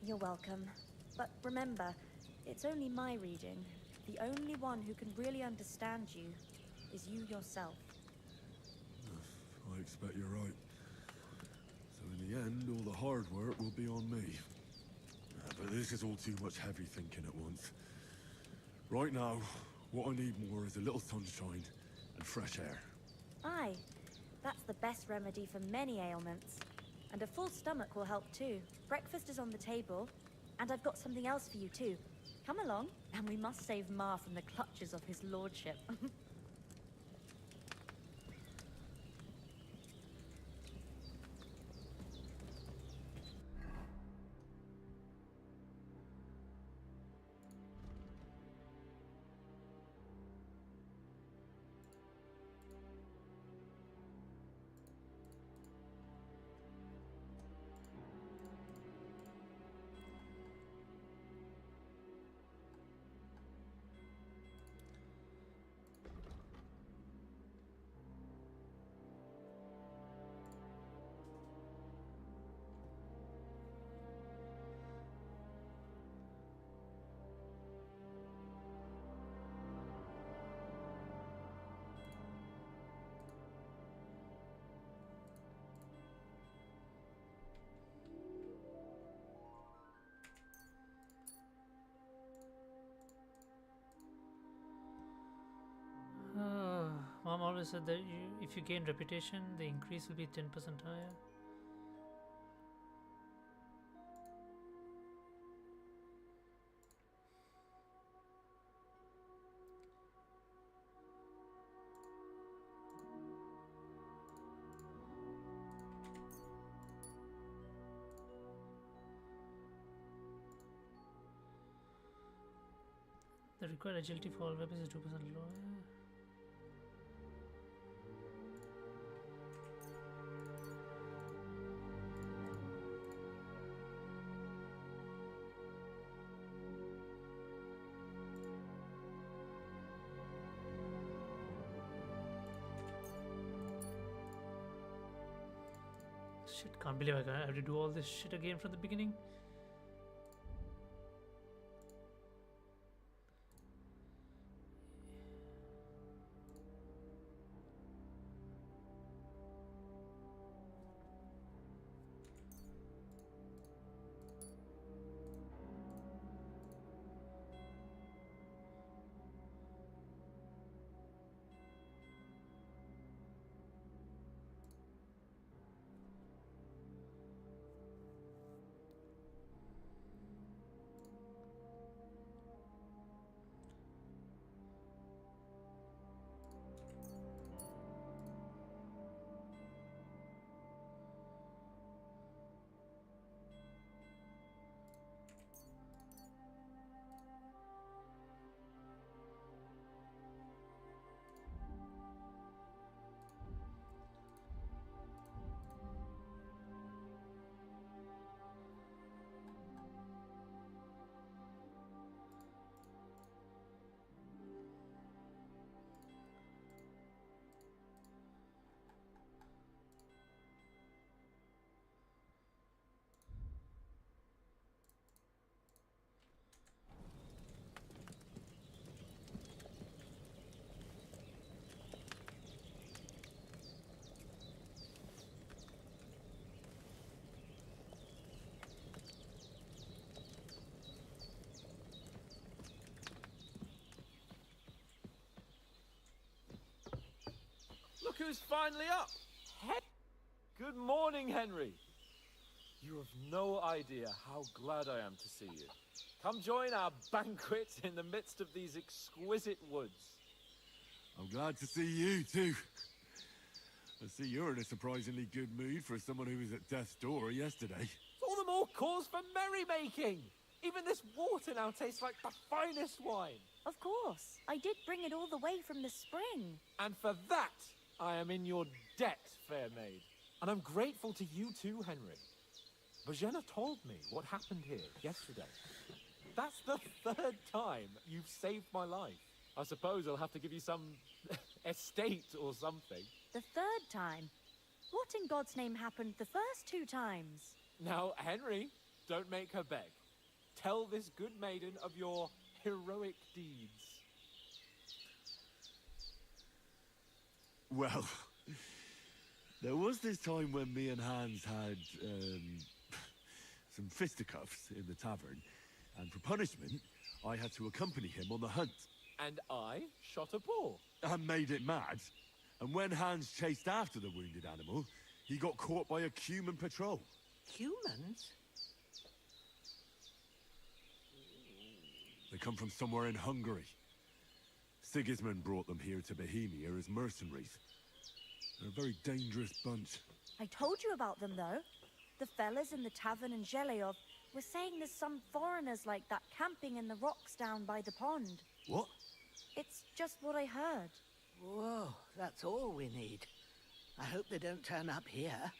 You're welcome. But remember, it's only my reading. The only one who can really understand you is you yourself. I expect you're right. So in the end, all the hard work will be on me. But this is all too much heavy thinking at once. Right now, what I need more is a little sunshine and fresh air. Aye, that's the best remedy for many ailments. And a full stomach will help too. Breakfast is on the table, and I've got something else for you too. Come along, and we must save Mar from the clutches of his lordship. Mom always said that if you gain reputation, the increase will be 10% higher. The required agility for all weapons is 2% lower. Shit, can't believe I have to do all this shit again from the beginning. Look who's finally up! Good morning, Henry. You have no idea how glad I am to see you. Come join our banquet in the midst of these exquisite woods. I'm glad to see you, too. I see you're in a surprisingly good mood for someone who was at death's door yesterday. It's all the more cause for merrymaking! Even this water now tastes like the finest wine. Of course. I did bring it all the way from the spring. And for that, I am in your debt, fair maid. And I'm grateful to you too, Henry. Bojena told me what happened here yesterday. That's the third time you've saved my life. I suppose I'll have to give you some estate or something. The third time? What in God's name happened the first two times? Now, Henry, don't make her beg. Tell this good maiden of your heroic deeds. Well, there was this time when me and Hans had, some fisticuffs in the tavern, and for punishment, I had to accompany him on the hunt. And I shot a boar. And made it mad. And when Hans chased after the wounded animal, he got caught by a human patrol. Humans? They come from somewhere in Hungary. Sigismund brought them here to Bohemia as mercenaries. They're a very dangerous bunch. I told you about them, though. The fellas in the tavern in Zheleov were saying there's some foreigners like that camping in the rocks down by the pond. What? It's just what I heard. Whoa, that's all we need. I hope they don't turn up here.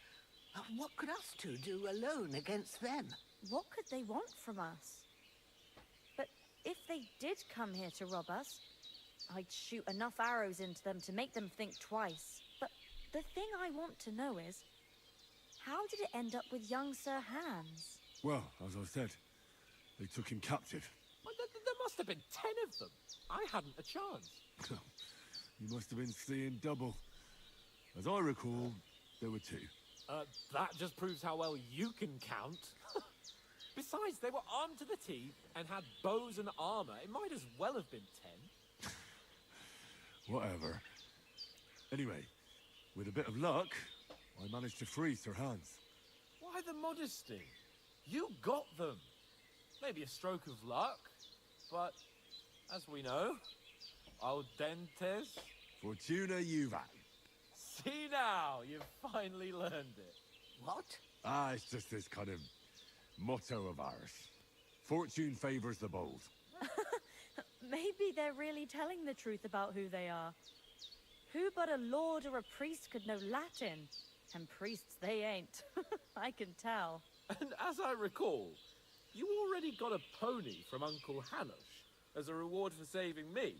What could us two do alone against them? What could they want from us? But if they did come here to rob us, I'd shoot enough arrows into them to make them think twice. But the thing I want to know is, how did it end up with young Sir Hans? Well, as I said, they took him captive. Well, there must have been 10 of them. I hadn't a chance. You must have been seeing double. As I recall, there were 2. That just proves how well you can count. Besides, they were armed to the teeth and had bows and armor. It might as well have been 10. Whatever. Anyway, with a bit of luck, I managed to free Sir Hans. Why the modesty? You got them. Maybe a stroke of luck, but as we know, al dentes. Fortuna juvat. See now, you've finally learned it. What? Ah, it's just this kind of motto of ours. Fortune favors the bold. Maybe they're really telling the truth about who they are. Who but a lord or a priest could know Latin? And priests they ain't. I can tell. And as I recall, you already got a pony from Uncle Hanosh as a reward for saving me.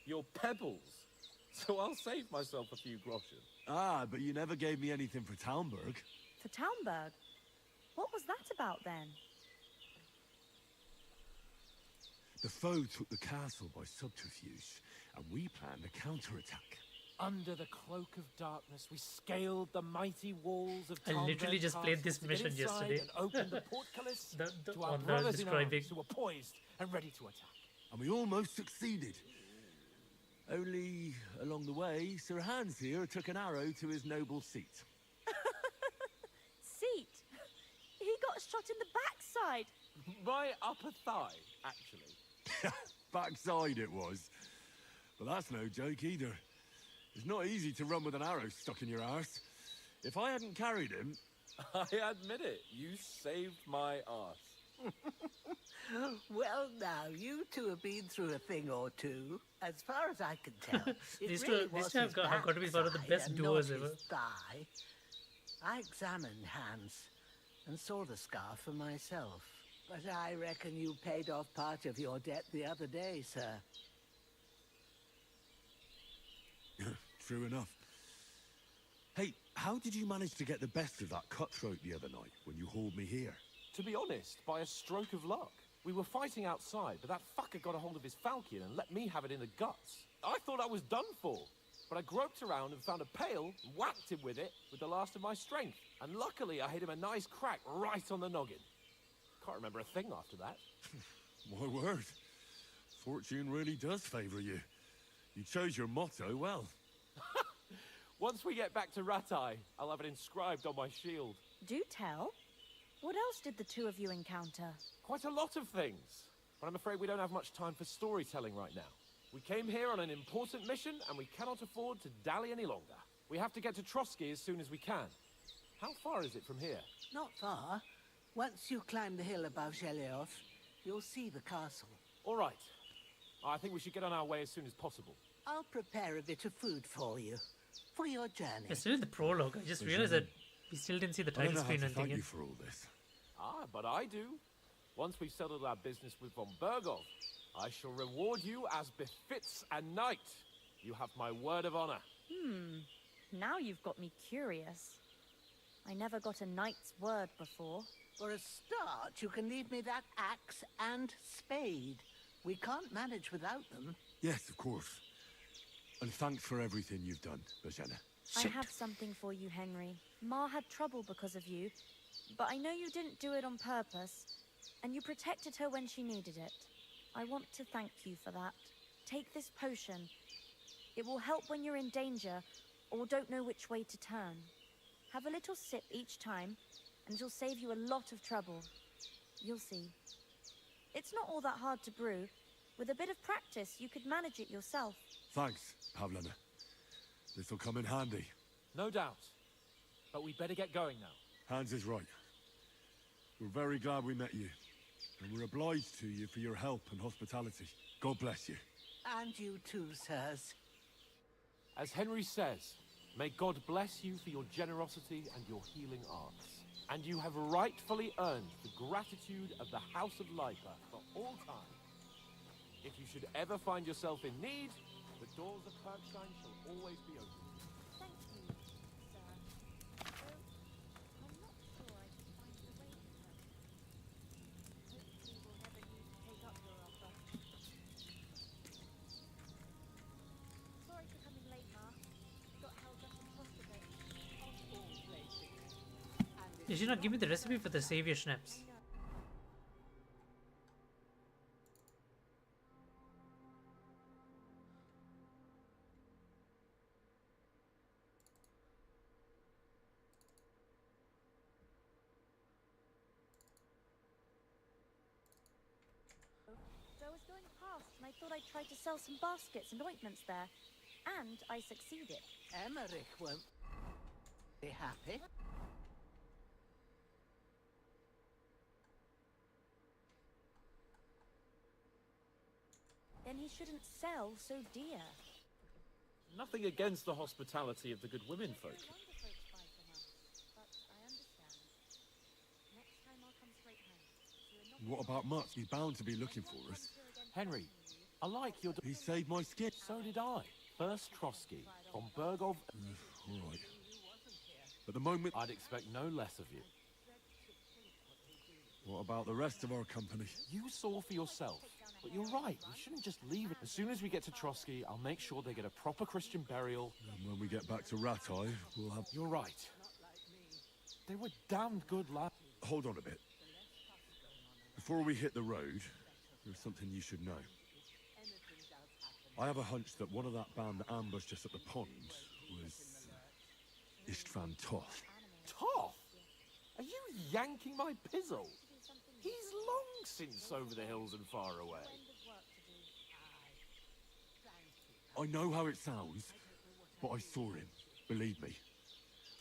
Your pebbles. So I'll save myself a few groschen. Ah, but you never gave me anything for Talmberg. For Talmberg? What was that about then? The foe took the castle by subterfuge, and we planned a counterattack. Under the cloak of darkness, we scaled the mighty walls of I literally Talmberg just played this Castle to get mission inside yesterday. And opened the portcullis to our on the brothers in describing. arms who were poised and ready to attack. And we almost succeeded. Only, along the way, Sir Hans here took an arrow to his noble seat. Seat? He got shot in the backside. My upper thigh, actually. Backside it was. But that's no joke either. It's not easy to run with an arrow stuck in your arse. If I hadn't carried him... I admit it, you saved my arse. Well, now, you two have been through a thing or two. As far as I can tell, it These really two was have his got to be one of the backside best and duos not ever. his thigh. I examined Hans and saw the scar for myself. But I reckon you paid off part of your debt the other day, sir. True enough. Hey, how did you manage to get the best of that cutthroat the other night when you hauled me here? To be honest, by a stroke of luck. We were fighting outside, but that fucker got a hold of his falchion and let me have it in the guts. I thought I was done for, but I groped around and found a pail and whacked him with it with the last of my strength. And luckily, I hit him a nice crack right on the noggin. Can't remember a thing after that. My word. Fortune really does favor you. You chose your motto well. Once we get back to Ratai, I'll have it inscribed on my shield. Do tell. What else did the two of you encounter? Quite a lot of things, but I'm afraid we don't have much time for storytelling right now. We came here on an important mission, and we cannot afford to dally any longer. We have to get to Trotsky as soon as we can. How far is it from here? Not far. Once you climb the hill above Zheleov, you'll see the castle. All right. I think we should get on our way as soon as possible. I'll prepare a bit of food for you, for your journey. It's still in the prologue. I just realized that we still didn't see the I don't title know how screen to and thank thing. you for all this. Ah, but I do. Once we've settled our business with von Bergov, I shall reward you as befits a knight. You have my word of honor. Now you've got me curious. I never got a knight's word before. For a start, you can leave me that axe and spade. We can't manage without them. Yes, of course. And thanks for everything you've done, Bajana. I have something for you, Henry. Ma had trouble because of you, but I know you didn't do it on purpose, and you protected her when she needed it. I want to thank you for that. Take this potion. It will help when you're in danger or don't know which way to turn. Have a little sip each time, and it'll save you a lot of trouble. You'll see. It's not all that hard to brew. With a bit of practice, you could manage it yourself. Thanks, Pavlana. This'll come in handy. No doubt. But we'd better get going now. Hans is right. We're very glad we met you. And we're obliged to you for your help and hospitality. God bless you. And you too, sirs. As Henry says, may God bless you for your generosity and your healing arts. And you have rightfully earned the gratitude of the House of Lipa for all time. If you should ever find yourself in need, the doors of Kirkstein shall always be open. Thank you, sir. Though, I'm not sure I can find the way to her. Hopefully we'll never need to take up your offer. Sorry for coming late, Ma. Got held up in hospital. Did you not give me the recipe for the savior schnapps? I was going past and I thought I'd try to sell some baskets and ointments there. And I succeeded. Emmerich won't be happy. Then he shouldn't sell so dear. Nothing against the hospitality of the good women folk. What about Mutt? He's bound to be looking for us. Henry, I like your... He saved my skin. So did I. First Trotsky, von Bergov... All right. At the moment... I'd expect no less of you. What about the rest of our company? You saw for yourself. But you're right, we shouldn't just leave it. As soon as we get to Trotsky, I'll make sure they get a proper Christian burial. And when we get back to Ratai, we'll have... You're right. They were damned good lads. Hold on a bit. Before we hit the road, there's something you should know. I have a hunch that one of that band that ambushed us at the pond was... Istvan Toth. Toth? Are you yanking my pizzle? He's long since over the hills and far away. I know how it sounds, but I saw him. Believe me.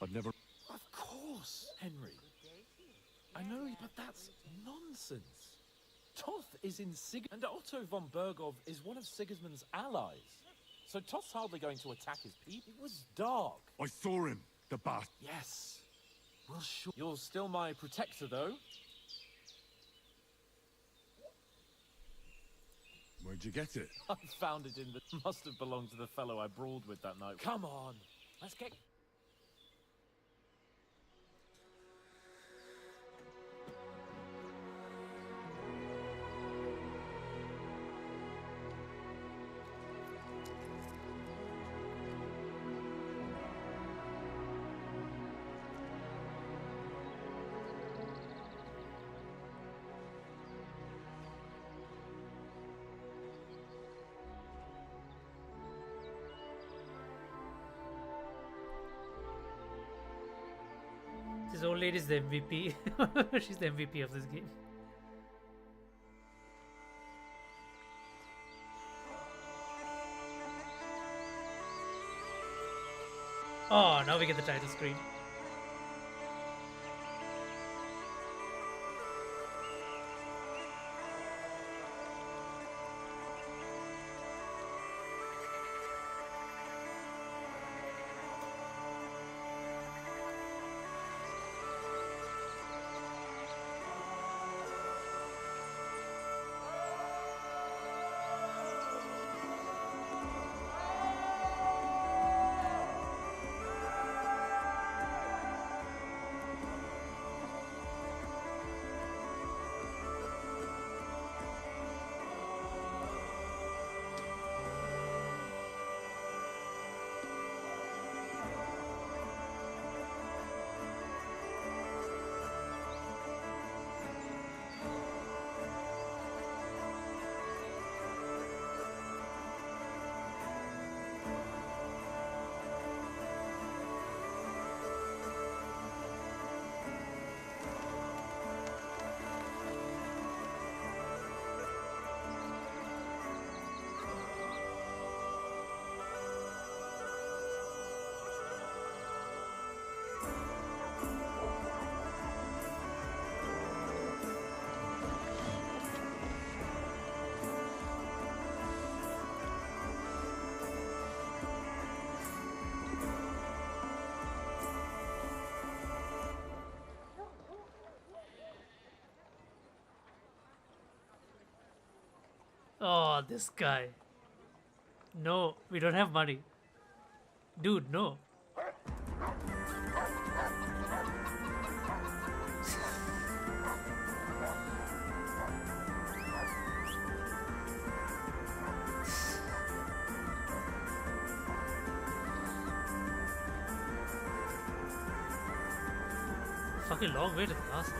I'd never... Of course, Henry. I know, but that's nonsense. Toth is in Sig... And Otto von Bergov is one of Sigismund's allies. So Toth's hardly going to attack his people. It was dark. I saw him, the bastard. Yes. Well, sure. You're still my protector, though. Where'd you get it? I found it in the... Must have belonged to the fellow I brawled with that night. Come on. Let's get... This old lady's the MVP. She's the MVP of this game. Oh, now we get the title screen. Oh, this guy. No, we don't have money. Dude, no. Fucking long way to the castle.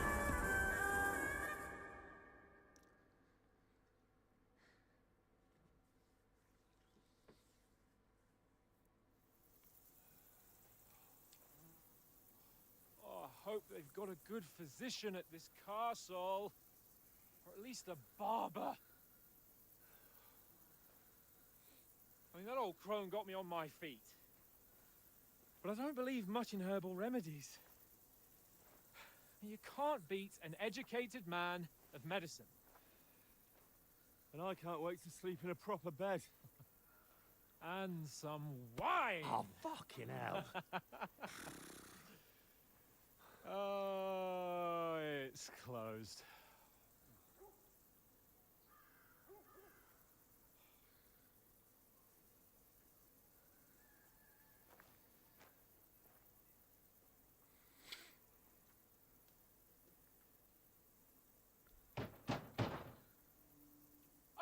Oh, I hope they've got a good physician at this castle. Or at least a barber. I mean, that old crone got me on my feet. But I don't believe much in herbal remedies. You can't beat an educated man of medicine. And I can't wait to sleep in a proper bed. And some wine! Oh, fucking hell. Oh, it's closed.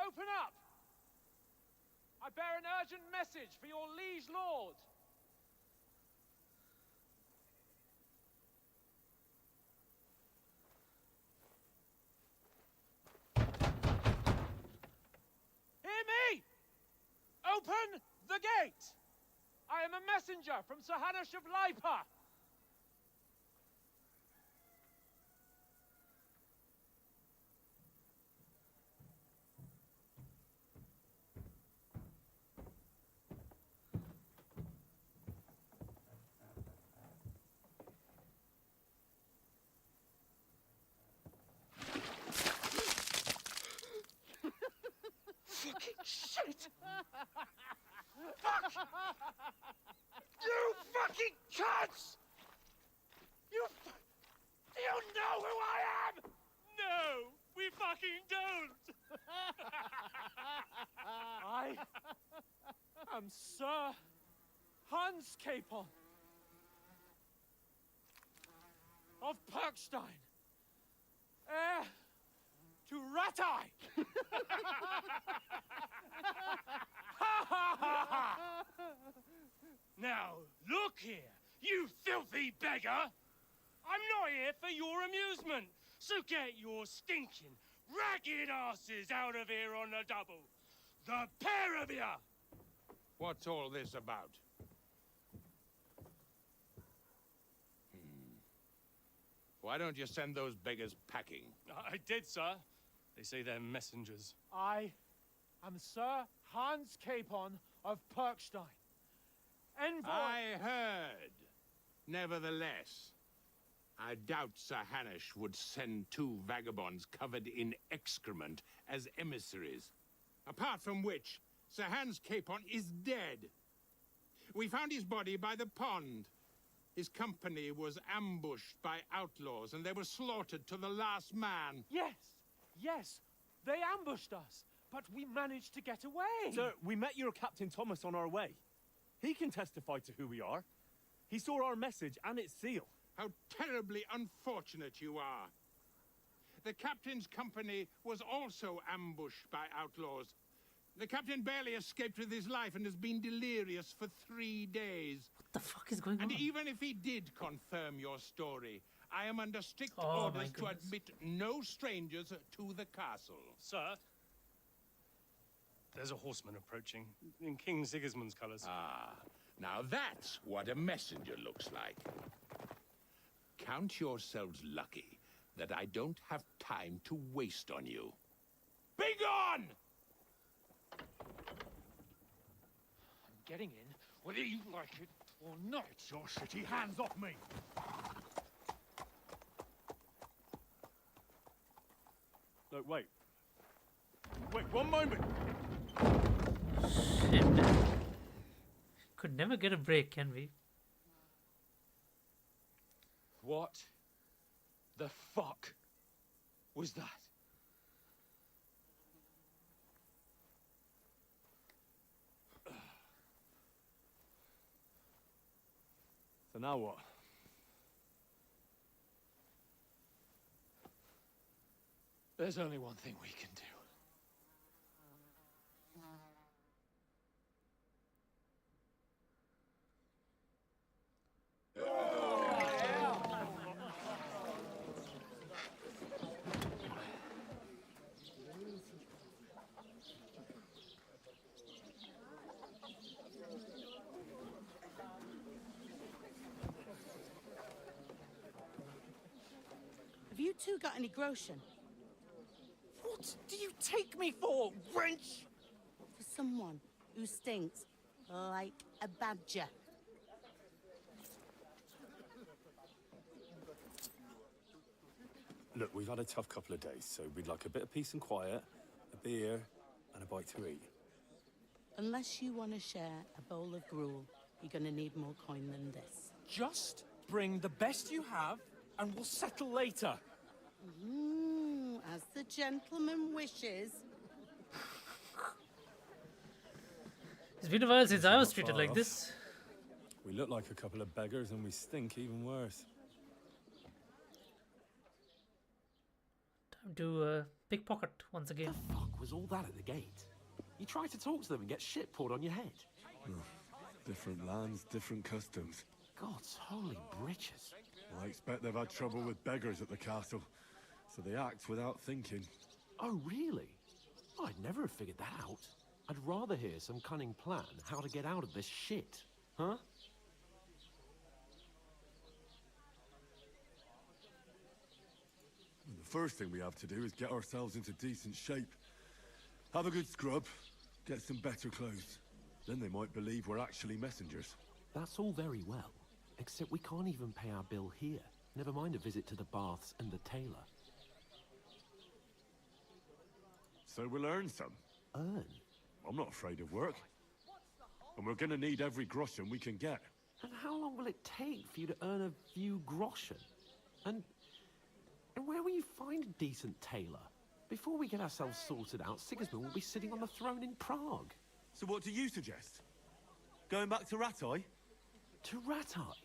Open up! I bear an urgent message for your liege lord. Hear me! Open the gate! I am a messenger from Sir Hanush of Lipa. Fucking shit! Fuck! You fucking cunts! Do you know who I am? No, we fucking don't. I am Sir Hans Capon of Perkstein, heir to Ratai. Now, look here, you filthy beggar. I'm not here for your amusement, so get your stinking, ragged asses out of here on the double. The pair of you! What's all this about? Why don't you send those beggars packing? I did, sir. They say they're messengers. I am Sir Hans Capon of Perkstein, envoy. I heard. Nevertheless, I doubt Sir Hanush would send two vagabonds covered in excrement as emissaries. Apart from which, Sir Hans Capon is dead. We found his body by the pond. His company was ambushed by outlaws, and they were slaughtered to the last man. Yes, they ambushed us, but we managed to get away. Sir, we met your Captain Thomas on our way. He can testify to who we are. He saw our message and its seal. How terribly unfortunate you are. The captain's company was also ambushed by outlaws. The captain barely escaped with his life and has been delirious for 3 days. What the fuck is going on? And even if he did confirm your story, I am under strict Oh, my orders to goodness. admit no strangers to the castle. Sir, there's a horseman approaching in King Sigismund's colours. Ah, now that's what a messenger looks like. Count yourselves lucky that I don't have time to waste on you. Be gone! I'm getting in, whether you like it or not. Your shitty hands off me! No, wait. Wait, one moment! Shit, man. Could never get a break, can we? What the fuck was that? now what? There's only one thing we can do. Have you two got any groschen? What do you take me for, wench? For someone who stinks like a badger. Look, we've had a tough couple of days, so we'd like a bit of peace and quiet, a beer, and a bite to eat. Unless you want to share a bowl of gruel, you're going to need more coin than this. Just bring the best you have, and we'll settle later. As the gentleman wishes. It's been a while since I was treated like this. We look like a couple of beggars, and we stink even worse. Time to pickpocket once again. The fuck was all that at the gate? You try to talk to them and get shit poured on your head. Different lands, different customs. God's holy britches. I expect they've had trouble with beggars at the castle, so they act without thinking. Oh, really? I'd never have figured that out. I'd rather hear some cunning plan how to get out of this shit. Huh? The first thing we have to do is get ourselves into decent shape. Have a good scrub, get some better clothes. Then they might believe we're actually messengers. That's all very well, except we can't even pay our bill here. Never mind a visit to the baths and the tailor. So we'll earn some. Earn? I'm not afraid of work. And we're gonna need every groschen we can get. And how long will it take for you to earn a few groschen? And where will you find a decent tailor? Before we get ourselves sorted out, Sigismund will be sitting on the throne in Prague. So what do you suggest? Going back to Ratai? To Ratai?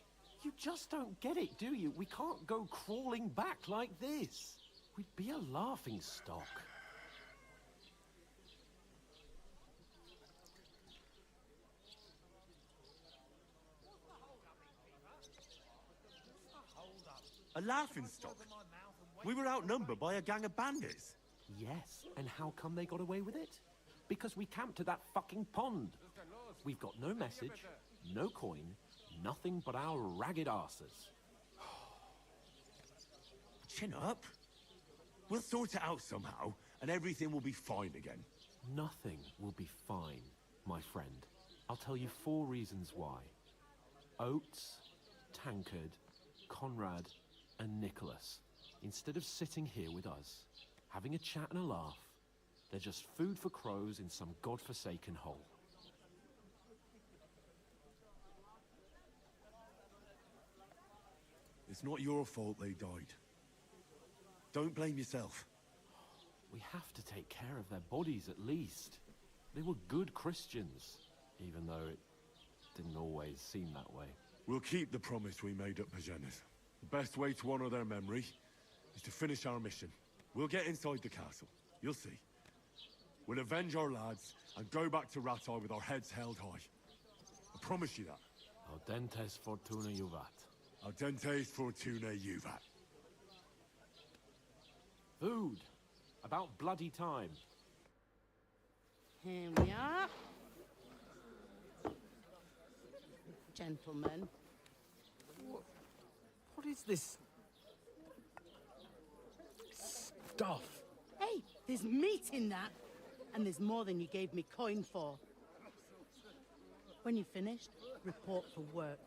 You just don't get it, do you? We can't go crawling back like this. We'd be a laughing stock. A laughing stock? We were outnumbered by a gang of bandits. Yes, and how come they got away with it? Because we camped at that fucking pond. We've got no message, no coin, nothing but our ragged arses. Chin up. We'll sort it out somehow, and everything will be fine again. Nothing will be fine, my friend. I'll tell you 4 reasons why. Oates, Tankard, Conrad, and Nicholas, instead of sitting here with us, having a chat and a laugh, they're just food for crows in some godforsaken hole. It's not your fault they died. Don't blame yourself. We have to take care of their bodies at least. They were good Christians, even though it didn't always seem that way. We'll keep the promise we made at Pagenes. The best way to honor their memory is to finish our mission. We'll get inside the castle. You'll see. We'll avenge our lads and go back to Ratai with our heads held high. I promise you that. Audentes fortuna juvat. Audentes fortuna juvat. Food. About bloody time. Here we are. Gentlemen. What is this stuff? Hey, there's meat in that. And there's more than you gave me coin for. When you're finished, report for work.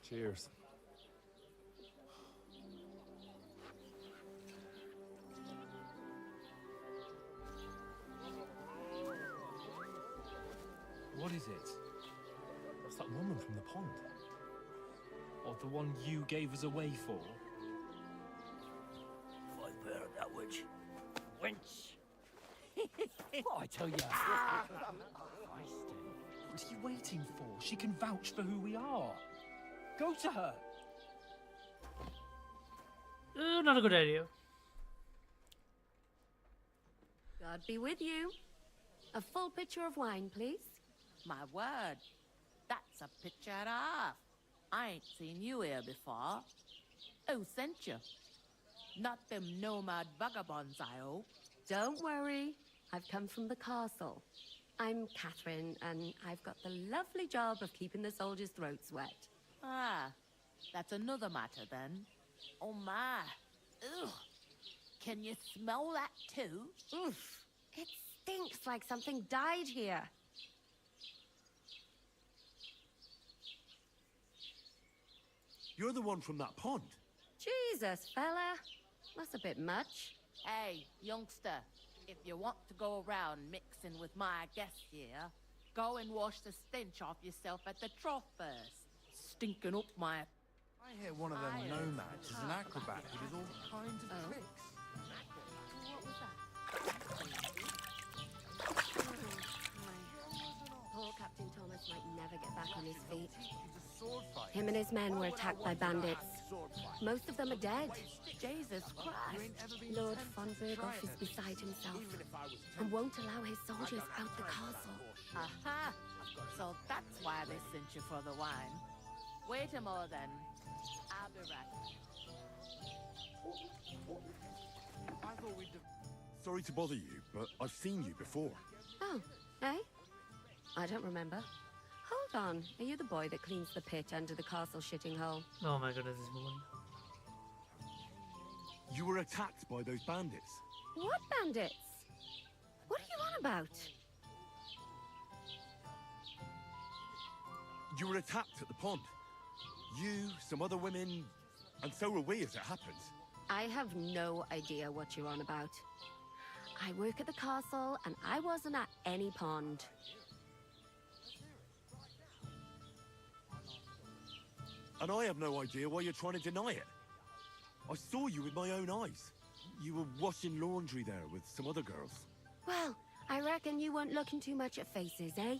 Cheers. What is it? That's that woman from the pond. Or the one you gave us away for. I've heard of that witch. Wench. What I tell you. What are you waiting for? She can vouch for who we are. Go to her. Not a good idea. God be with you. A full pitcher of wine, please. My word, that's a picture and a half. I ain't seen you here before. Who sent you? Not them nomad vagabonds, I hope. Don't worry. I've come from the castle. I'm Catherine, and I've got the lovely job of keeping the soldiers' throats wet. Ah, that's another matter then. Oh my. Ugh. Can you smell that too? Oof. It stinks like something died here. You're the one from that pond. Jesus, fella. That's a bit much. Hey, youngster, if you want to go around mixing with my guests here, go and wash the stench off yourself at the trough first. Stinking up my... I hear one of them nomads is an acrobat who does all kinds of tricks. What was that? Poor Captain Thomas might never get back on his feet. Him and his men were attacked by bandits. Most of them are dead. Jesus Christ. Lord von Berghoff is beside himself and won't allow his soldiers out the castle. Aha! So that's why they sent you for the wine. Wait a more then. I'll be right. I thought we'd... Sorry to bother you, but I've seen you before. Oh, eh? I don't remember. Hold on. Are you the boy that cleans the pit under the castle shitting hole? Oh my goodness, this woman. You were attacked by those bandits. What bandits? What are you on about? You were attacked at the pond. You, some other women, and so were we as it happens. I have no idea what you're on about. I work at the castle, and I wasn't at any pond. And I have no idea why you're trying to deny it. I saw you with my own eyes. You were washing laundry there with some other girls. Well, I reckon you weren't looking too much at faces, eh?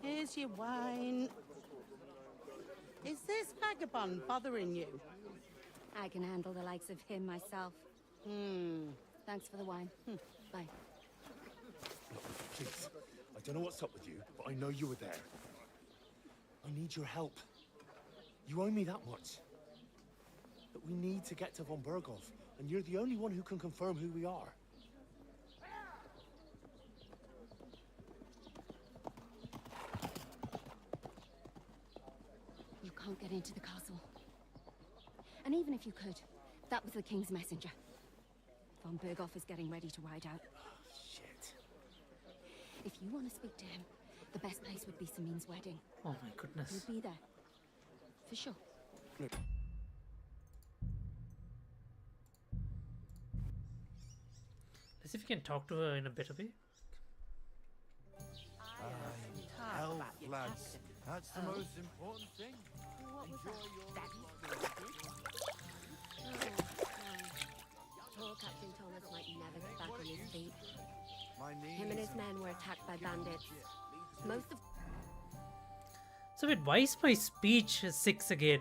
Here's your wine. Is this vagabond bothering you? I can handle the likes of him myself. Thanks for the wine. Bye. Please, I don't know what's up with you, but I know you were there. I need your help. You owe me that much. But we need to get to von Berghoff, and you're the only one who can confirm who we are. You can't get into the castle. And even if you could, that was the king's messenger. Von Berghoff is getting ready to ride out. Shit. If you want to speak to him, the best place would be Samin's wedding. Oh my goodness. You'll be there. For sure. Let's see if we can talk to her in a better way. Health, lads. That's the most important thing. Enjoy Poor Captain Thomas might never get back on his feet. My Him and his men were attacked by bandits. Most of... So wait, why is my speech 6 again?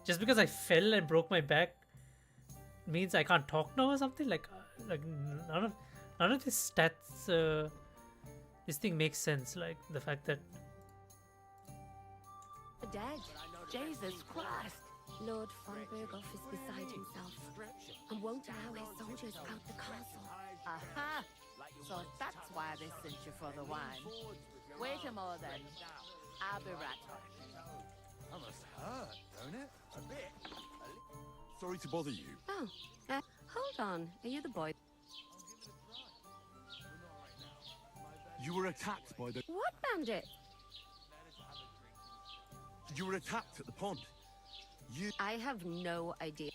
Just because I fell and broke my back means I can't talk now or something? Like none of these stats, this thing makes sense. Like the fact that dead. Jesus Christ. Lord von Berghoff is beside himself and won't allow his soldiers out the castle. Aha! So that's why they sent you for the wine. Wait a more then. I'll be right. That must hurt, don't it? A bit. Sorry to bother you. Oh, hold on. Are you the boy? You were attacked by the... What bandit? You were attacked at the pond. You... I have no idea.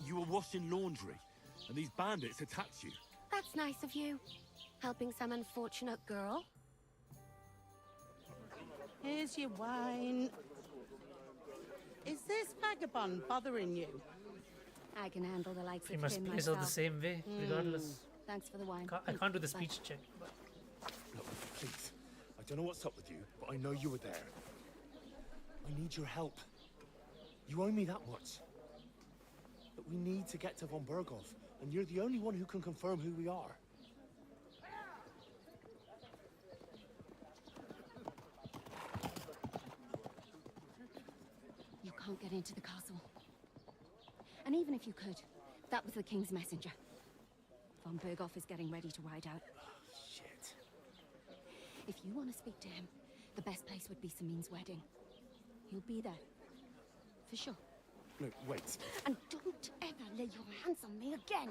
You were washing laundry, and these bandits attacked you. That's nice of you. Helping some unfortunate girl. Here's your wine. Is this vagabond bothering you? I can handle the likes He of must him plays out the myself. same way, regardless. Thanks for the wine. I can't do the Bye. speech check, but Look, please. I don't know what's up with you, but I know you were there. I need your help. You owe me that much. But we need to get to von Berghoff, and you're the only one who can confirm who we are. You can't get into the castle. And even if you could, that was the King's messenger. Von Berghoff is getting ready to ride out. Shit. If you want to speak to him, the best place would be Samin's wedding. He'll be there. For sure. No, wait. And don't ever lay your hands on me again!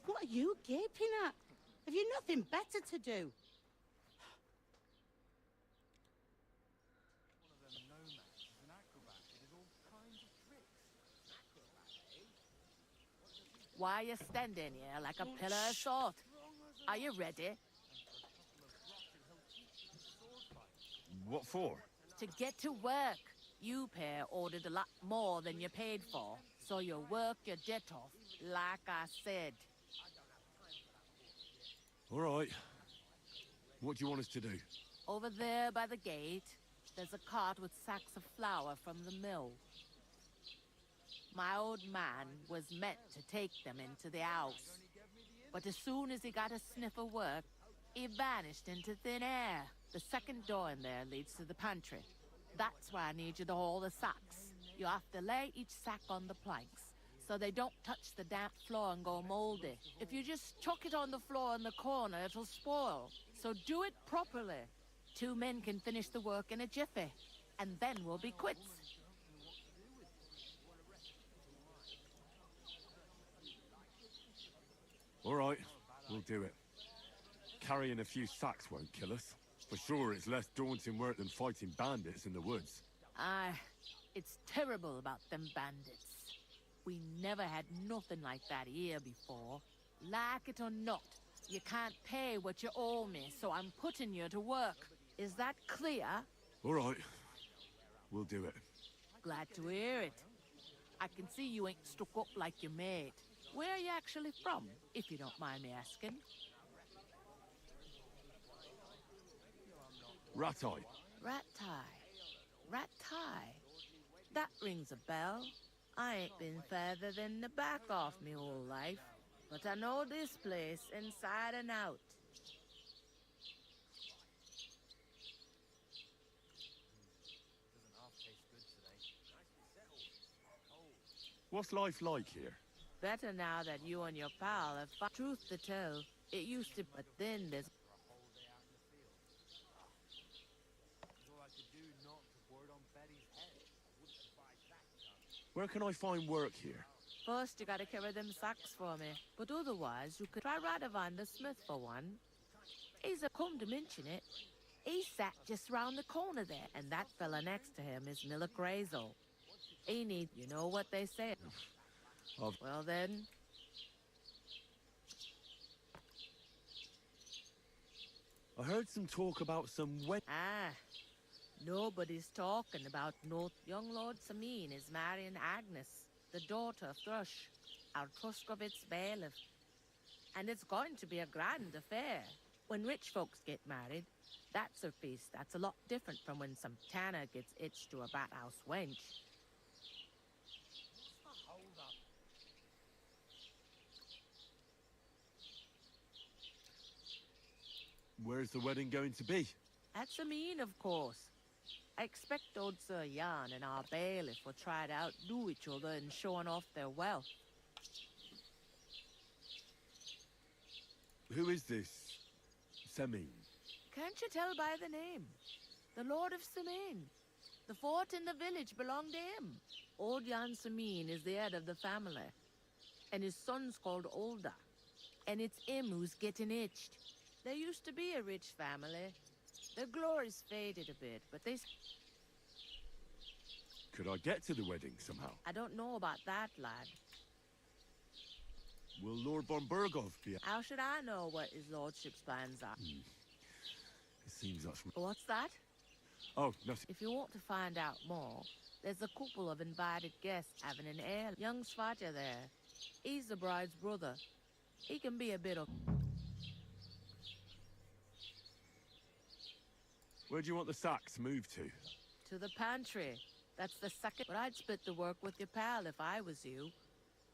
What are you gaping at? Have you nothing better to do? Why are you standing here like a pillar of salt? Are you ready? What for? To get to work. You pair ordered a lot more than you paid for, so you work your debt off, like I said. All right. What do you want us to do? Over there by the gate, there's a cart with sacks of flour from the mill. My old man was meant to take them into the house, but as soon as he got a sniff of work, he vanished into thin air. The second door in there leads to the pantry. That's why I need you to haul the sacks. You have to lay each sack on the planks, so they don't touch the damp floor and go moldy. If you just chuck it on the floor in the corner, it'll spoil. So do it properly. 2 men can finish the work in a jiffy, and then we'll be quits. All right, we'll do it. Carrying a few sacks won't kill us. For sure, it's less daunting work than fighting bandits in the woods. Aye, it's terrible about them bandits. We never had nothing like that here before. Like it or not, you can't pay what you owe me, so I'm putting you to work. Is that clear? All right, we'll do it. Glad to hear it. I can see you ain't stuck up like your mate. Where are you actually from, if you don't mind me asking? Ratai. Ratai. That rings a bell. I ain't been further than the back off me whole life, but I know this place inside and out. What's life like here? Better now that you and your pal have truth to tell. It used to, but then there's... Where can I find work here? First, you gotta carry them sacks for me. But otherwise, you could try Radovan the Smith for one. He's a come to mention it. He sat just round the corner there, and that fella next to him is Miller Grazel. He needs, you know what they say. Well then... I heard some talk about some Ah, nobody's talking about no... Young Lord Samin is marrying Agnes, the daughter of Thrush, our Truskovitz bailiff. And it's going to be a grand affair. When rich folks get married, that's a feast that's a lot different from when some tanner gets hitched to a bathouse wench. Where's the wedding going to be? At Samin, of course. I expect old Sir Jan and our bailiff will try to outdo each other in showing off their wealth. Who is this? Semin. Can't you tell by the name? The Lord of Samin. The fort in the village belonged to him. Old Jan Samin is the head of the family. And his son's called Olda. And it's him who's getting itched. There used to be a rich family. Their glory's faded a bit, but they... Could I get to the wedding somehow? I don't know about that, lad. Will Lord von Berghoff be... How should I know what his lordship's plans are? It seems that's... What's that? Oh, nothing. If you want to find out more, there's a couple of invited guests having an heir. Young Svaja there. He's the bride's brother. He can be a bit of... Where do you want the sacks moved to? To the pantry. That's the second... But I'd split the work with your pal if I was you.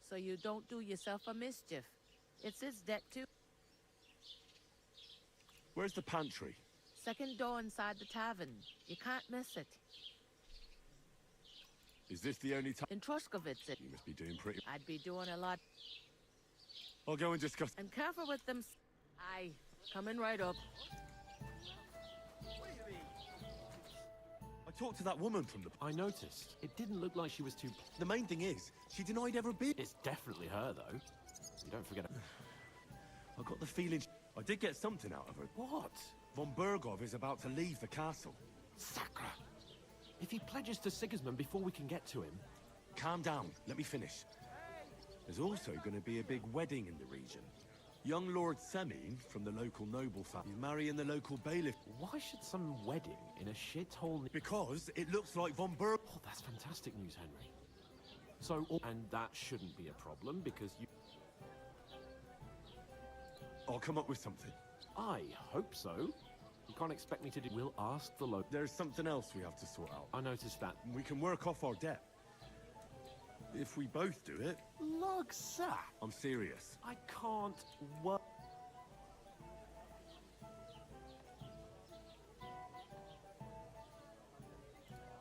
So you don't do yourself a mischief. It's his debt too. Where's the pantry? Second door inside the tavern. You can't miss it. Is this the only time? In Troskovitz it... You must be doing pretty... I'd be doing a lot... I'll go and discuss... And careful with them... Aye. Coming right up. I talked to that woman from the... I noticed. It didn't look like she was too... The main thing is, she denied ever being... It's definitely her, though. You don't forget... I got the feeling... I did get something out of her. What? Von Bergov is about to leave the castle. Sacre! If he pledges to Sigismund before we can get to him... Calm down. Let me finish. There's also going to be a big wedding in the region. Young Lord Semin, from the local noble family, is marrying the local bailiff. Why should some wedding in a shithole... Because it looks like Von Berg... Oh, that's fantastic news, Henry. So... And that shouldn't be a problem, because you... I'll come up with something. I hope so. You can't expect me to do... We'll ask the local... There's something else we have to sort out. I noticed that. We can work off our debt. If we both do it... Look, sir! I'm serious. I can't work...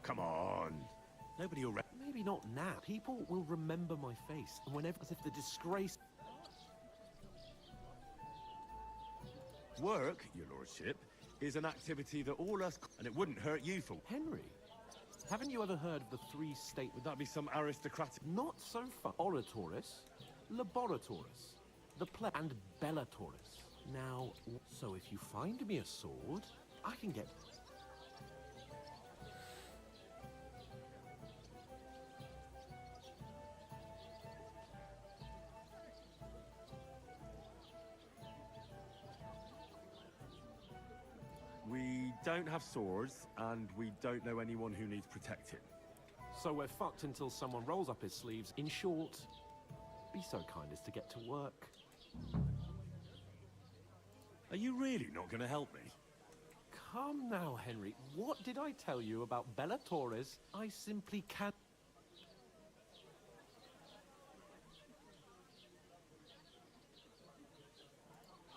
Come on. Nobody will... Maybe not now. People will remember my face, and whenever... As if the disgrace... Work, your lordship, is an activity that all us... And it wouldn't hurt you for... Henry, haven't you ever heard of the three state... Would that be some aristocratic... Not so far. Oratoris, Laboratoris, the play... and Bellatoris. Now, so if you find me a sword, I can get... We don't have swords, and we don't know anyone who needs protecting. So we're fucked until someone rolls up his sleeves. In short, be so kind as to get to work. Are you really not going to help me? Come now, Henry. What did I tell you about Bellatoris? I simply can't...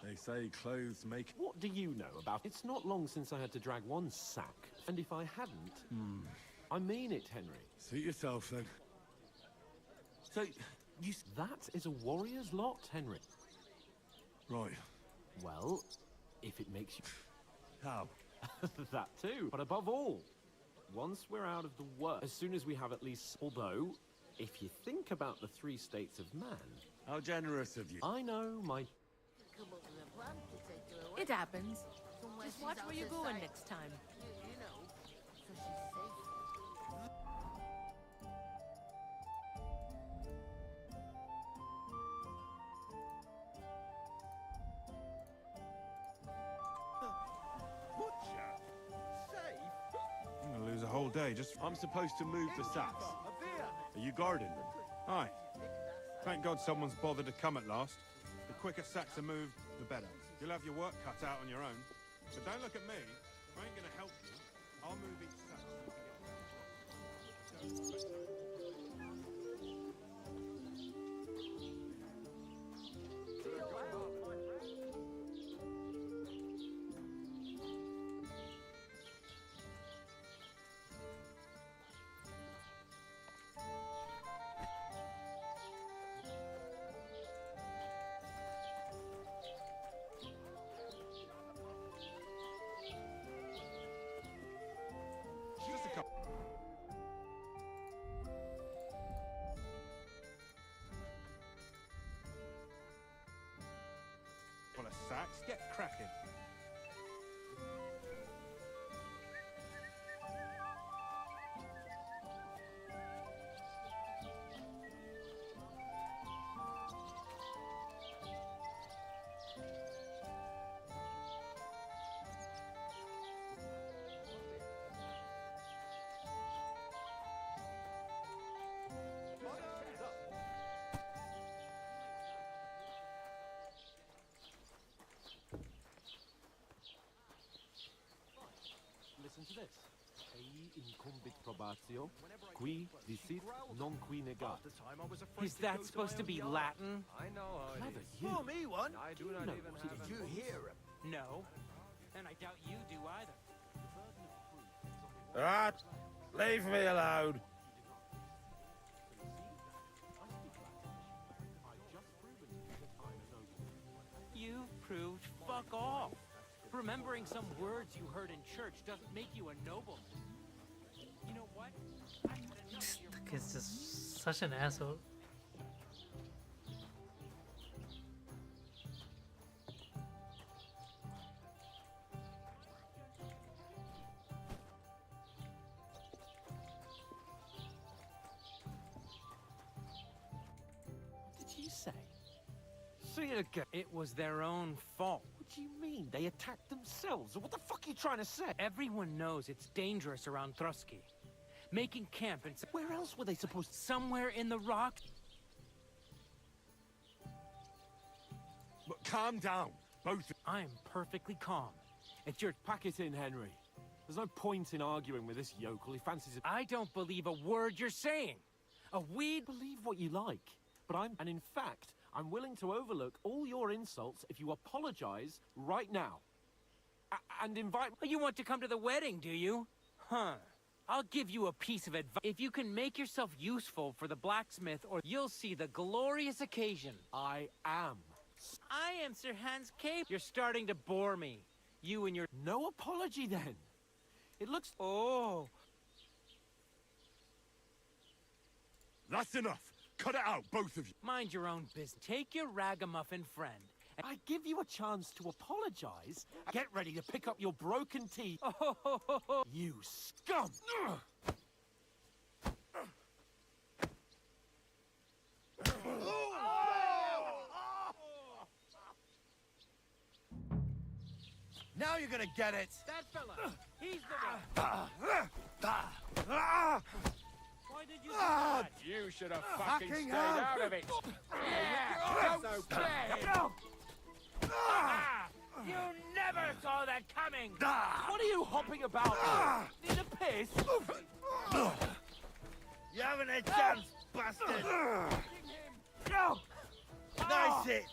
They say clothes make... What do you know about... It's not long since I had to drag one sack. And if I hadn't... I mean it, Henry. Suit yourself, then. So, you... That is a warrior's lot, Henry. Right. Well, if it makes you... How? That too. But above all, once we're out of the work, as soon as we have at least... Although, if you think about the three states of man... How generous of you. I know, my... It happens. Just watch where you're going next time. I'm gonna lose a whole day just... I'm supposed to move the sacks. Are you guarding them? Aye. Thank God someone's bothered to come at last. The quicker sacks are moved, the better. You'll have your work cut out on your own. But don't look at me. I ain't gonna help you. I'll move each sack so we can get... Just a couple. Full of sacks. Get cracking. incumbit probatio, qui dicit non qui negat. Is that supposed to be Latin? I know how it is. Pour me one. I do not even have Did you hear him? No. And I doubt you do either. Right, leave me alone. You've proved fuck off. Remembering some words you heard in church doesn't make you a nobleman. You know what? I had enough of your The kid's just such an asshole. What did you say? Say it again. It was their own fault. What do you mean? They attacked themselves? What the fuck are you trying to say? Everyone knows it's dangerous around Trotsky. Making camp and Where else were they supposed to? somewhere in the rock. But calm down, both. I'm perfectly calm. It's your Pack it in, Henry. There's no point in arguing with this yokel. He fancies it. I don't believe a word you're saying. A weed. Believe what you like, but and in fact, I'm willing to overlook all your insults if you apologize right now. And invite. You want to come to the wedding, do you? Huh. I'll give you a piece of advice. If you can make yourself useful for the blacksmith, or you'll see the glorious occasion. I am. I am Sir Hans Cape. You're starting to bore me. You and your... No apology, then. It looks... Oh. That's enough. Cut it out, both of you. Mind your own business. Take your ragamuffin friend. I give you a chance to apologize. Get ready to pick up your broken teeth. You scum! Now you're gonna get it. That fella. He's the one. Why did you do that? You should have fucking stayed hell. out of it. Yeah, don't play. You never saw that coming. What are you hopping about? Need a piss? You haven't a chance, bastard. Nice hit.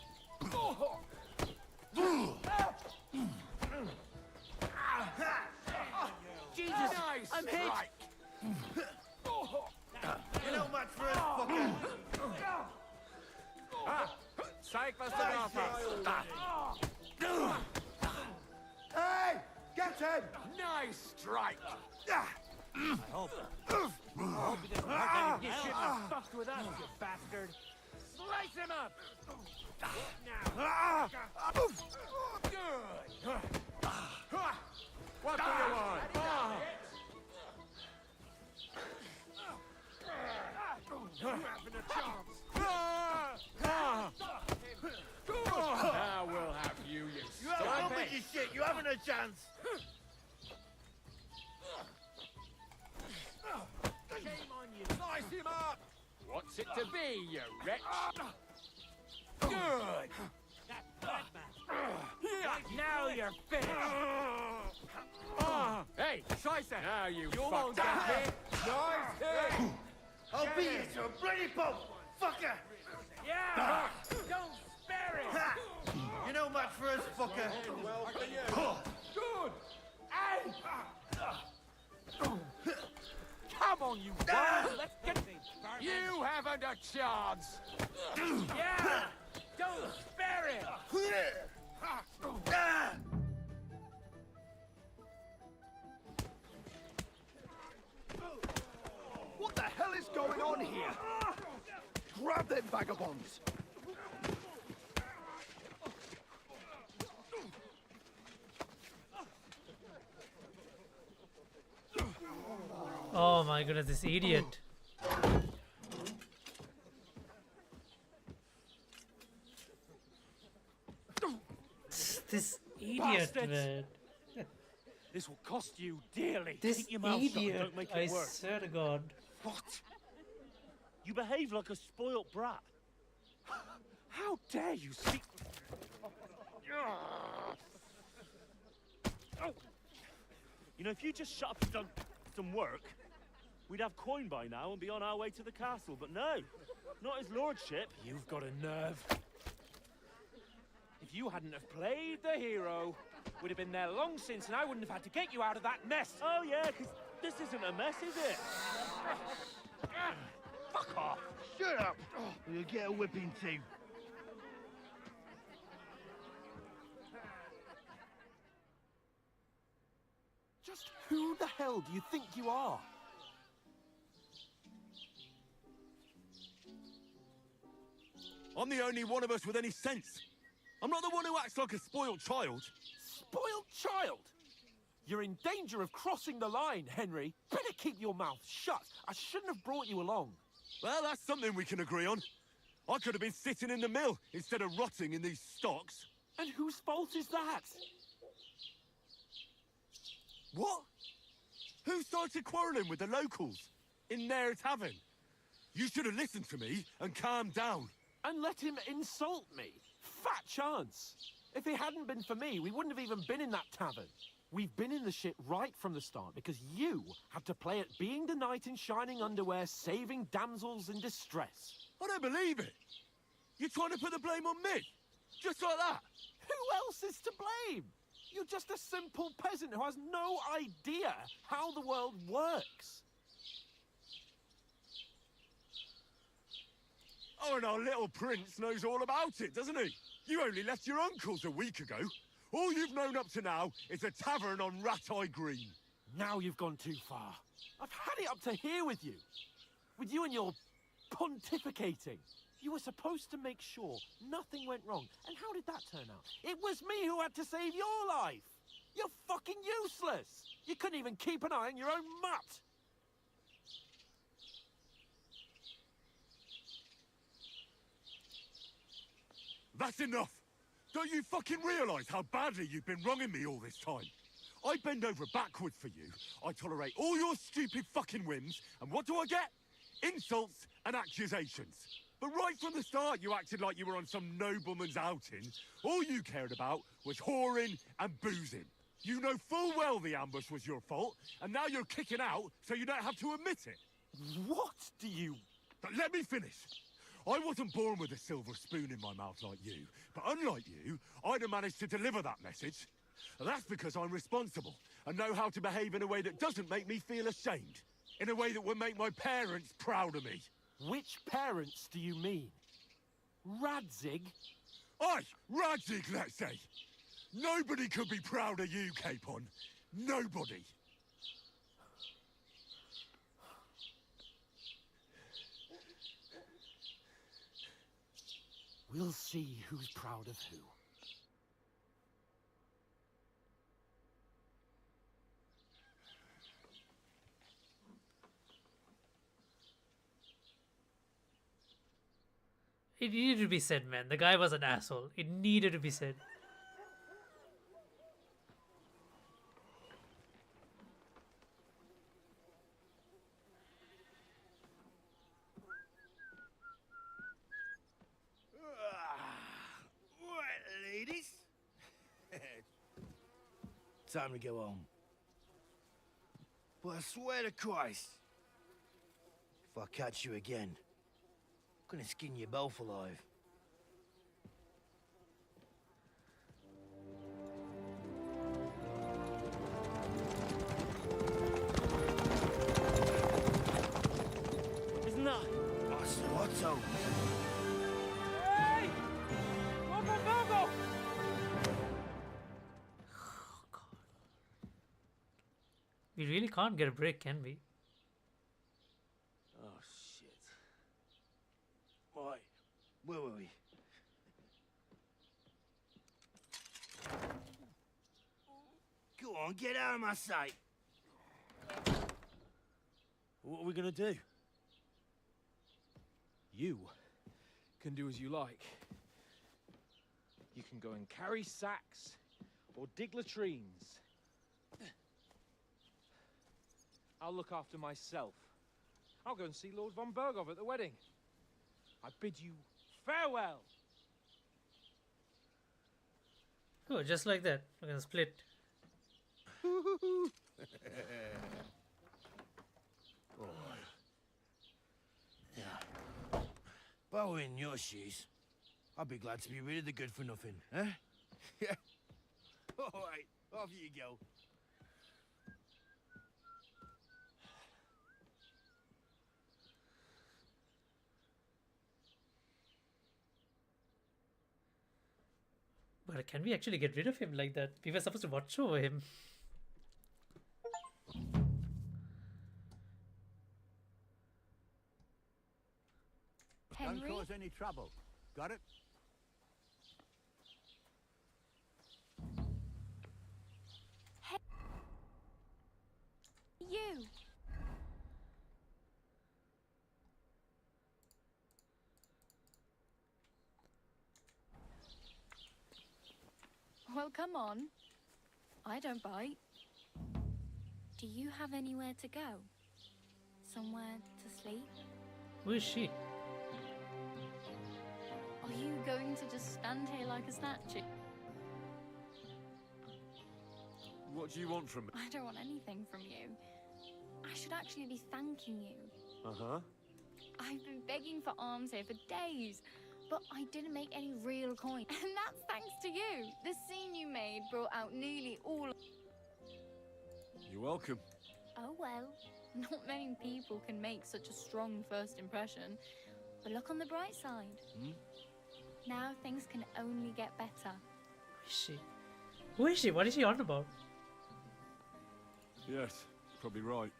Jesus, Nice I'm hit. strike. You're no match for us, fucker. Zeig, was du drauf hast. Hey, get him. Nice strike. I hope he didn't hurt any. You shouldn't have fucked with us, you bastard. Slice him up. Now. Good. What do you want? You're having a chance. Now we'll have you, you You have son fun of a with your shit. You haven't a chance. Shame on you. Slice him up. What's it to be, you wretch? Good. That madman. Now you're finished. Hey, slice it. Now you won't fucked up. get hit. Nice hit. I'll beat you to a bloody pulp, fucker. Yeah. Don't spare it. You're no match for us, fucker. Well for you. Good. Hey. Come on, you Let's get You haven't a chance. Yeah. Don't spare it. What the hell is going on here? Grab them vagabonds! Oh my goodness, this idiot. This idiot, Bastards. man. This will cost you dearly. This Keep your mouth shut and idiot. don't make I it work. swear to God. What? You behave like a spoilt brat. How dare you speak? You know, if you just shut up and don't some work, we'd have coin by now and be on our way to the castle, but no. Not his lordship. You've got a nerve. If you hadn't have played the hero, we'd have been there long since, and I wouldn't have had to get you out of that mess. Oh yeah, because this isn't a mess, is it? Fuck off! Shut up! Or you'll get a whipping too. Just who the hell do you think you are? I'm the only one of us with any sense. I'm not the one who acts like a spoiled child. Spoiled child? You're in danger of crossing the line, Henry. Better keep your mouth shut. I shouldn't have brought you along. Well, that's something we can agree on. I could have been sitting in the mill instead of rotting in these stocks. And whose fault is that? What? Who started quarrelling with the locals in their tavern? You should have listened to me and calmed down. And let him insult me? Fat chance. If it hadn't been for me, we wouldn't have even been in that tavern. We've been in the shit right from the start because you had to play at being the knight in shining underwear, saving damsels in distress. I don't believe it. You're trying to put the blame on me? Just like that? Who else is to blame? You're just a simple peasant who has no idea how the world works. Oh, and our little prince knows all about it, doesn't he? You only left your uncle's a week ago. All you've known up to now is a tavern on Rat-Eye Green. Now you've gone too far. I've had it up to here with you. With you and your pontificating. You were supposed to make sure nothing went wrong. And how did that turn out? It was me who had to save your life. You're fucking useless. You couldn't even keep an eye on your own mutt. That's enough. Don't you fucking realise how badly you've been wronging me all this time? I bend over backwards for you. I tolerate all your stupid fucking whims. And what do I get? Insults and accusations. But right from the start, you acted like you were on some nobleman's outing. All you cared about was whoring and boozing. You know full well the ambush was your fault, and now you're kicking out so you don't have to admit it. What do you... But let me finish. I wasn't born with a silver spoon in my mouth like you, but unlike you, I'd have managed to deliver that message. And that's because I'm responsible and know how to behave in a way that doesn't make me feel ashamed. In a way that would make my parents proud of me. Which parents do you mean? Radzig? Aye, Radzig, let's say. Nobody could be proud of you, Capon. Nobody. We'll see who's proud of who. It needed to be said, man. The guy was an asshole. It needed to be said. Right, ladies. Time to go home. But I swear to Christ, if I catch you again, I'm gonna skin you both alive. Isn't that? What's up? Hey! Go! We really can't get a break, can we? Oh, shit. Right, where were we? Go on, get out of my sight. What are we gonna do? You can do as you like. You can go and carry sacks or dig latrines. I'll look after myself. I'll go and see Lord von Berghoff at the wedding. I bid you farewell. Oh, just like that. We're gonna split. I were in your shoes, I'd be glad to be rid of the good-for-nothing, eh? Yeah. All right, off you go. But can we actually get rid of him like that? We were supposed to watch over him. Don't Henry? cause any trouble. Got it? You! Well, come on. I don't bite. Do you have anywhere to go? Somewhere to sleep? Who is she? Are you going to just stand here like a statue? What do you want from me? I don't want anything from you. I should actually be thanking you. Uh-huh. I've been begging for alms here for days, but I didn't make any real coin. And that's thanks to you. The scene you made brought out nearly all... You're welcome. Oh well, not many people can make such a strong first impression. But look on the bright side. Hmm? Now things can only get better. Who is she? Who is she? What is she on about? Yes, probably right.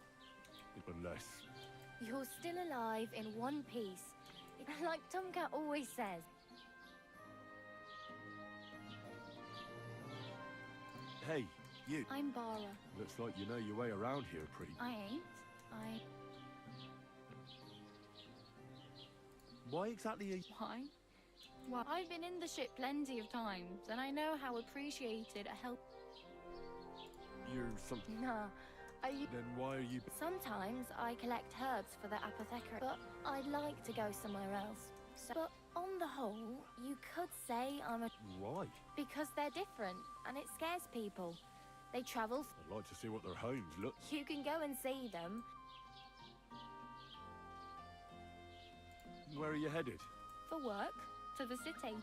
Unless... You're still alive in one piece. Like Tomcat always says. Hey, you. I'm Bara. Looks like you know your way around here pretty... I ain't. Why exactly are you... Why? Well, I've been in the ship plenty of times, and I know how appreciated a help... You're something... Nah. Then why are you... Sometimes I collect herbs for the apothecary, but I'd like to go somewhere else. But on the whole, you could say I'm a... Why? Because they're different, and it scares people. They travel... I'd like to see what their homes look... You can go and see them. Where are you headed? For work, to the city.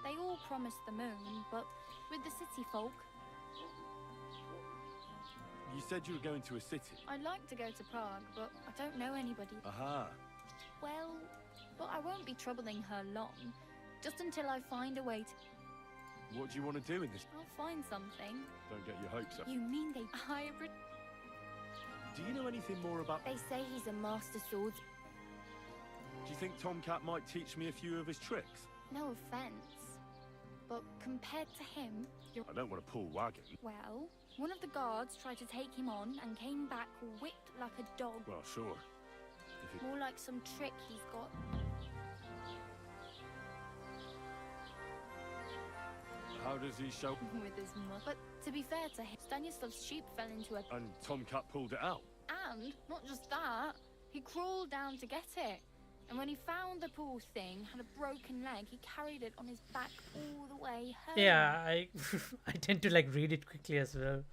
They all promised the moon, but with the city folk... You said you were going to a city. I'd like to go to Prague, but I don't know anybody. Aha. Well, but I won't be troubling her long. Just until I find a way to... What do you want to do in this? I'll find something. Don't get your hopes up. You mean they hybrid? Do you know anything more about... They say he's a master swords... Do you think Tomcat might teach me a few of his tricks? No offense, but compared to him, you're... I don't want to pull wagon. Well, one of the guards tried to take him on and came back whipped like a dog. Well, sure. If it... More like some trick he's got. How does he show... With his mother. But to be fair to him, Stanislav's sheep fell into a... And Tomcat pulled it out? And, not just that, he crawled down to get it. And when he found the poor thing had a broken leg, he carried it on his back all the way home. Yeah, I I tend to like read it quickly as well.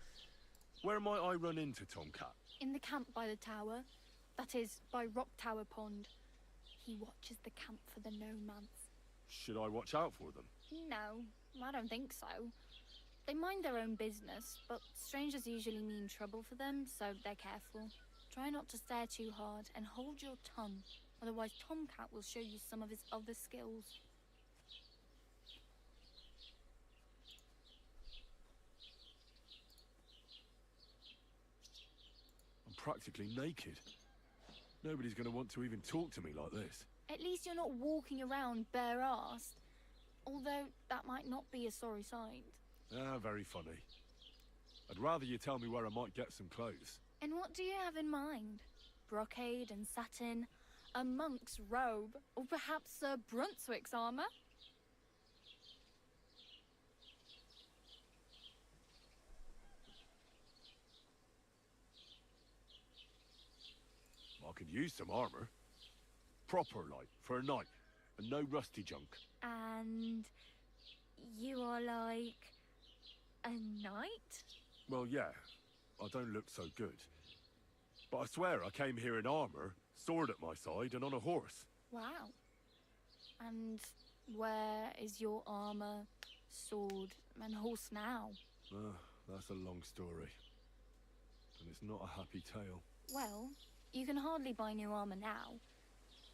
Where might I run into Tomcat? In the camp by the tower. That is, by Rock Tower Pond. He watches the camp for the nomads. Should I watch out for them? No, I don't think so. They mind their own business, but strangers usually mean trouble for them, so they're careful. Try not to stare too hard and hold your tongue. Otherwise, Tomcat will show you some of his other skills. I'm practically naked. Nobody's going to want to even talk to me like this. At least you're not walking around bare-assed. Although, that might not be a sorry sight. Ah, very funny. I'd rather you tell me where I might get some clothes. And what do you have in mind? Brocade and satin? A monk's robe? Or perhaps Sir Brunswick's armour? I could use some armour. Proper, like, for a night. And no rusty junk. And... you are like... a knight? Well, yeah. I don't look so good. But I swear I came here in armour, sword at my side, and on a horse. Wow. And where is your armor, sword, and horse now? That's a long story. And it's not a happy tale. Well, you can hardly buy new armor now,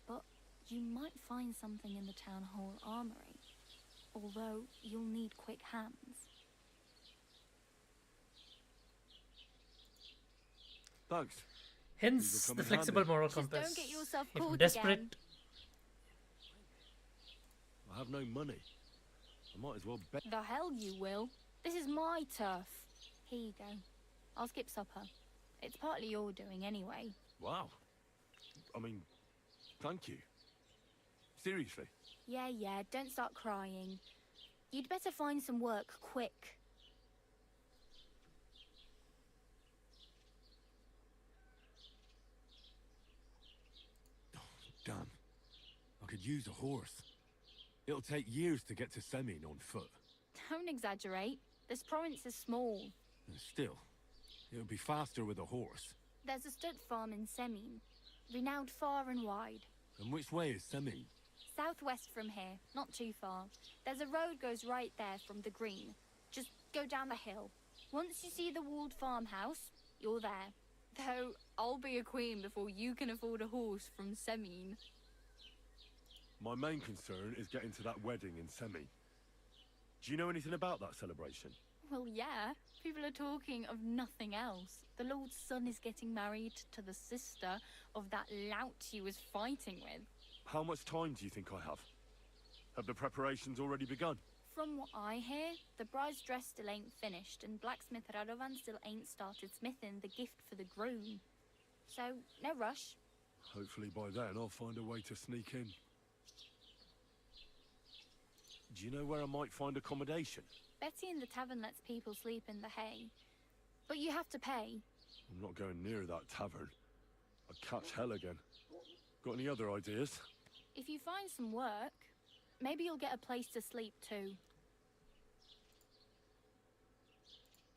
but you might find something in the town hall armory. Although you'll need quick hands. Thanks. Hence These will come the in flexible handy. moral Just compass. don't get yourself If caught desperate, again. I have no money. I might as well bet. The hell you will. This is my turf. Here you go. I'll skip supper. It's partly your doing anyway. Wow. I mean, thank you. Seriously. Yeah, don't start crying. You'd better find some work quick. Damn. I could use a horse. It'll take years to get to Semin on foot. Don't exaggerate. This province is small. And still, it'll be faster with a horse. There's a stud farm in Semin, renowned far and wide. And which way is Semin? Southwest from here, not too far. There's a road goes right there from the green. Just go down the hill. Once you see the walled farmhouse, you're there. Though, I'll be a queen before you can afford a horse from Semin. My main concern is getting to that wedding in Semin. Do you know anything about that celebration? Well, yeah. People are talking of nothing else. The Lord's son is getting married to the sister of that lout he was fighting with. How much time do you think I have? Have the preparations already begun? From what I hear, the bride's dress still ain't finished, and blacksmith Radovan still ain't started smithing the gift for the groom. So, no rush. Hopefully by then I'll find a way to sneak in. Do you know where I might find accommodation? Betty in the tavern lets people sleep in the hay. But you have to pay. I'm not going near that tavern. I'd catch hell again. Got any other ideas? If you find some work, maybe you'll get a place to sleep too.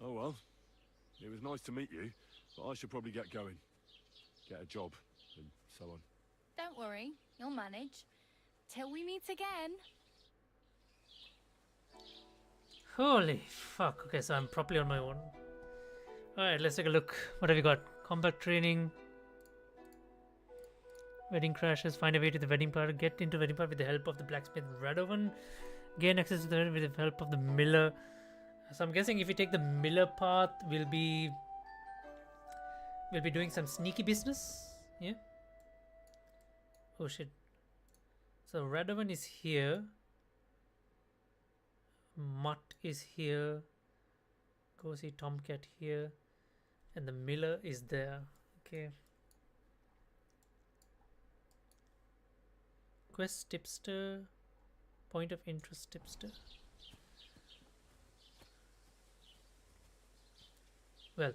Oh well. It was nice to meet you, but I should probably get going. Get a job, and so on. Don't worry, you'll manage. Till we meet again. holy fuck. Okay, so I'm properly on my own. Alright, let's take a look. What have we got? Combat training. Wedding crashes. Find a way to the wedding party. Get into the wedding party with the help of the blacksmith Radovan. Gain access to the wedding with the help of the miller. So I'm guessing if we take the miller path, we'll be doing some sneaky business. Yeah. Oh shit. So Radovan is here. Mutt is here. Go see Tomcat here. And the miller is there. Okay. Quest tipster. Point of interest tipster. Well.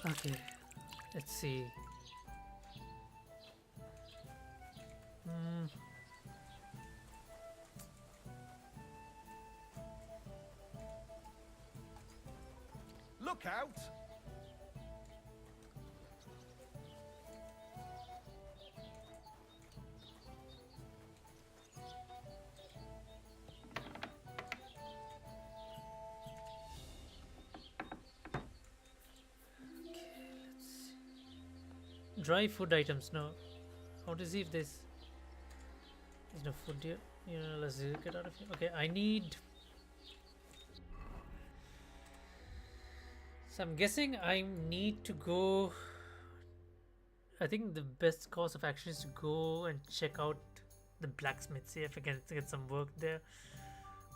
Okay, let's see. Look out! Dry food items. No. How to see if there's no food here? You know, let's get out of here. Okay, I need. So I'm guessing I need to go. I think the best course of action is to go and check out the blacksmith, see if I can get some work there.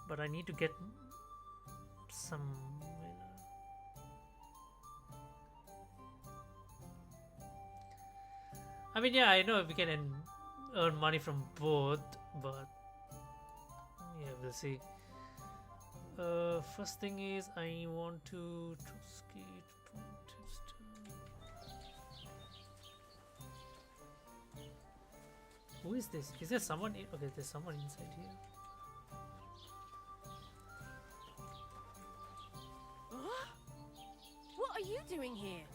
But I need to get some. I mean, yeah, I know we can earn money from both, but yeah, we'll see. First thing is I want to Trotsky. Who is this? Is there someone? Okay, there's someone inside here. What are you doing here?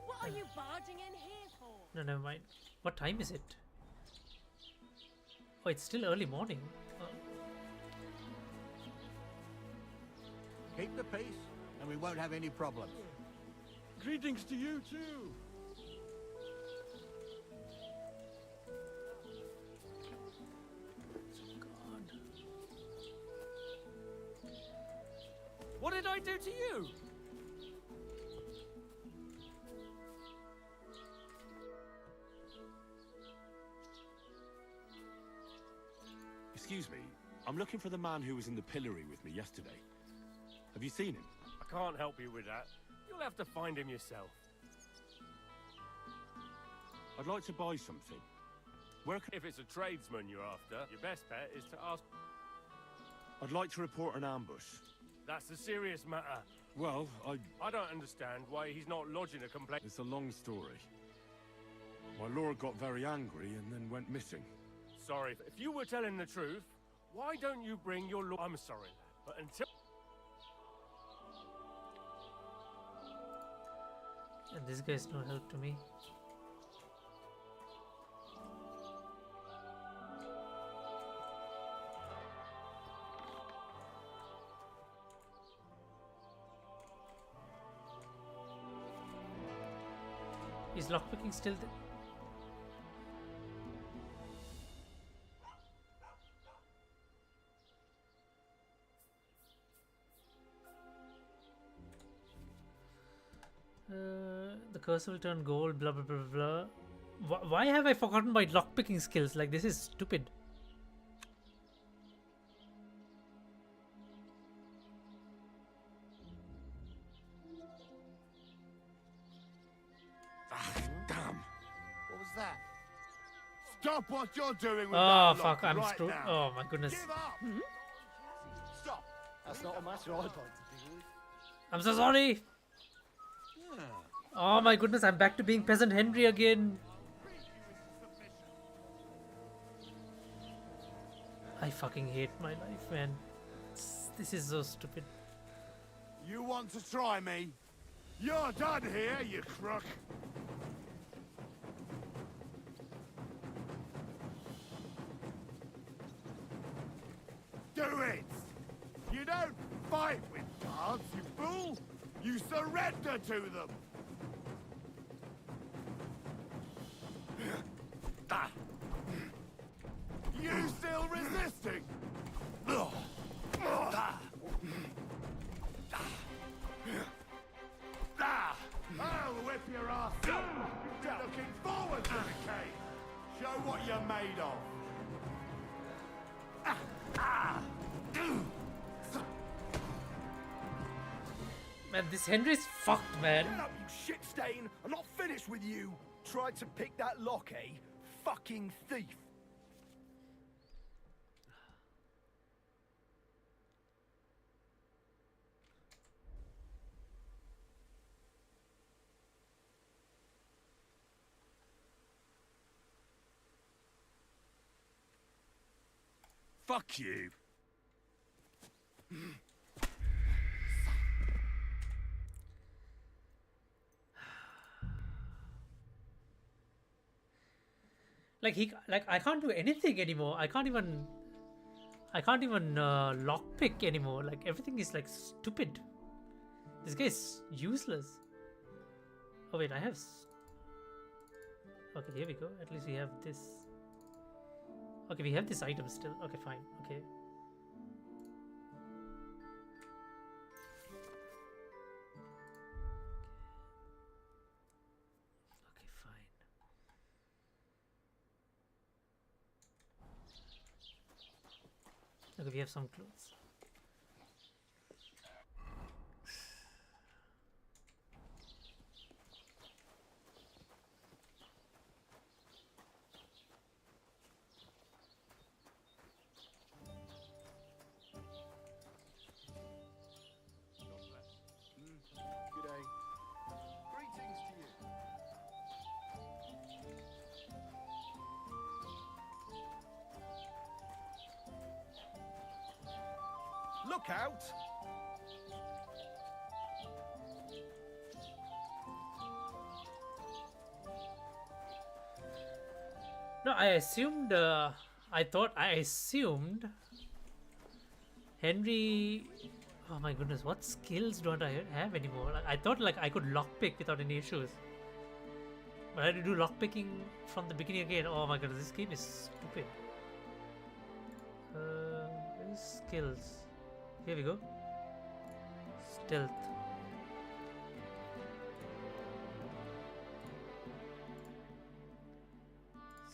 What are you barging in here for? No, never mind. What time is it? Oh, it's still early morning. Keep the peace, and we won't have any problems. Greetings to you too. What did I do to you? Excuse me, I'm looking for the man who was in the pillory with me yesterday. Have you seen him? I can't help you with that. You'll have to find him yourself. I'd like to buy something. Where can... If it's a tradesman you're after, your best bet is to ask... I'd like to report an ambush. That's a serious matter. Well, I don't understand why he's not lodging a complaint. It's a long story. My lord got very angry and then went missing. Sorry, if you were telling the truth, why don't you bring your lord... I'm sorry, lad, but until... And this guy's no help to me. Is lockpicking still there? The cursor will turn gold, blah blah blah blah. Why have I forgotten my lockpicking skills? Like, this is stupid. Damn. What was that? Stop what you're doing with Oh that fuck, lock I'm right screwed. now. Oh my goodness. Give up. Stop. That's not a matter I'd like to deal with. I'm so sorry. Oh my goodness, I'm back to being Peasant Henry again. I fucking hate my life, man. This is so stupid. You want to try me? You're done here, you crook. Do it! You don't fight with guards, you fool! You surrender to them! You still resisting? I'll whip your ass up! You've been looking forward to the cave! Show what you're made of! Man, this Henry's fucked, man. Get up, you shit stain! I'm not finished with you! Tried to pick that lock, eh? Fucking thief! Fuck you! Like I can't do anything anymore. I can't even lockpick anymore. Like, everything is like stupid. This guy is useless. Oh wait, I have. Okay, here we go. At least we have this. Okay, we have this item still. Okay, fine. Okay. Okay, fine. Okay, we have some clothes. Look out! No, I assumed. I assumed Henry. Oh my goodness, what skills don't I have anymore? Like, I thought like I could lockpick without any issues, but I had to do lockpicking from the beginning again. Oh my goodness, this game is stupid. Where's skills? Here we go. Stealth.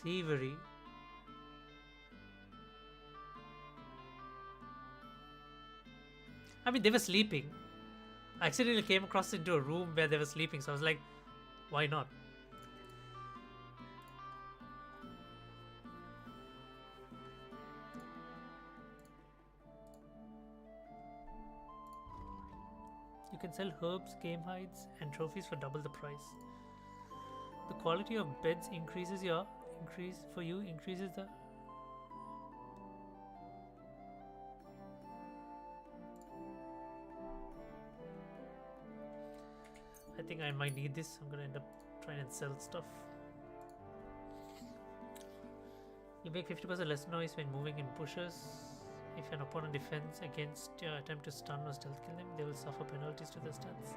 Thievery. I mean, they were sleeping. I accidentally came across into a room where they were sleeping, so I was like, why not? You can sell herbs, game hides, and trophies for double the price. The quality of beds increases the I think I might need this. I'm gonna end up trying and sell stuff. You make 50% less noise when moving in bushes. If an opponent defends against your attempt to stun or stealth kill them, they will suffer penalties to their stats.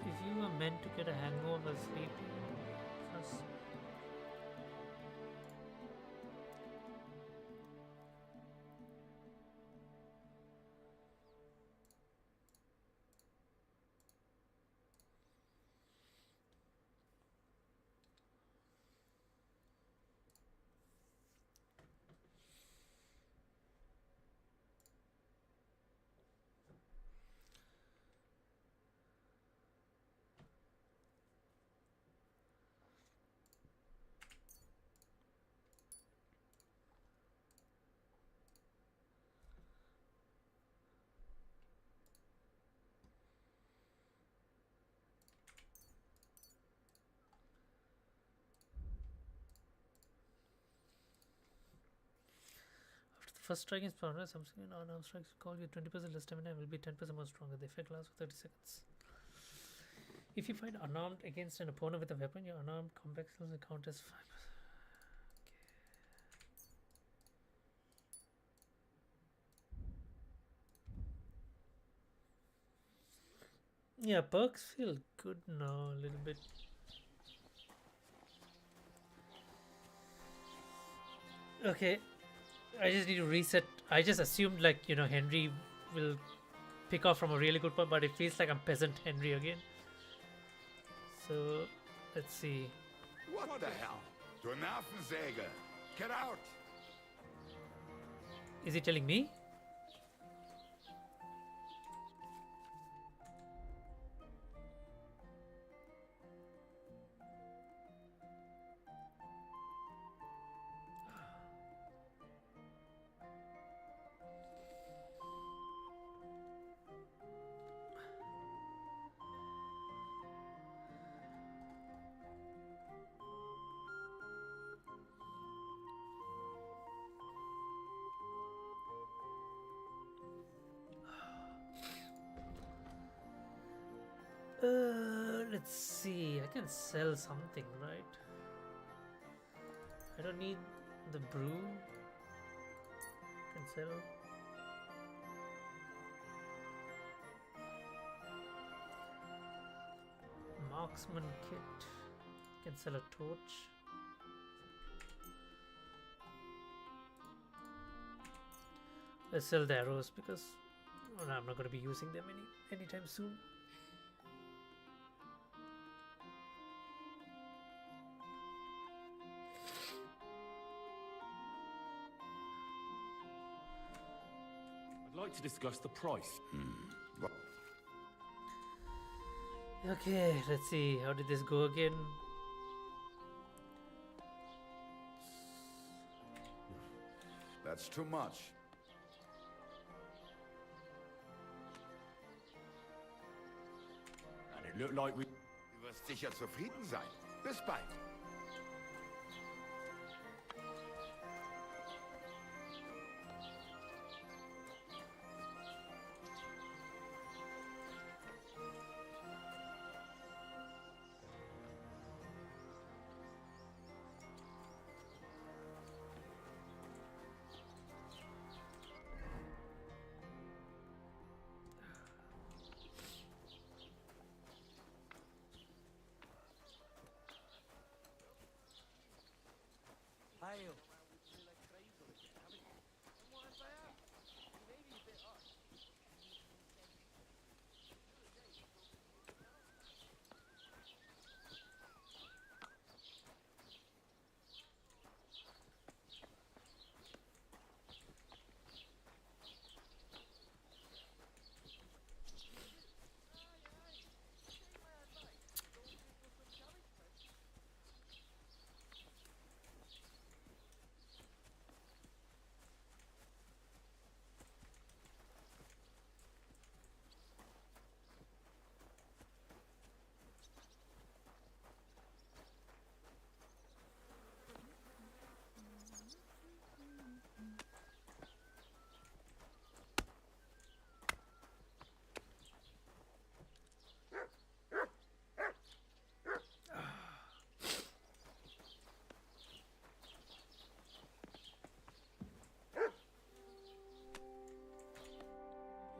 If you were meant to get a hangover sleeping first. First strike is power, something in unarmed strikes call you 20% less stamina and will be 10% more stronger. The effect lasts for 30 seconds. If you fight unarmed against an opponent with a weapon, your unarmed combat skills will count as 5%. Yeah, perks feel good now a little bit. Okay, I just need to reset. I just assumed like, you know, Henry will pick off from a really good point, but it feels like I'm peasant Henry again. So let's see. What the hell? Du Nervensäge! Get out! Is he telling me? Let's see. I can sell something, right? I don't need the brew. I can sell. Marksman kit. I can sell a torch. Let's sell the arrows because well, I'm not going to be using them anytime soon. to discuss the price. Okay, let's see. How did this go again? That's too much. And it looked like we... Du wirst sicher zufrieden sein. Bis bald. Hail.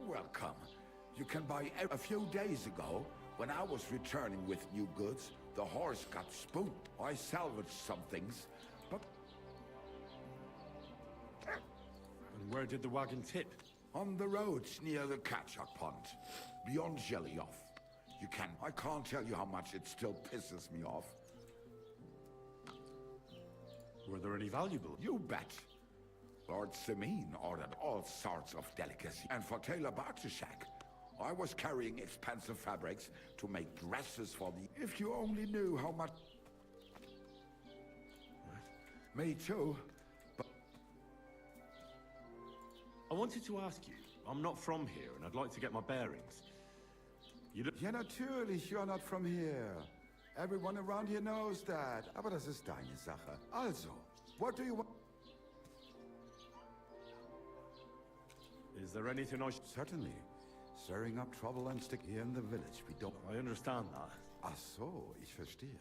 Welcome. You can buy a few days ago, when I was returning with new goods, the horse got spooked. I salvaged some things, but... And where did the wagon tip? On the roads near the catch-up pond, beyond Jelly-Off. I can't tell you how much it still pisses me off. Were there any valuable? You bet. Lord Simine ordered all sorts of delicacy. And for Taylor Bartishak, I was carrying expensive fabrics to make dresses for the... If you only knew how much... Me too, but... I wanted to ask you, I'm not from here and I'd like to get my bearings. You look... Ja, natürlich, you're not from here. Everyone around here knows that. Aber das ist deine Sache. Also, what do you want? Is there anything I should... Certainly. Stirring up trouble and stick here in the village. We don't... I understand that. Ach so, ich verstehe.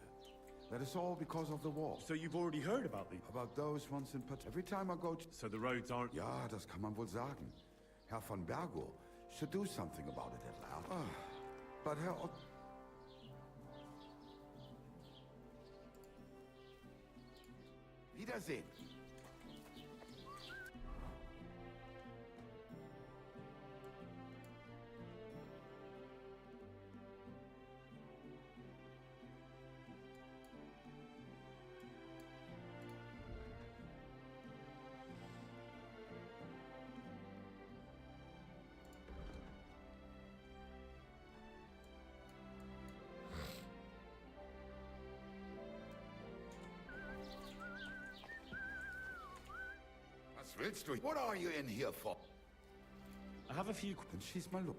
That is all because of the war. So you've already heard about the... About those ones in particular. Every time I go to... So the roads aren't... Ja, das kann man wohl sagen. Herr von Bergo should do something about it at last. But Herr... Wiedersehen. Was willst du? What are you in here for? I have a few... Dann schieß mal los.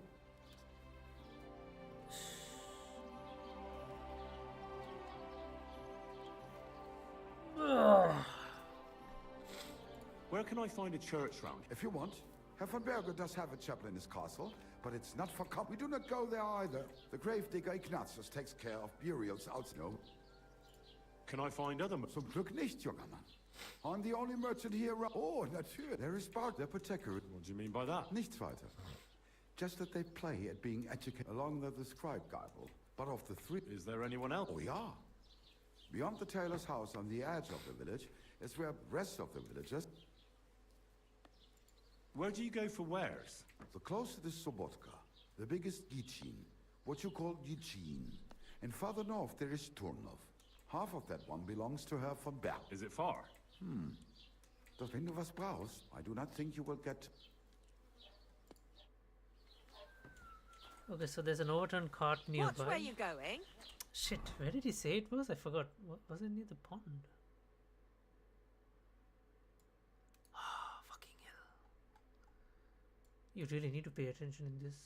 Where can I find a church round? If you want. Herr von Berger does have a chapel in his castle, but it's not for We do not go there either. The gravedigger Ignatius takes care of burials outside. No. Can I find other... Zum Glück nicht, junger Mann. I'm the only merchant here. Oh, natürlich. There is Bart, the apothecary. What do you mean by that? Nichts weiter. Just that they play at being educated along the described Bible. But of the three... Is there anyone else? Oh, yeah. Beyond the tailor's house on the edge of the village is where the rest of the villagers... Where do you go for wares? The closest is Sobotka, the biggest Gichin, what you call Gichin. And farther north there is Turnov. Half of that one belongs to Herr von Berg. Is it far? Doch wenn du was brauchst, I do not think you will get... Okay, so there's an overturned cart nearby. Watch where you're going. Shit, where did he say it was? I forgot. Was it near the pond? Ah, fucking hell. You really need to pay attention in this.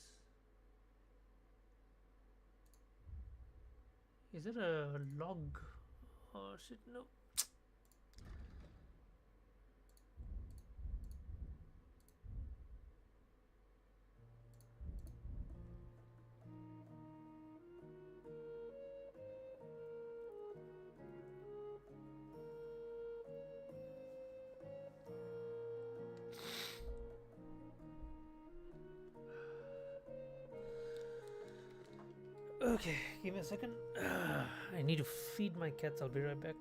Is there a log? Oh shit, no. Okay, give me a second. I need to feed my cats. I'll be right back.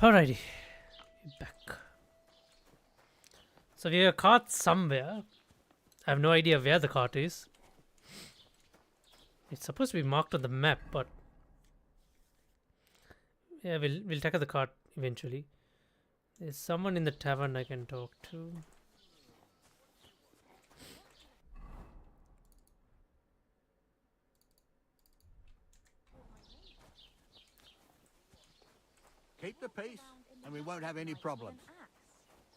Alrighty, back. So we have a cart somewhere. I have no idea where the cart is. It's supposed to be marked on the map, but yeah, we'll tackle the cart eventually. There's someone in the tavern I can talk to. Keep the peace, and we won't have any problems.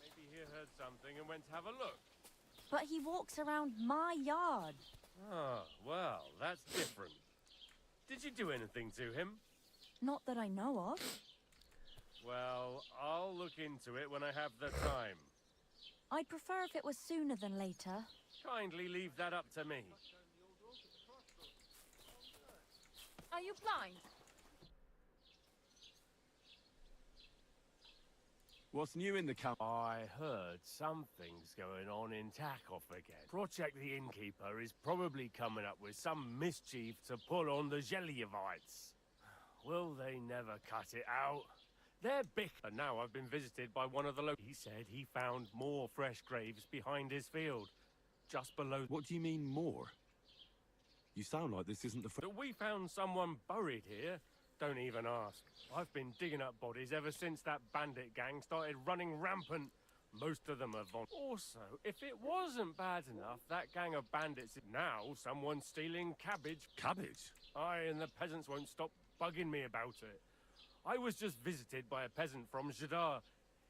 Maybe he heard something and went to have a look. But he walks around my yard. Ah, well, that's different. Did you do anything to him? Not that I know of. Well, I'll look into it when I have the time. I'd prefer if it was sooner than later. Kindly leave that up to me. Are you blind? What's new in the camp? I heard something's going on in Takov again. Project the Innkeeper is probably coming up with some mischief to pull on the Zelievites. Will they never cut it out? They're big. And now I've been visited by one of the locals. He said he found more fresh graves behind his field, just below. What do you mean more? You sound like this isn't the first. We found someone buried here. Don't even ask. I've been digging up bodies ever since that bandit gang started running rampant. Most of them are Also, if it wasn't bad enough, that gang of bandits, now someone's stealing cabbage. Cabbage? Aye, and the peasants won't stop bugging me about it. I was just visited by a peasant from Jadar.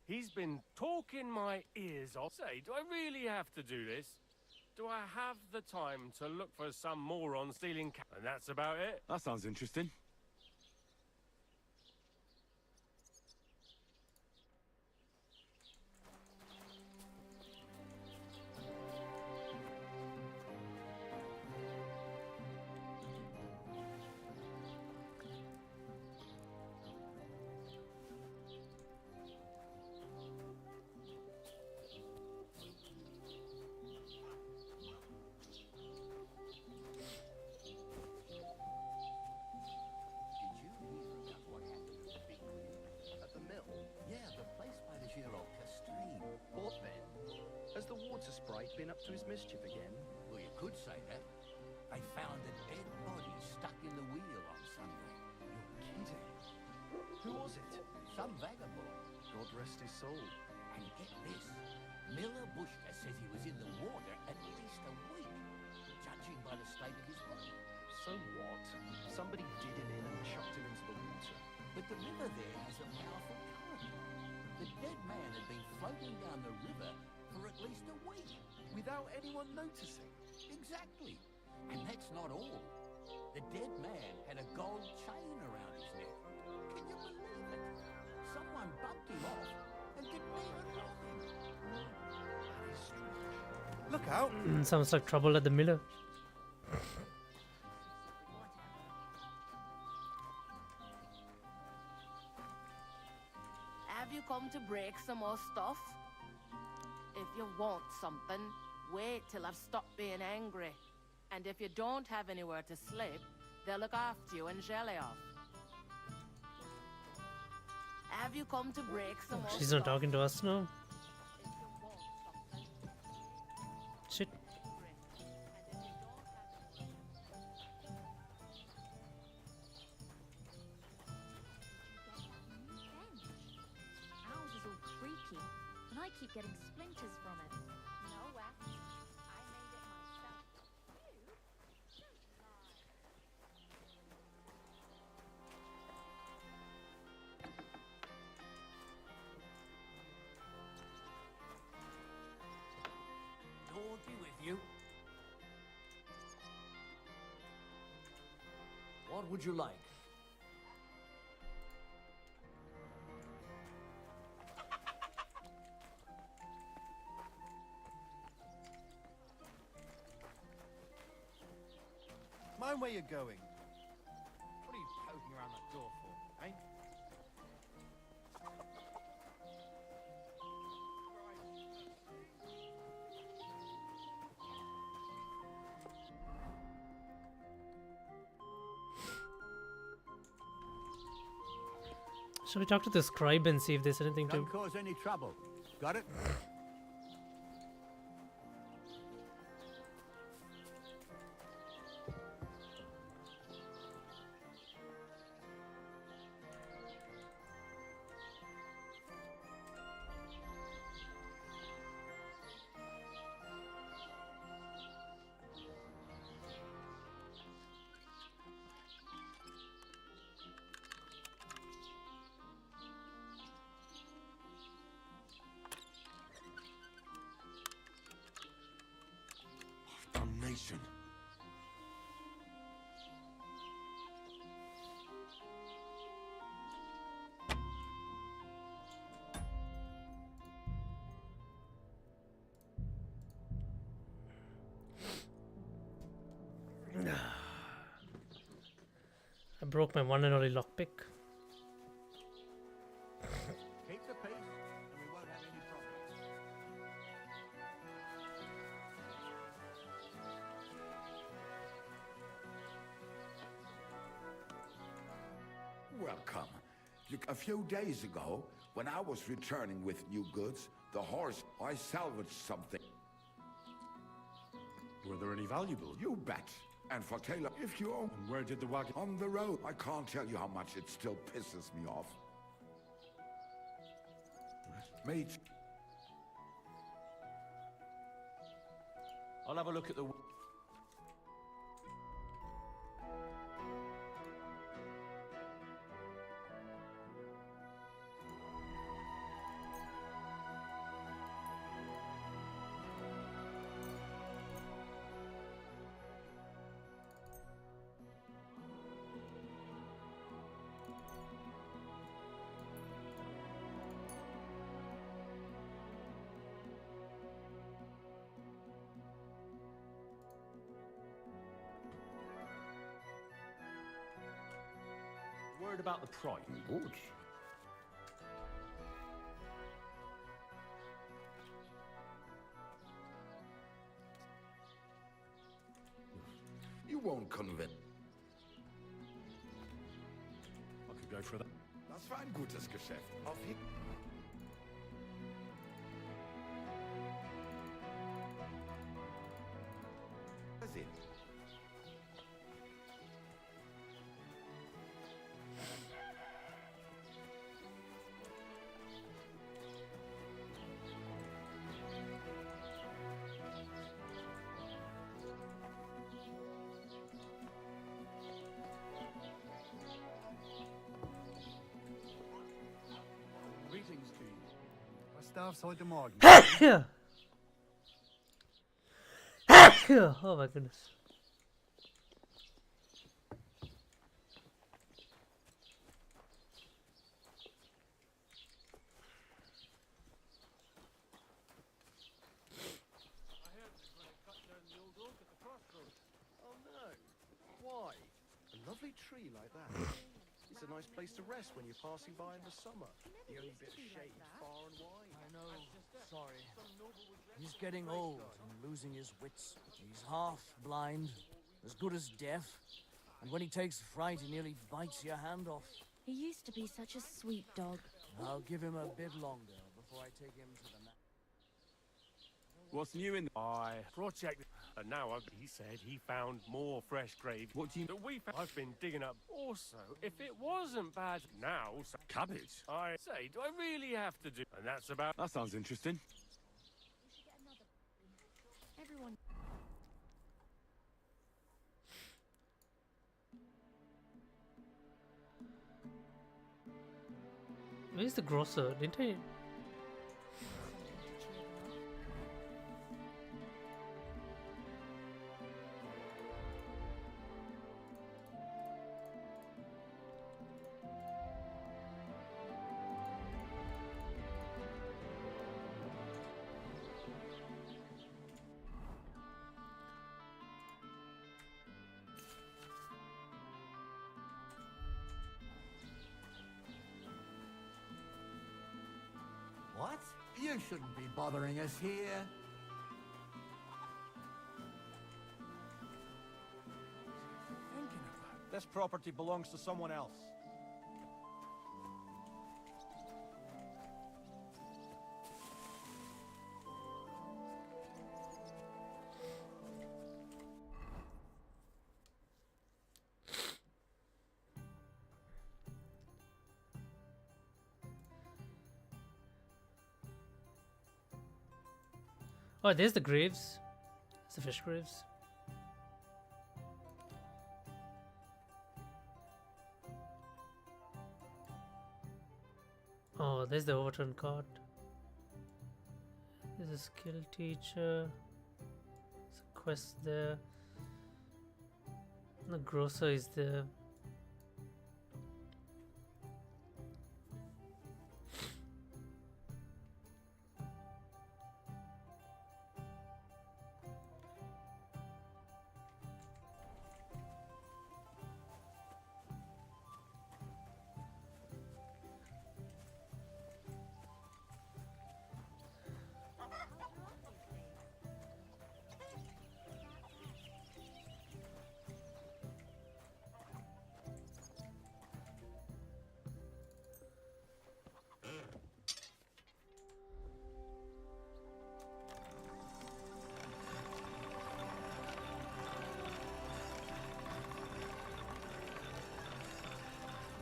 He's been talking my ears off. Say, do I really have to do this? Do I have the time to look for some moron stealing And that's about it? That sounds interesting. Been up to his mischief again? Well, you could say that. They found a dead body stuck in the wheel on Sunday. You're kidding. Who was it? Some vagabond. God rest his soul. And get this, Miller Bushka says he was in the water at least a week, judging by the state of his body. So what? Somebody did him in and chucked him into the water. But the river there has a powerful current. The dead man had been floating down the river for at least a week. Without anyone noticing? Exactly. And that's not all. The dead man had a gold chain around his neck. Can you believe it? Someone bumped him off and didn't even lock him. That is strange. Look out! Sounds like trouble at the Miller. Have you come to break some more stuff? If you want something, wait till I've stopped being angry. And if you don't have anywhere to sleep, they'll look after you in Zeliev. Have you come to break some more She's not stuff? talking to us now. Shit. Ours is all creaky, and I keep getting splinters from it. No wax. I made it myself. You? Don't lie. Lord be with you. What would you like? Mind where you're going. What are you poking around that door for, eh? Should we talk to the scribe and see if there's anything Don't to... cause any trouble. Got it? Damnation. I broke my one and only lockpick. Keep the peace, and we won't have any problems. Welcome. A few days ago, when I was returning with new goods, the horse, I salvaged something. Were there any valuables? You bet. And for Taylor, if you own... And where did the wagon... On the road. I can't tell you how much it still pisses me off. Mate. I'll have a look at the... Worried about the price? Good. You won't convince. I could go for that. Das war ein gutes Geschäft. Auf jeden Fall. Greetings to you. Was darf's heute Morgen? Oh my goodness. Oh no. Why? A lovely tree like that. It's a nice place to rest when you're passing by in the summer. The only bit of shade far and wide. I know. Sorry. He's getting old and losing his wits. He's half blind, as good as deaf. And when he takes fright, he nearly bites your hand off. He used to be such a sweet dog. I'll give him a bit longer before I take him to the What's new in... I project, and now he said he found more fresh graves. What do you... That we found. I've been digging up. Also, if it wasn't bad now, Cabbage? I say, do I really have to do? And that's about. That sounds interesting. Everyone. Where's the grocer? Didn't I... What? You shouldn't be bothering us here. This property belongs to someone else. Oh, there's the graves. It's the fish graves. Oh, there's the overturned cart. There's a skill teacher. There's a quest there. The grocer is there.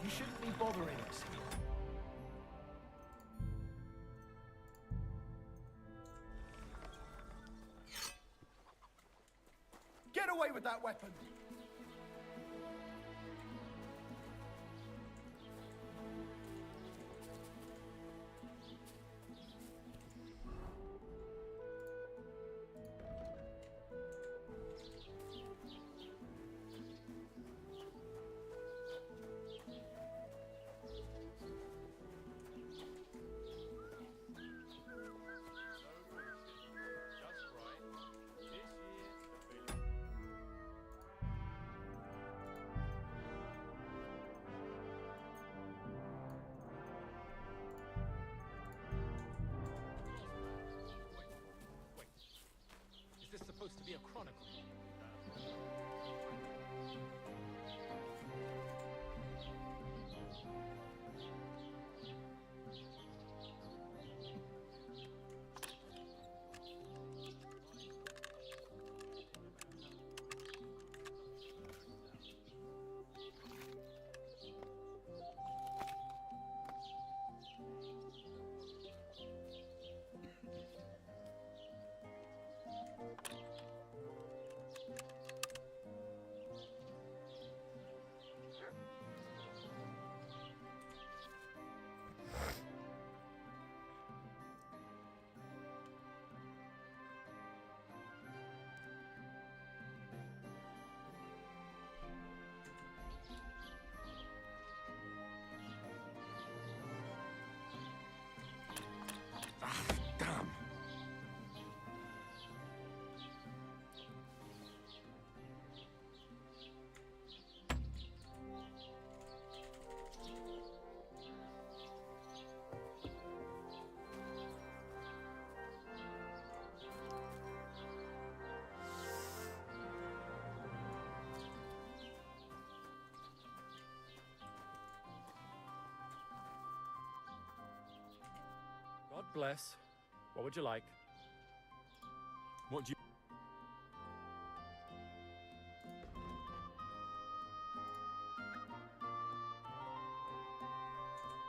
You shouldn't be bothering us. Get away with that weapon! Is this supposed to be a chronicle? Damn. God bless. What would you like? What do you...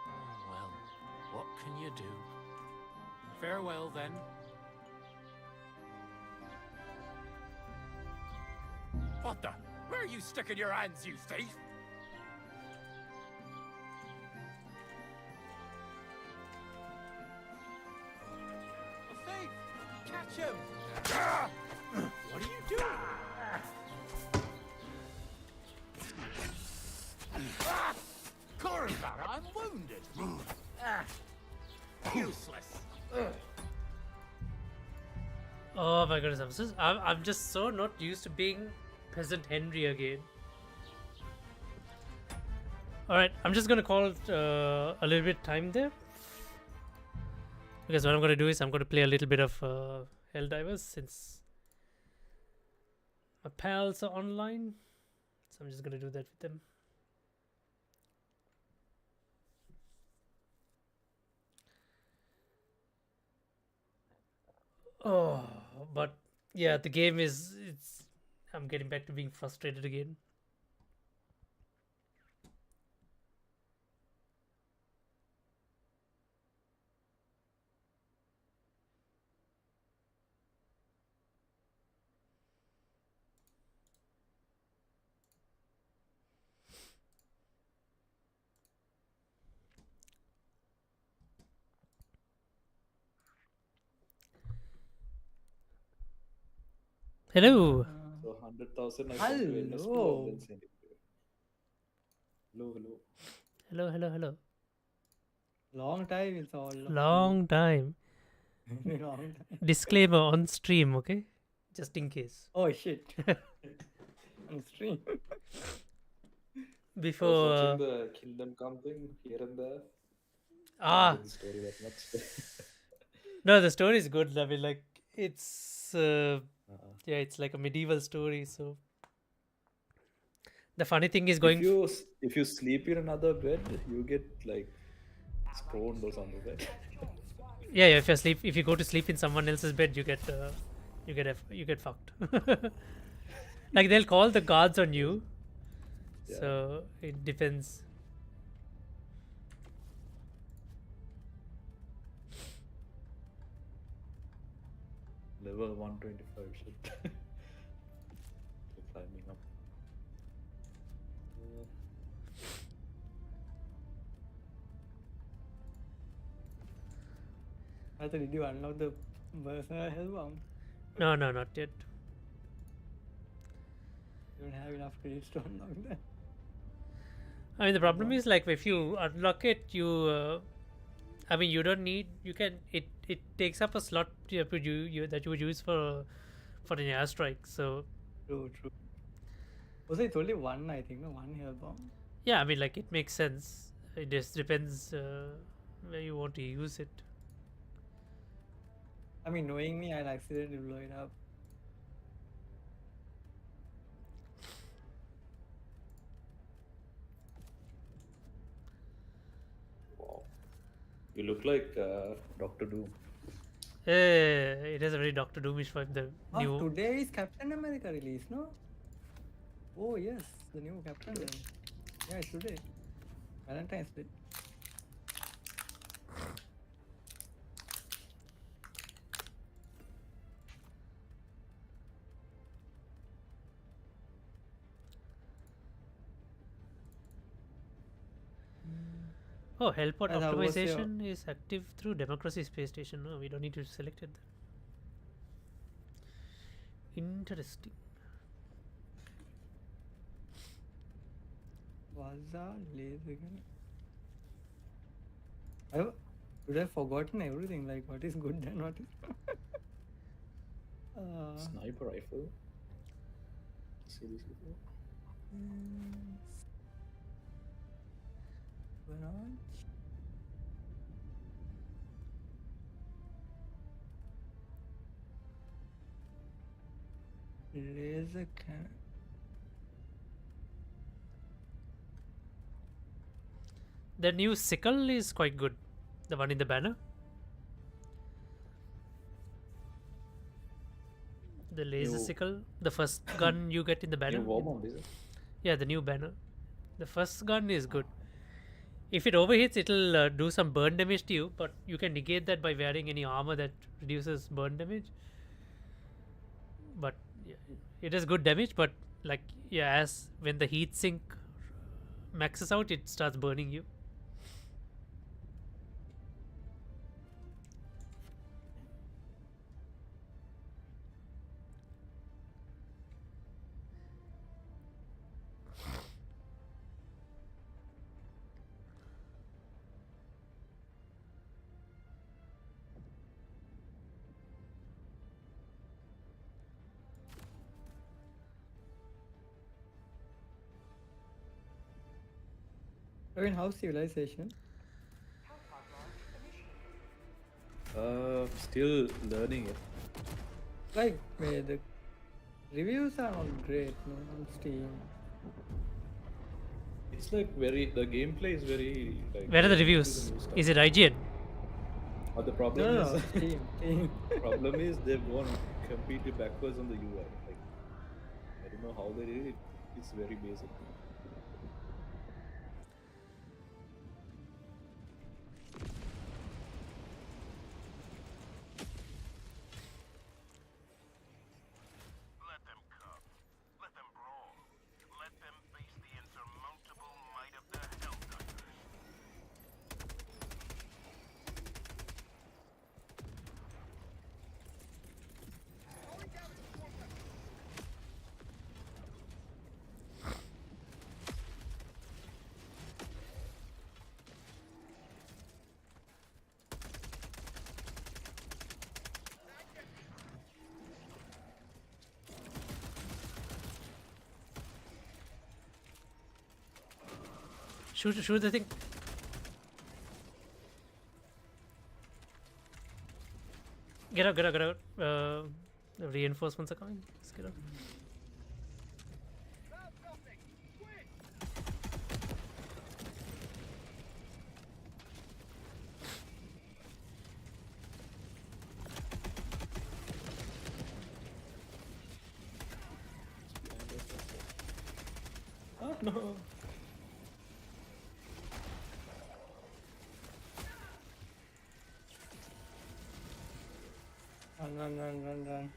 Oh, well, what can you do? Farewell, then. What the? Where are you sticking your hands, you thief? A thief! Catch him! What are you doing? Cornbar, I'm wounded. Useless. Oh my goodness, I'm just so not used to being peasant Henry again. Alright, I'm just gonna call it a little bit time there. Because what I'm gonna do is I'm gonna play a little bit of Helldivers since my pals are online. So I'm just gonna do that with them. Oh, but yeah, the game it's I'm getting back to being frustrated again. Hello. So 100,000 I want to invest to and then send it to you. Hello, hello. Hello, hello, hello. Long time it's all. Long time. Very long time. Disclaimer on stream, okay? Just in case. Oh shit. On stream. I was Before. watching the Kingdom Come thing here and there. Ah. Didn't get the story that much. No, the story is good. I mean, like, it's. Yeah, it's like a medieval story, so. The funny thing is going. If you sleep in another bed, you get like stoned or something, right? Yeah, yeah. If you go to sleep in someone else's bed, you get fucked. Like they'll call the guards on you. Yeah. So it depends. Level 125 shit. Climbing up. I thought, did you unlock the personal hell bomb? No, not yet. You don't have enough credits to unlock that. I mean, the problem is like if you unlock it, you. I mean, you don't need. You can. It takes up a slot you have to that you would use for an airstrike. So. True. Also, it's only one, I think, no? One hell bomb. Yeah, I mean, like it makes sense. It just depends where you want to use it. I mean, knowing me, I'll accidentally blow it up. Wow. You look like Doctor Doom. It has a very Doctor Doomish vibe. The new. Today is Captain America release, no? Oh yes, the new Captain. Yeah, it's today. Valentine's Day. Oh, helport And how was optimization is active through Democracy Space Station. No, we don't need to select it. Interesting. Waza laser gun. Would have forgotten everything. Like what is good and what is. Sniper rifle. See this before? Laser cannon. The new sickle is quite good. The one in the banner. The laser sickle. The first gun you get in the banner. New war bomb, is it? Yeah, the new banner. The first gun is good. If it overhits, it'll do some burn damage to you, but you can negate that by wearing any armor that reduces burn damage. But yeah, it is good damage, but like as when the heat sink maxes out, it starts burning you. I mean, how's civilization? Still learning it. Like, the reviews are not great, no, on Steam. It's like the gameplay is very like. Where are the reviews? Is it IGN? The problem No, is Steam. problem is they've gone completely backwards on the UI. Like I don't know how they did it. It's very basic. Shoot the thing. Get out, get out, get out. The reinforcements are coming. Let's get out. Oh no. Run.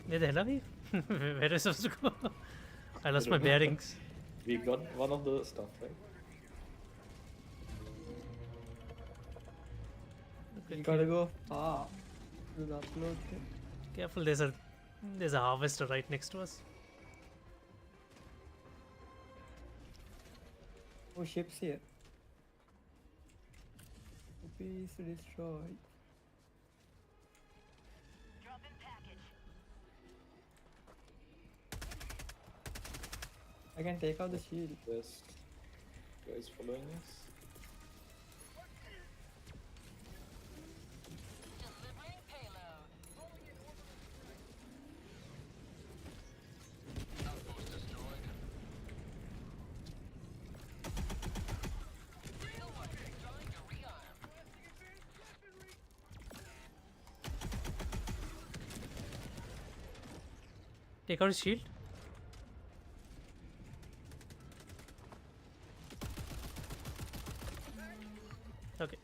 Where the hell are we? Where are we supposed to go? I lost I my don't know. bearings. We got one of the stuff, right? You gotta go far to the upload thing. Careful, there's a harvester right next to us. Oh, ships here. Piece destroyed. I can take out the shield. Yes. Guys following us. Take out his shield. Okay.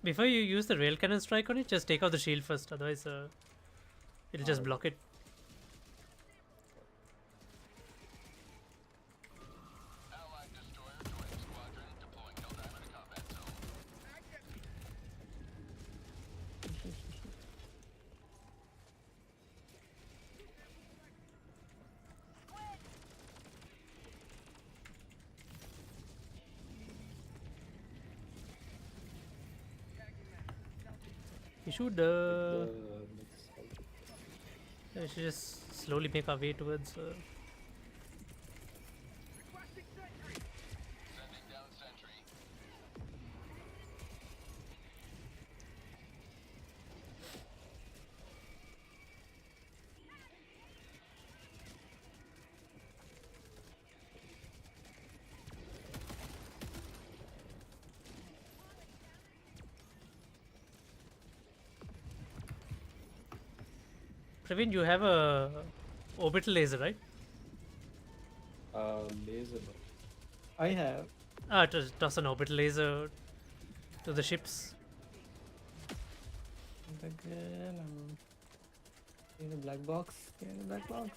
Before you use the rail cannon strike on it, just take out the shield first, otherwise it'll just block it. You should we should just slowly make our way towards Praveen, you have a orbital laser, right? Laser. I have. Toss an orbital laser to the ships. Again, In the black box. In the black box.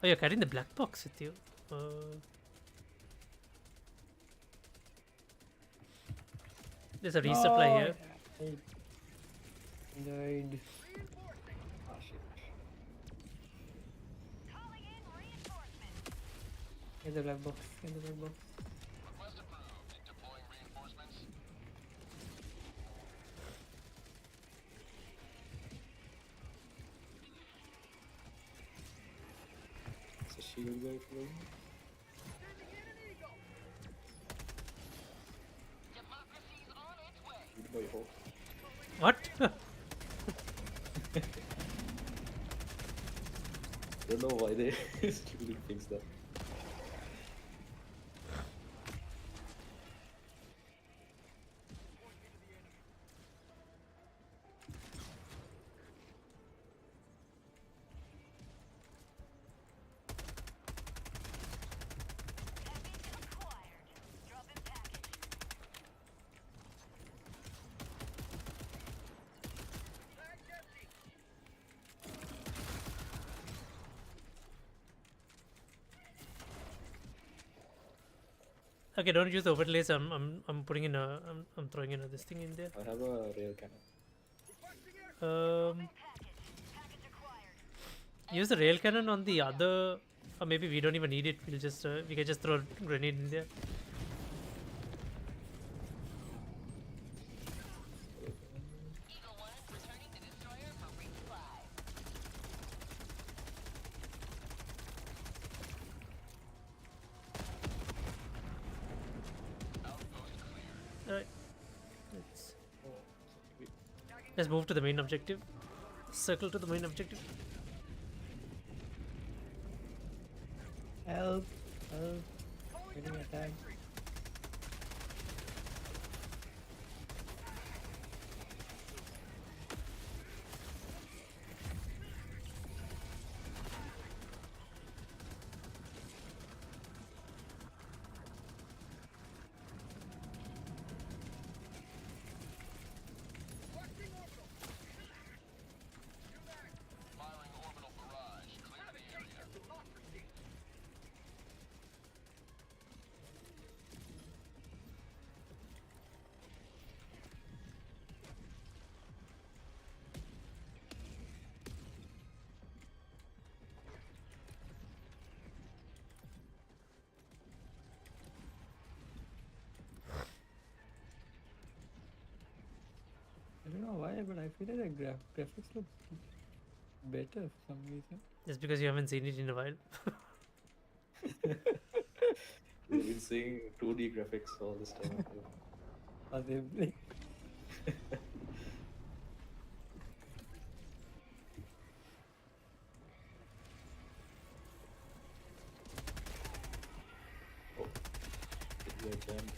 Oh, you're carrying the black box with you. There's a resupply here. I died. Ah, shit. In the black box. In the black box. It's a shield guy flowing. By hope. What? I don't know why they still didn't fix that. Okay, don't use the overlays. I'm putting in a I'm throwing in this thing in there. I have a rail cannon. Use the rail cannon on the other, or maybe we don't even need it. We'll just we can just throw a grenade in there. Alright, let's move to the main objective. Circle to the main objective. Help! Help! Getting attacked. I don't know why, but I feel like the graphics look better for some reason. Just because you haven't seen it in a while. We've been seeing 2D graphics all this time. Are they? Oh, we are jammed.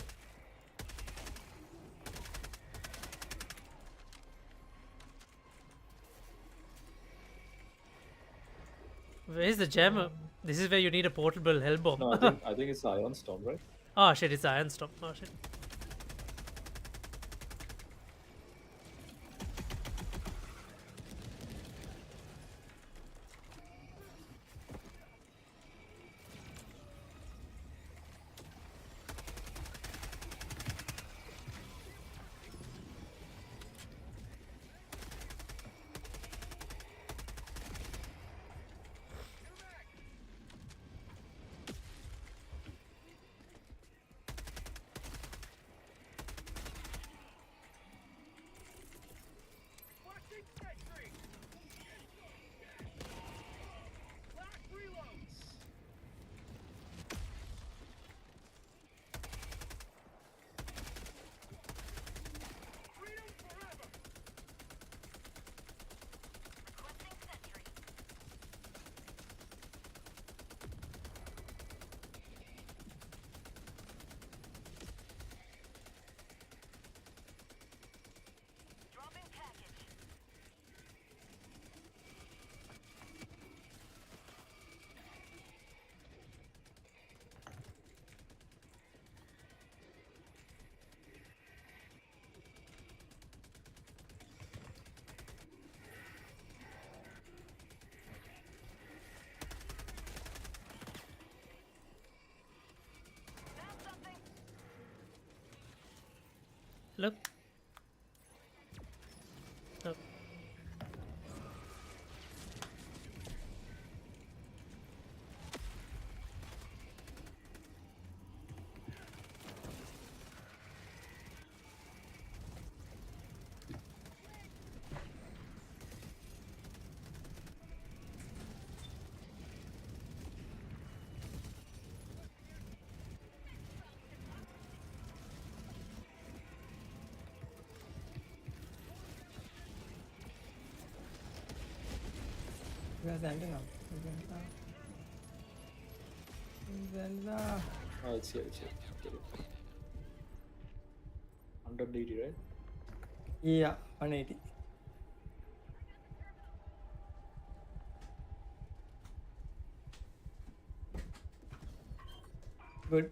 Where's the jammer? This is where you need a portable hell bomb. No, I think it's Ion Storm, right? Oh shit, it's Iron Storm. Oh shit. Look. Look. Where's Zelda? Zelda. Oh, it's here. Get it. 180, right? Yeah, 180. Good.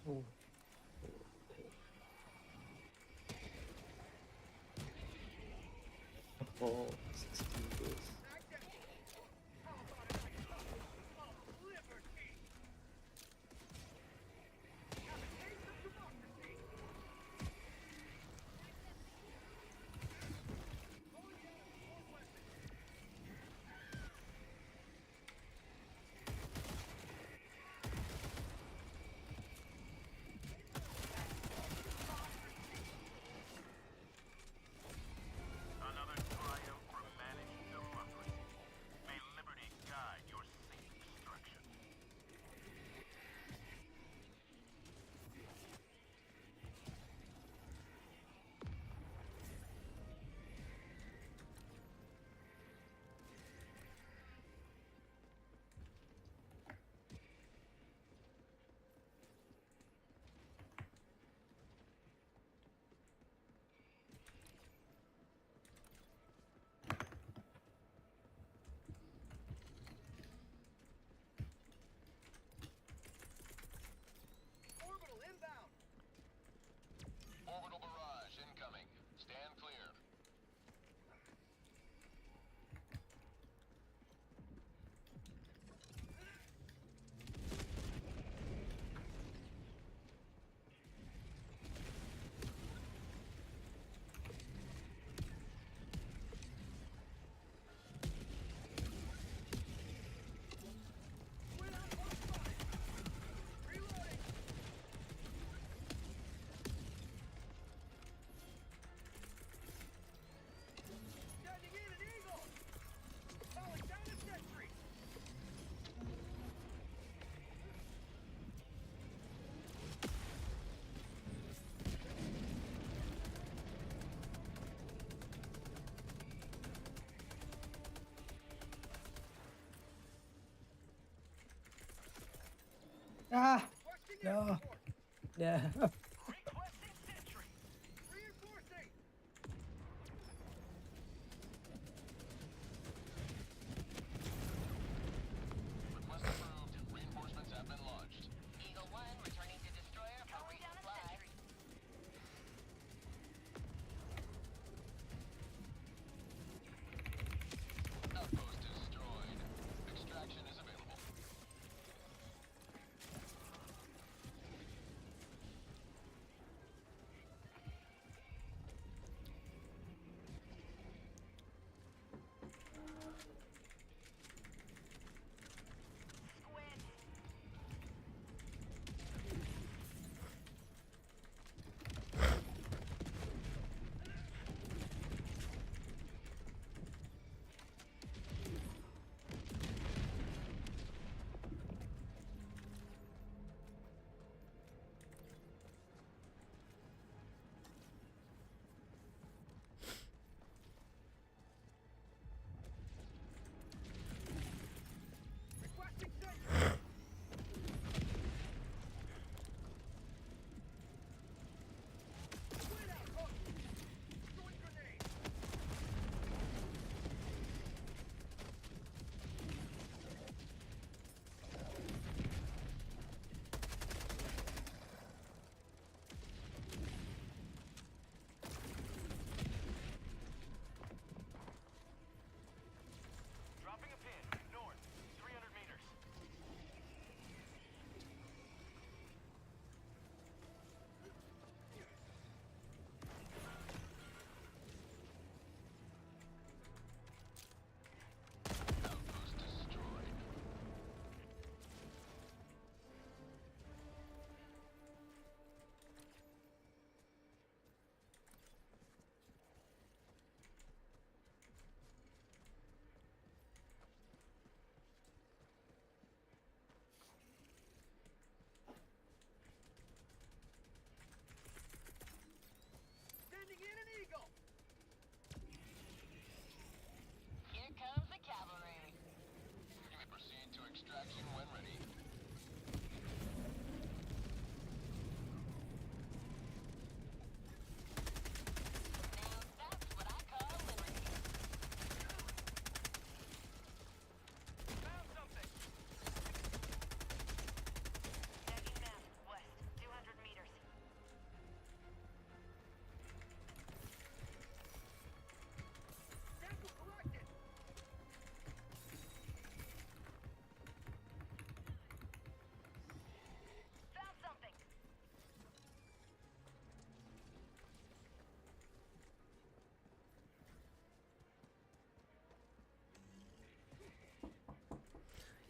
Oh. Oh, 16 days. Another triumph for managed democracy. May liberty guide your safe destruction. Orbital inbound. Orbital barrage incoming. Stand clear. Standing in an eagle. Calling down a sentry. Ah! No. Yeah. Requesting sentry. Reinforcing. Request approved. Reinforcements have been launched. Eagle 1 returning to destroyer for resupply. Outpost destroyed. Extraction is available.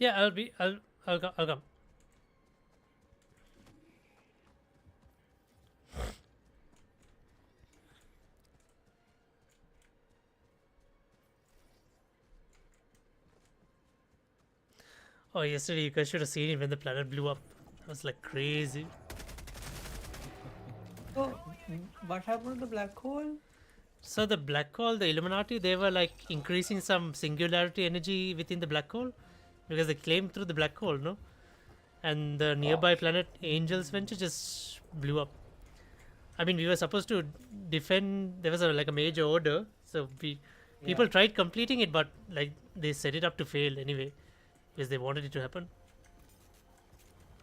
Yeah, I'll come. Oh, yesterday you guys should have seen it when the planet blew up. It was like crazy. So, what happened to the black hole? So the black hole, the Illuminati, they were like increasing some singularity energy within the black hole because they claimed through the black hole, no? And the nearby planet Angel's Venture just blew up. I mean, we were supposed to defend. There was like a major order, so people tried completing it, but like they set it up to fail anyway because they wanted it to happen.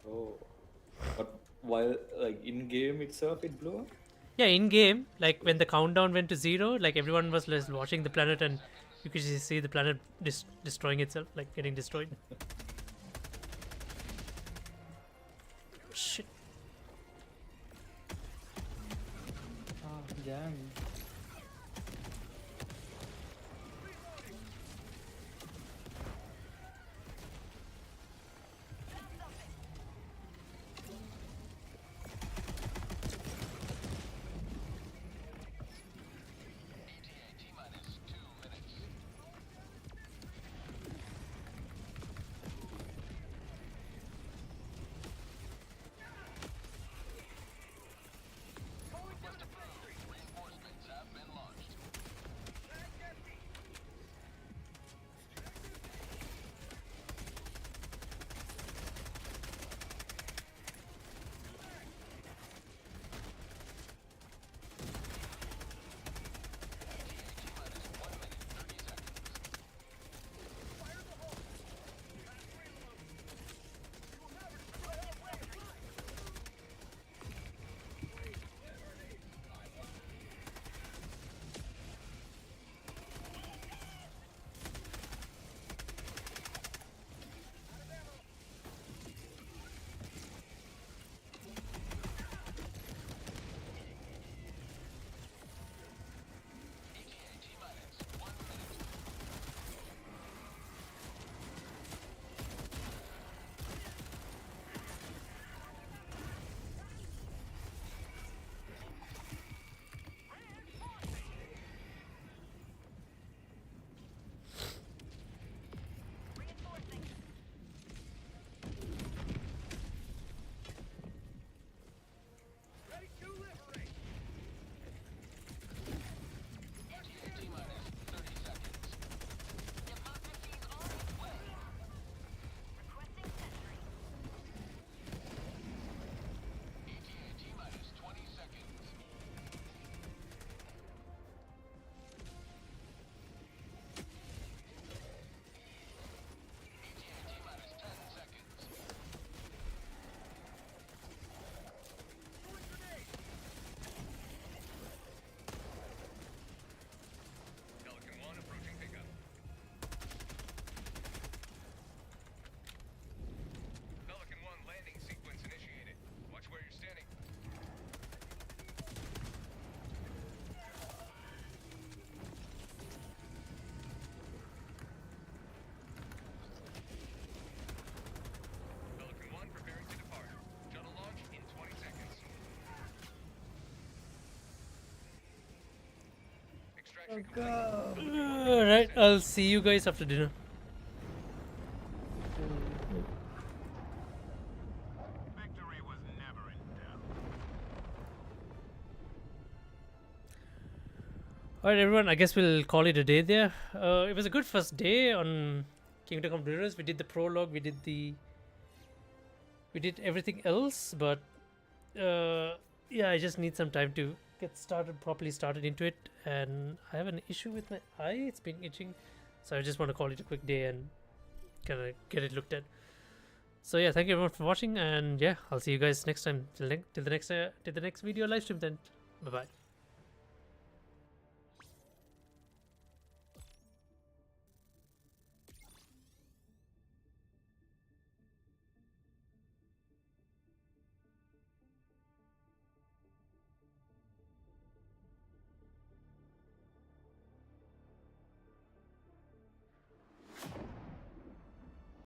Oh, but while like in game itself, it blew up. Yeah, in game, like when the countdown went to 0, like everyone was just watching the planet, and you could just see the planet destroying itself, like getting destroyed. Shit. Ah, damn. Alright, I'll see you guys after dinner. Alright, everyone, I guess we'll call it a day there. It was a good first day on Kingdom Come Deliverance. We did the prologue, we did everything else, but yeah, I just need some time to get properly started into it, and I have an issue with my eye. It's been itching, so I just want to call it a quick day and kind of get it looked at. So yeah, thank you everyone for watching, and yeah, I'll see you guys next time. Till the next video live stream then. Bye bye.